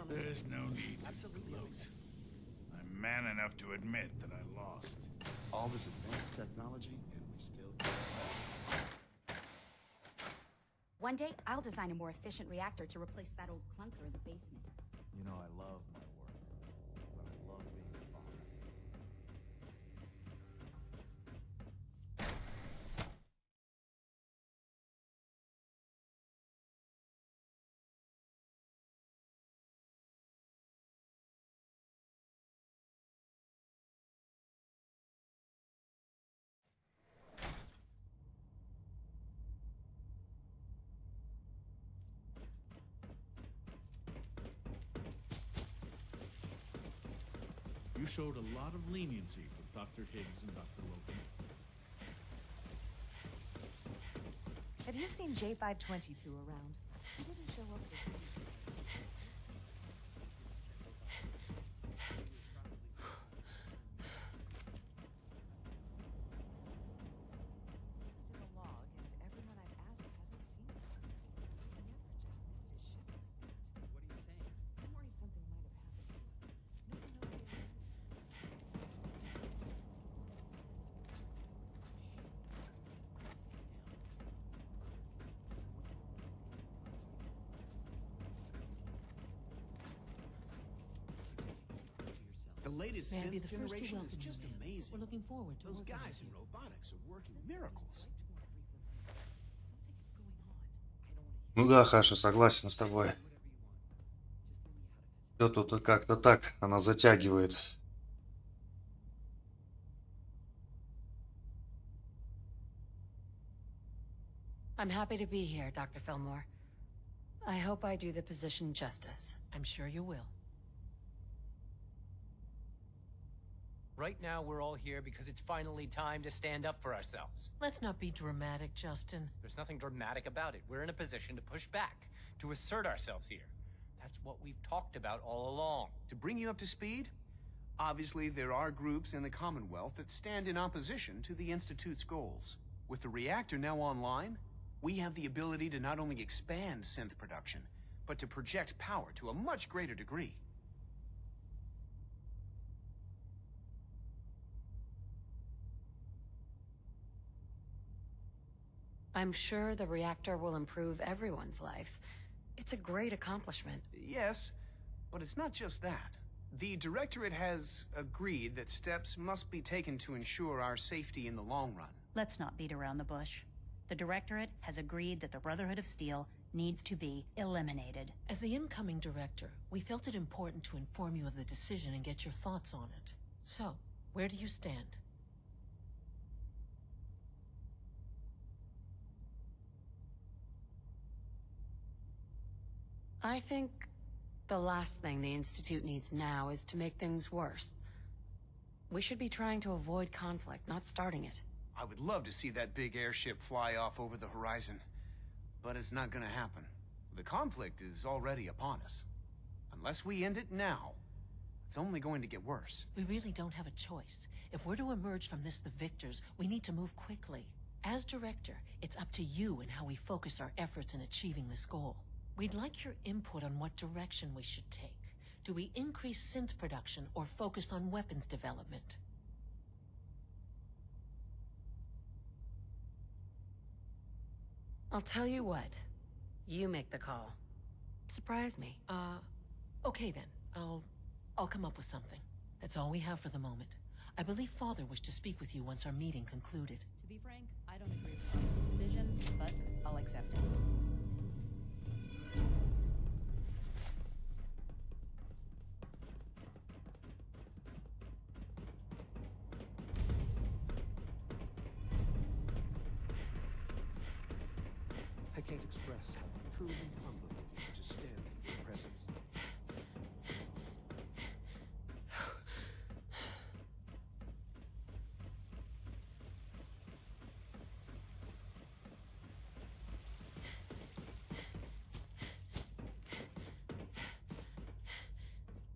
Speaker 6: There's no need to gloat. I'm man enough to admit that I lost.
Speaker 20: All this advanced technology, and we still can't.
Speaker 13: One day, I'll design a more efficient reactor to replace that old clunker in the basement.
Speaker 7: You know, I love my work, but I love being a father. You showed a lot of leniency with Dr. Higgs and Dr. Logan.
Speaker 12: Have you seen J522 around? He didn't show up this week.
Speaker 1: The latest
Speaker 11: May I be
Speaker 1: synth
Speaker 11: the first to
Speaker 1: generation
Speaker 11: welcome
Speaker 1: is
Speaker 11: you,
Speaker 1: just
Speaker 11: ma'am.
Speaker 1: amazing.
Speaker 11: We're looking forward to
Speaker 1: Those
Speaker 11: working with
Speaker 1: guys in
Speaker 11: you.
Speaker 1: robotics are working miracles.
Speaker 5: Ну да, Хаша, согласен с тобой. Все тут как-то так, она затягивает.
Speaker 4: I'm happy to be here, Dr. Fillmore. I hope I do the position justice.
Speaker 11: I'm sure you will.
Speaker 2: Right now, we're all here because it's finally time to stand up for ourselves.
Speaker 11: Let's not be dramatic, Justin.
Speaker 2: There's nothing dramatic about it. We're in a position to push back, to assert ourselves here. That's what we've talked about all along.
Speaker 22: To bring you up to speed, obviously there are groups in the Commonwealth that stand in opposition to the Institute's goals. With the reactor now online, we have the ability to not only expand synth production, but to project power to a much greater degree.
Speaker 4: I'm sure the reactor will improve everyone's life. It's a great accomplishment.
Speaker 22: Yes, but it's not just that. The Directorate has agreed that steps must be taken to ensure our safety in the long run.
Speaker 23: Let's not beat around the bush. The Directorate has agreed that the Brotherhood of Steel needs to be eliminated.
Speaker 11: As the incoming director, we felt it important to inform you of the decision and get your thoughts on it. So, where do you stand?
Speaker 4: I think the last thing the Institute needs now is to make things worse. We should be trying to avoid conflict, not starting it.
Speaker 22: I would love to see that big airship fly off over the horizon, but it's not gonna happen. The conflict is already upon us. Unless we end it now, it's only going to get worse.
Speaker 11: We really don't have a choice. If we're to emerge from this the victors, we need to move quickly. As director, it's up to you and how we focus our efforts in achieving this goal. We'd like your input on what direction we should take. Do we increase synth production or focus on weapons development?
Speaker 4: I'll tell you what. You make the call. Surprise me.
Speaker 11: Okay then. I'll come up with something. That's all we have for the moment. I believe Father wished to speak with you once our meeting concluded.
Speaker 23: To be frank, I don't agree with Father's decision, but I'll accept it.
Speaker 1: I can't express how truly humbling it is to stand in your presence.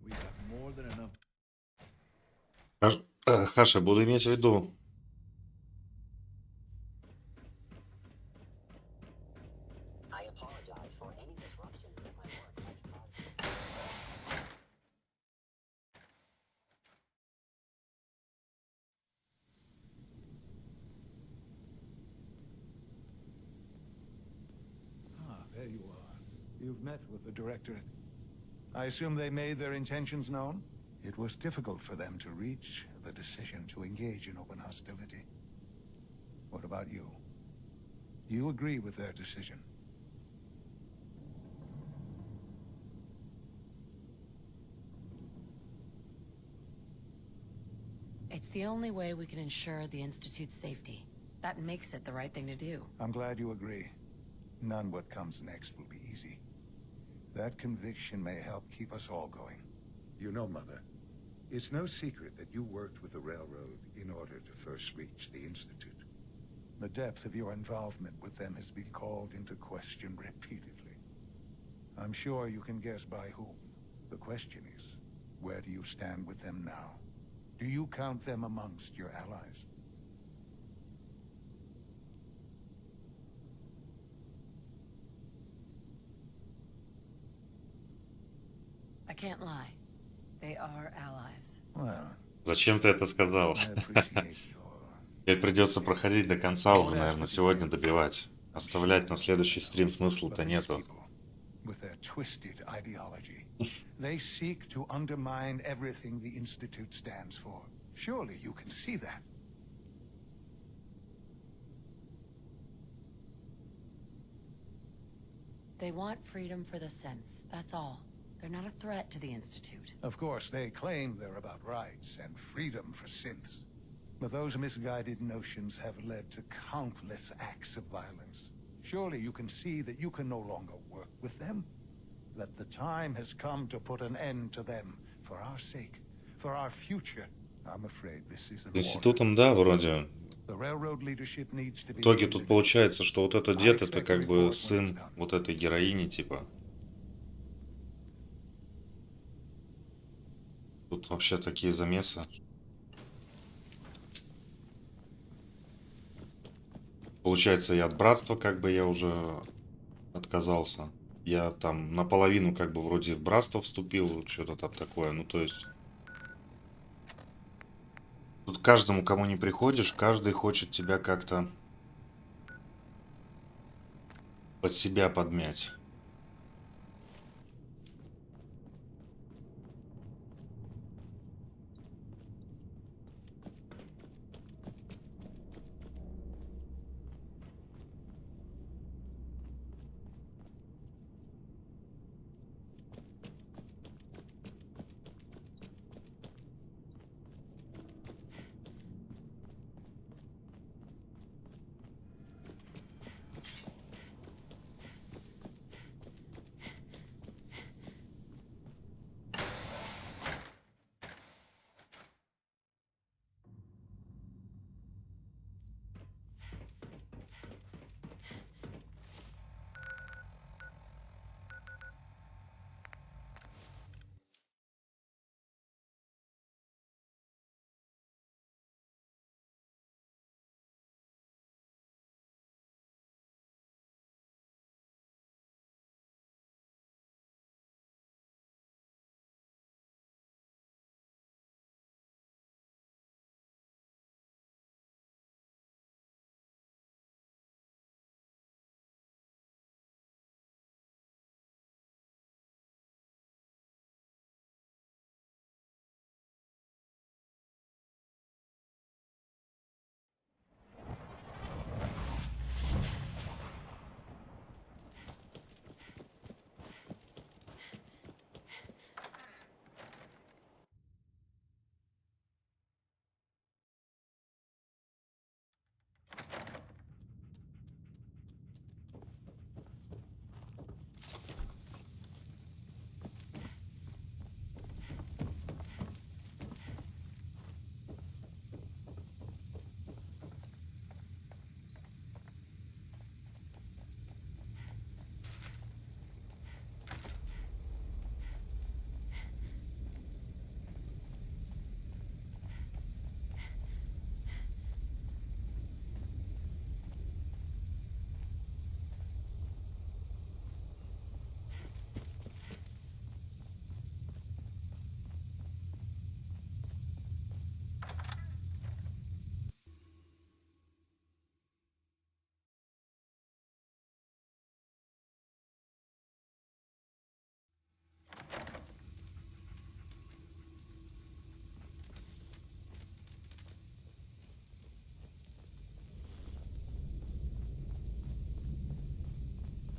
Speaker 21: We have more than enough.
Speaker 5: Хаша, буду иметь в виду.
Speaker 10: I apologize for any disruptions that my work might cause.
Speaker 9: Ah, there you are. You've met with the Directorate. I assume they made their intentions known? It was difficult for them to reach the decision to engage in open hostility. What about you? Do you agree with their decision?
Speaker 4: It's the only way we can ensure the Institute's safety. That makes it the right thing to do.
Speaker 9: I'm glad you agree. None what comes next will be easy. That conviction may help keep us all going.
Speaker 24: You know, Mother, it's no secret that you worked with the Railroad in order to first reach the Institute.
Speaker 9: The depth of your involvement with them has been called into question repeatedly. I'm sure you can guess by whom. The question is, where do you stand with them now? Do you count them amongst your allies?
Speaker 4: I can't lie. They are allies.
Speaker 9: Well,
Speaker 5: Зачем ты это сказал? Теперь придется проходить до конца уже, наверное, сегодня добивать. Оставлять на следующий стрим смысла-то нету.
Speaker 9: with their twisted ideology. They seek to undermine everything the Institute stands for. Surely you can see that.
Speaker 4: They want freedom for the sense, that's all. They're not a threat to the Institute.
Speaker 9: Of course, they claim they're about rights and freedom for synths. But those misguided notions have led to countless acts of violence. Surely you can see that you can no longer work with them? That the time has come to put an end to them, for our sake, for our future. I'm afraid this is
Speaker 5: С институтом, да, вроде.
Speaker 9: The railroad leadership needs to
Speaker 5: В
Speaker 9: be...
Speaker 5: итоге тут получается, что вот этот дед, это как бы сын вот этой героини, типа. Тут вообще такие замесы. Получается, и от братства как бы я уже отказался. Я там наполовину как бы вроде в братство вступил, что-то там такое. Ну, то есть... Тут каждому, кому не приходишь, каждый хочет тебя как-то под себя подмять.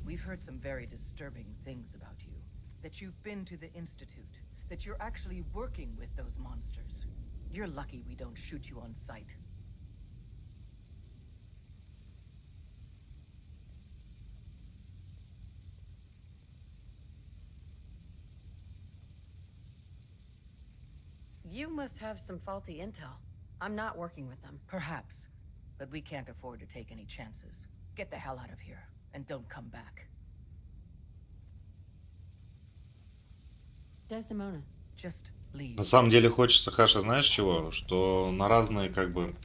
Speaker 14: We've heard some very disturbing things about you. That you've been to the Institute. That you're actually working with those monsters. You're lucky we don't shoot you on sight.
Speaker 4: You must have some faulty intel. I'm not working with them.
Speaker 14: Perhaps. But we can't afford to take any chances. Get the hell out of here. And don't come back.
Speaker 4: Desdemona.
Speaker 14: Just leave.
Speaker 5: На самом деле хочется, Хаша, знаешь чего? Что на разные как бы,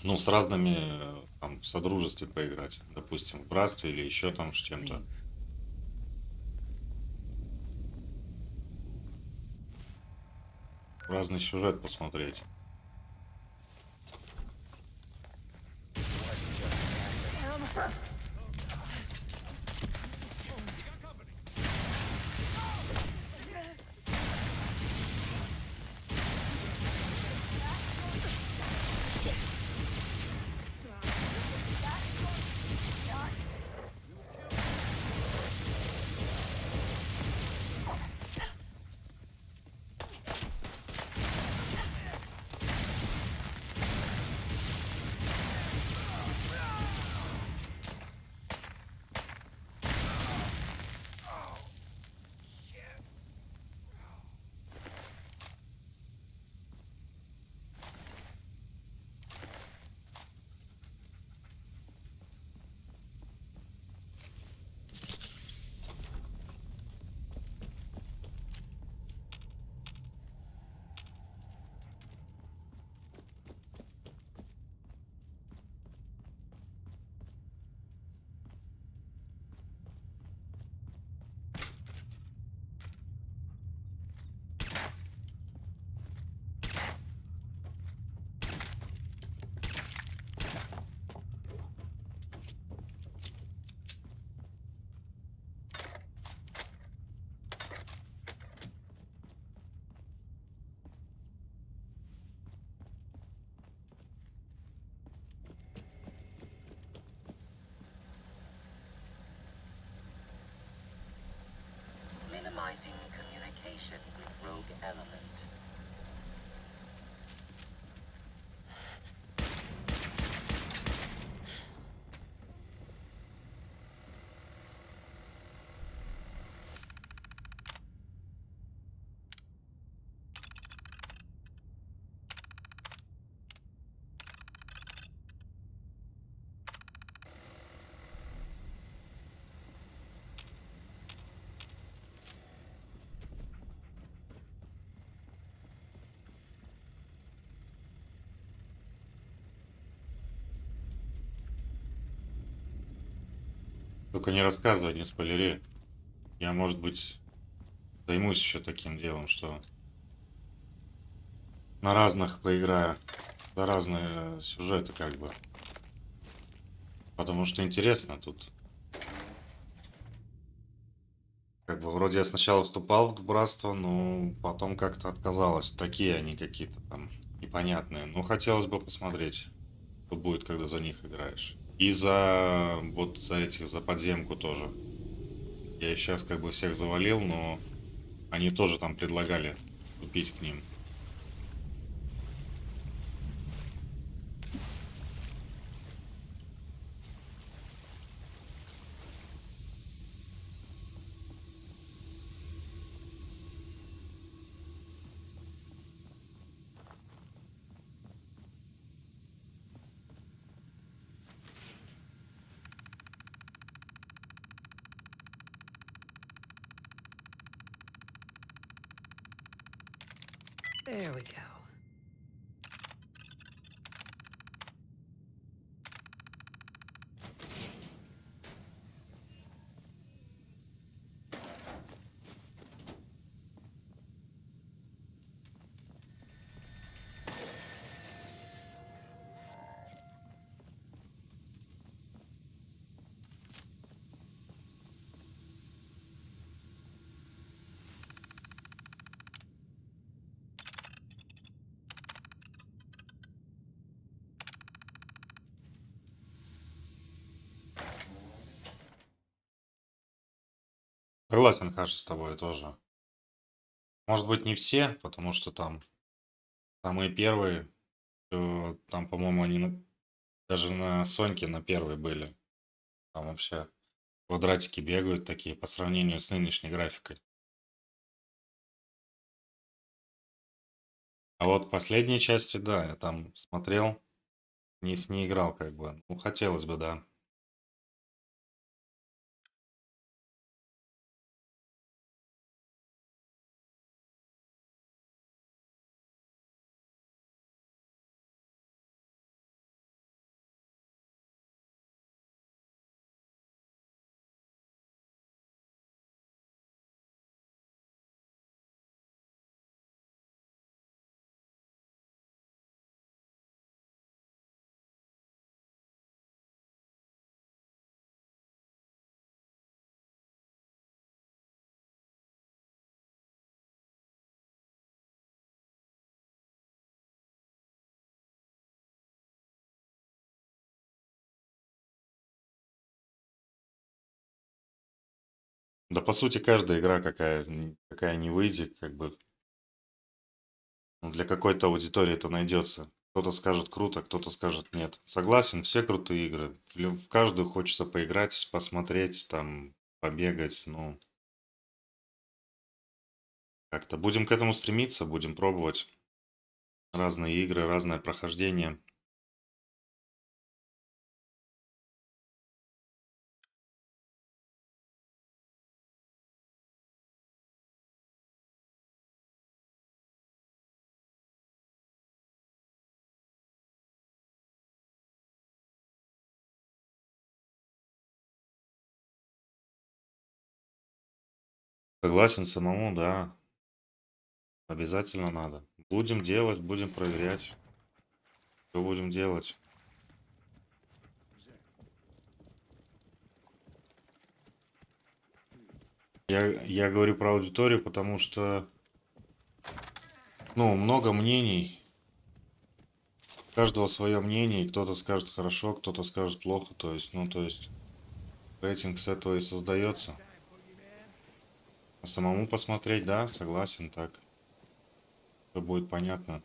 Speaker 5: ну, с разными там в содружестве поиграть. Допустим, в братстве или еще там с чем-то. Разный сюжет посмотреть.
Speaker 10: compromising communication with rogue element.
Speaker 5: Только не рассказывай, не спойлери. Я, может быть, займусь еще таким делом, что на разных поиграю, за разные сюжеты как бы. Потому что интересно тут. Как бы вроде я сначала вступал в братство, но потом как-то отказалась. Такие они какие-то там непонятные. Но хотелось бы посмотреть, что будет, когда за них играешь. И за вот за этих, за подземку тоже. Я их сейчас как бы всех завалил, но они тоже там предлагали купить к ним.
Speaker 4: There we go.
Speaker 5: Согласен, Хаша, с тобой тоже. Может быть, не все, потому что там самые первые, там, по-моему, они даже на Соньке на первой были. Там вообще квадратики бегают такие по сравнению с нынешней графикой. А вот последние части, да, я там смотрел, в них не играл как бы. Ну, хотелось бы, да. Да, по сути, каждая игра, какая не выйдет, как бы ну, для какой-то аудитории это найдется. Кто-то скажет круто, кто-то скажет нет. Согласен, все крутые игры. В каждую хочется поиграть, посмотреть, там, побегать, ну, как-то будем к этому стремиться, будем пробовать разные игры, разное прохождение. Согласен самому, да. Обязательно надо. Будем делать, будем проверять. Что будем делать? Я говорю про аудиторию, потому что, ну, много мнений. У каждого свое мнение, и кто-то скажет хорошо, кто-то скажет плохо. То есть, ну, то есть, рейтинг с этого и создается. Самому посмотреть, да, согласен, так. Все будет понятно.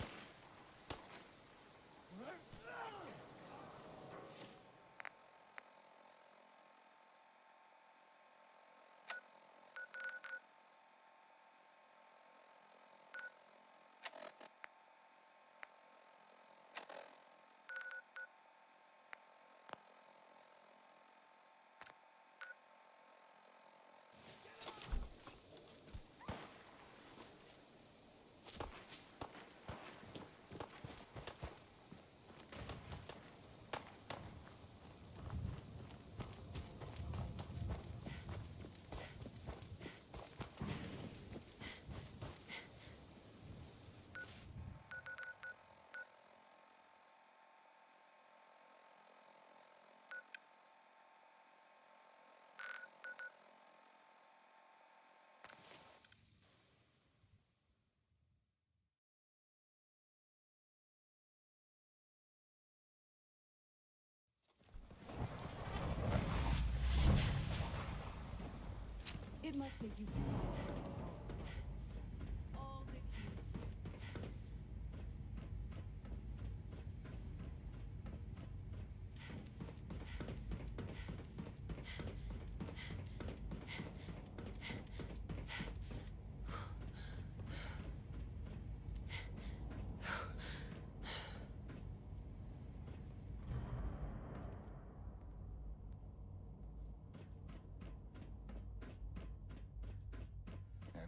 Speaker 12: It must make you proud to see all the cute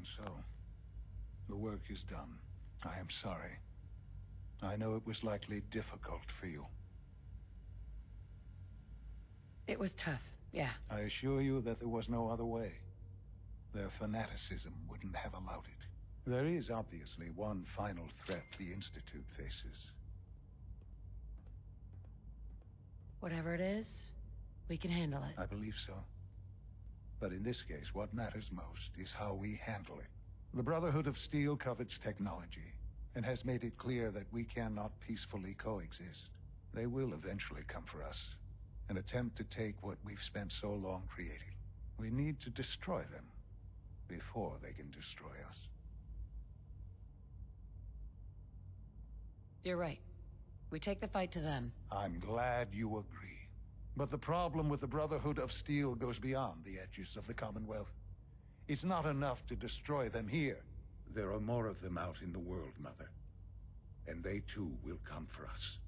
Speaker 9: And so, the work is done. I am sorry. I know it was likely difficult for you.
Speaker 4: It was tough, yeah.
Speaker 9: I assure you that there was no other way. Their fanaticism wouldn't have allowed it. There is obviously one final threat the Institute faces.
Speaker 4: Whatever it is, we can handle it.
Speaker 9: I believe so. But in this case, what matters most is how we handle it. The Brotherhood of Steel covets technology, and has made it clear that we cannot peacefully coexist. They will eventually come for us, and attempt to take what we've spent so long creating. We need to destroy them before they can destroy us.
Speaker 4: You're right. We take the fight to them.
Speaker 9: I'm glad you agree. But the problem with the Brotherhood of Steel goes beyond the edges of the Commonwealth. It's not enough to destroy them here. There are more of them out in the world, Mother. And they too will come for us.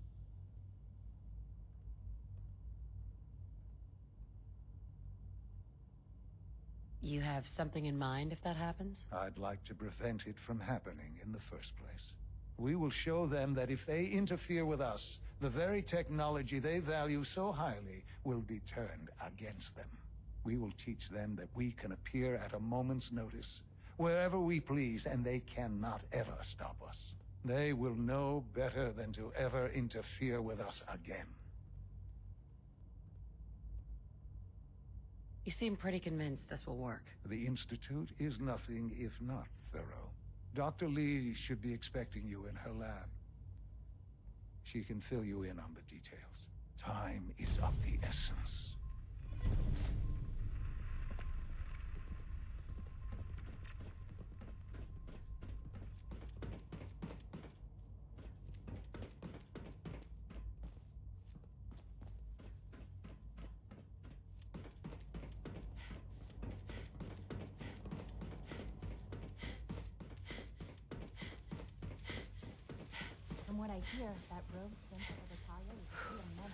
Speaker 4: You have something in mind if that happens?
Speaker 9: I'd like to prevent it from happening in the first place. We will show them that if they interfere with us, the very technology they value so highly will be turned against them. We will teach them that we can appear at a moment's notice, wherever we please, and they cannot ever stop us. They will know better than to ever interfere with us again.
Speaker 4: You seem pretty convinced this will work.
Speaker 9: The Institute is nothing if not thorough. Dr. Lee should be expecting you in her lab. She can fill you in on the details. Time is of the essence.
Speaker 12: From what I hear, that rogue synth of Italia is a real menace.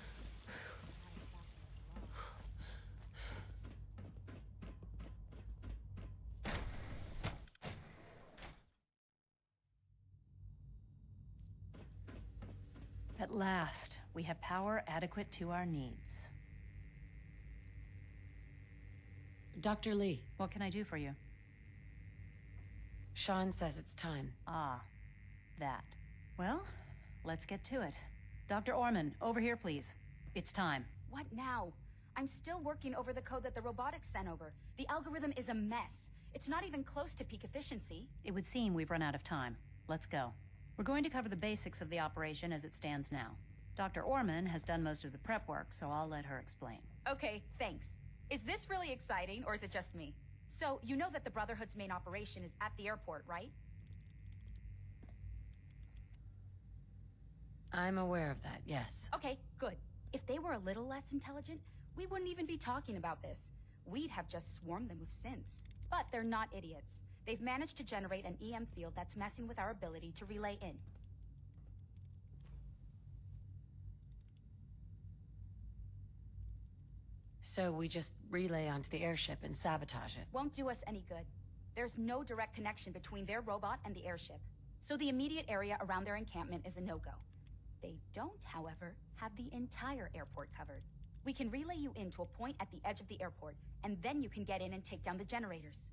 Speaker 23: At last, we have power adequate to our needs.
Speaker 4: Dr. Lee.
Speaker 23: What can I do for you?
Speaker 4: Sean says it's time.
Speaker 23: Ah, that. Well, let's get to it. Dr. Orman, over here, please. It's time.
Speaker 13: What now? I'm still working over the code that the robotics sent over. The algorithm is a mess. It's not even close to peak efficiency.
Speaker 23: It would seem we've run out of time. Let's go. We're going to cover the basics of the operation as it stands now. Dr. Orman has done most of the prep work, so I'll let her explain.
Speaker 13: Okay, thanks. Is this really exciting, or is it just me? So, you know that the Brotherhood's main operation is at the airport, right?
Speaker 4: I'm aware of that, yes.
Speaker 13: Okay, good. If they were a little less intelligent, we wouldn't even be talking about this. We'd have just swarmed them with synths. But they're not idiots. They've managed to generate an EM field that's messing with our ability to relay in.
Speaker 4: So we just relay onto the airship and sabotage it.
Speaker 13: Won't do us any good. There's no direct connection between their robot and the airship. So the immediate area around their encampment is a no-go. They don't, however, have the entire airport covered. We can relay you in to a point at the edge of the airport, and then you can get in and take down the generators.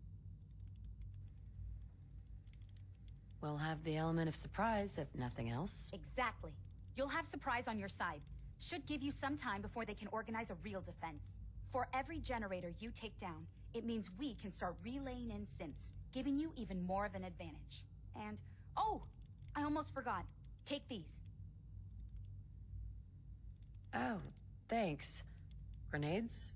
Speaker 4: We'll have the element of surprise, if nothing else.
Speaker 13: Exactly. You'll have surprise on your side. Should give you some time before they can organize a real defense. For every generator you take down, it means we can start relaying in synths, giving you even more of an advantage. And, oh, I almost forgot. Take these.
Speaker 4: Oh, thanks. Grenades?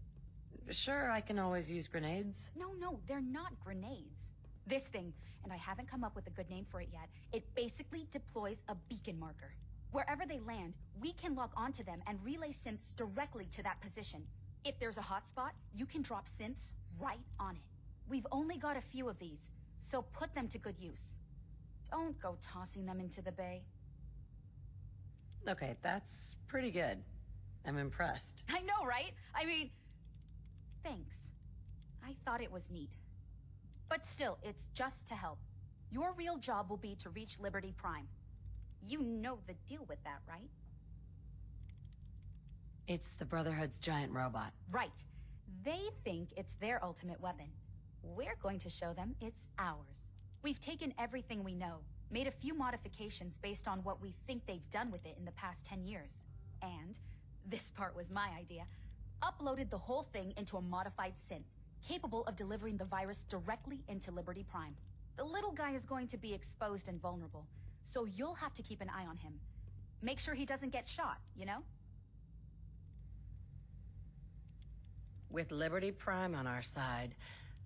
Speaker 4: Sure, I can always use grenades.
Speaker 13: No, they're not grenades. This thing, and I haven't come up with a good name for it yet, it basically deploys a beacon marker. Wherever they land, we can lock onto them and relay synths directly to that position. If there's a hotspot, you can drop synths right on it. We've only got a few of these, so put them to good use. Don't go tossing them into the bay.
Speaker 4: Okay, that's pretty good. I'm impressed.
Speaker 13: I know, right? I mean, thanks. I thought it was neat. But still, it's just to help. Your real job will be to reach Liberty Prime. You know the deal with that, right?
Speaker 4: It's the Brotherhood's giant robot.
Speaker 13: Right. They think it's their ultimate weapon. We're going to show them it's ours. We've taken everything we know, made a few modifications based on what we think they've done with it in the past 10 years. And, this part was my idea, uploaded the whole thing into a modified synth, capable of delivering the virus directly into Liberty Prime. The little guy is going to be exposed and vulnerable, so you'll have to keep an eye on him. Make sure he doesn't get shot, you know?
Speaker 4: With Liberty Prime on our side,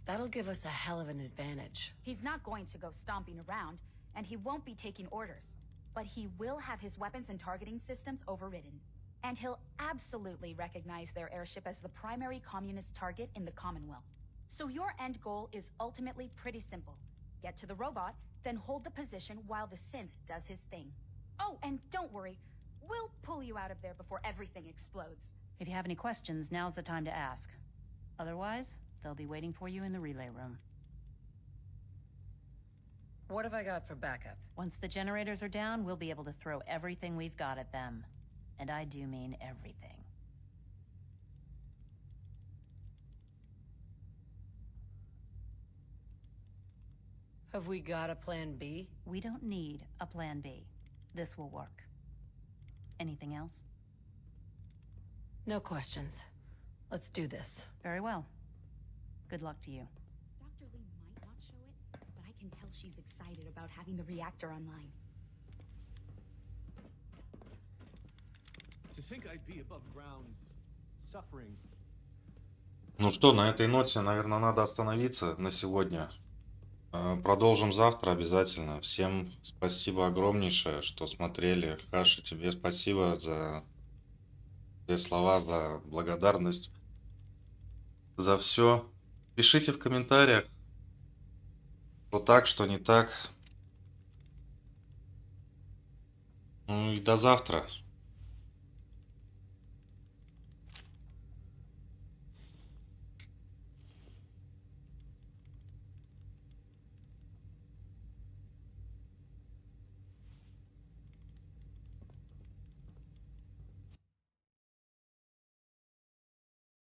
Speaker 4: that'll give us a hell of an advantage.
Speaker 13: He's not going to go stomping around, and he won't be taking orders. But he will have his weapons and targeting systems overridden. And he'll absolutely recognize their airship as the primary communist target in the Commonwealth. So your end goal is ultimately pretty simple. Get to the robot, then hold the position while the synth does his thing. Oh, and don't worry, we'll pull you out of there before everything explodes.
Speaker 23: If you have any questions, now's the time to ask. Otherwise, they'll be waiting for you in the relay room.
Speaker 4: What have I got for backup?
Speaker 23: Once the generators are down, we'll be able to throw everything we've got at them. And I do mean everything.
Speaker 4: Have we got a plan B?
Speaker 23: We don't need a plan B. This will work. Anything else?
Speaker 4: No questions. Let's do this.
Speaker 23: Very well. Good luck to you.
Speaker 13: Dr. Lee might not show it, but I can tell she's excited about having the reactor online.
Speaker 1: To think I'd be above ground, suffering.
Speaker 5: Ну что, на этой ноте, наверное, надо остановиться на сегодня. Продолжим завтра обязательно. Всем спасибо огромнейшее, что смотрели. Хаша, тебе спасибо за те слова, за благодарность, за все. Пишите в комментариях, что так, что не так. Ну и до завтра.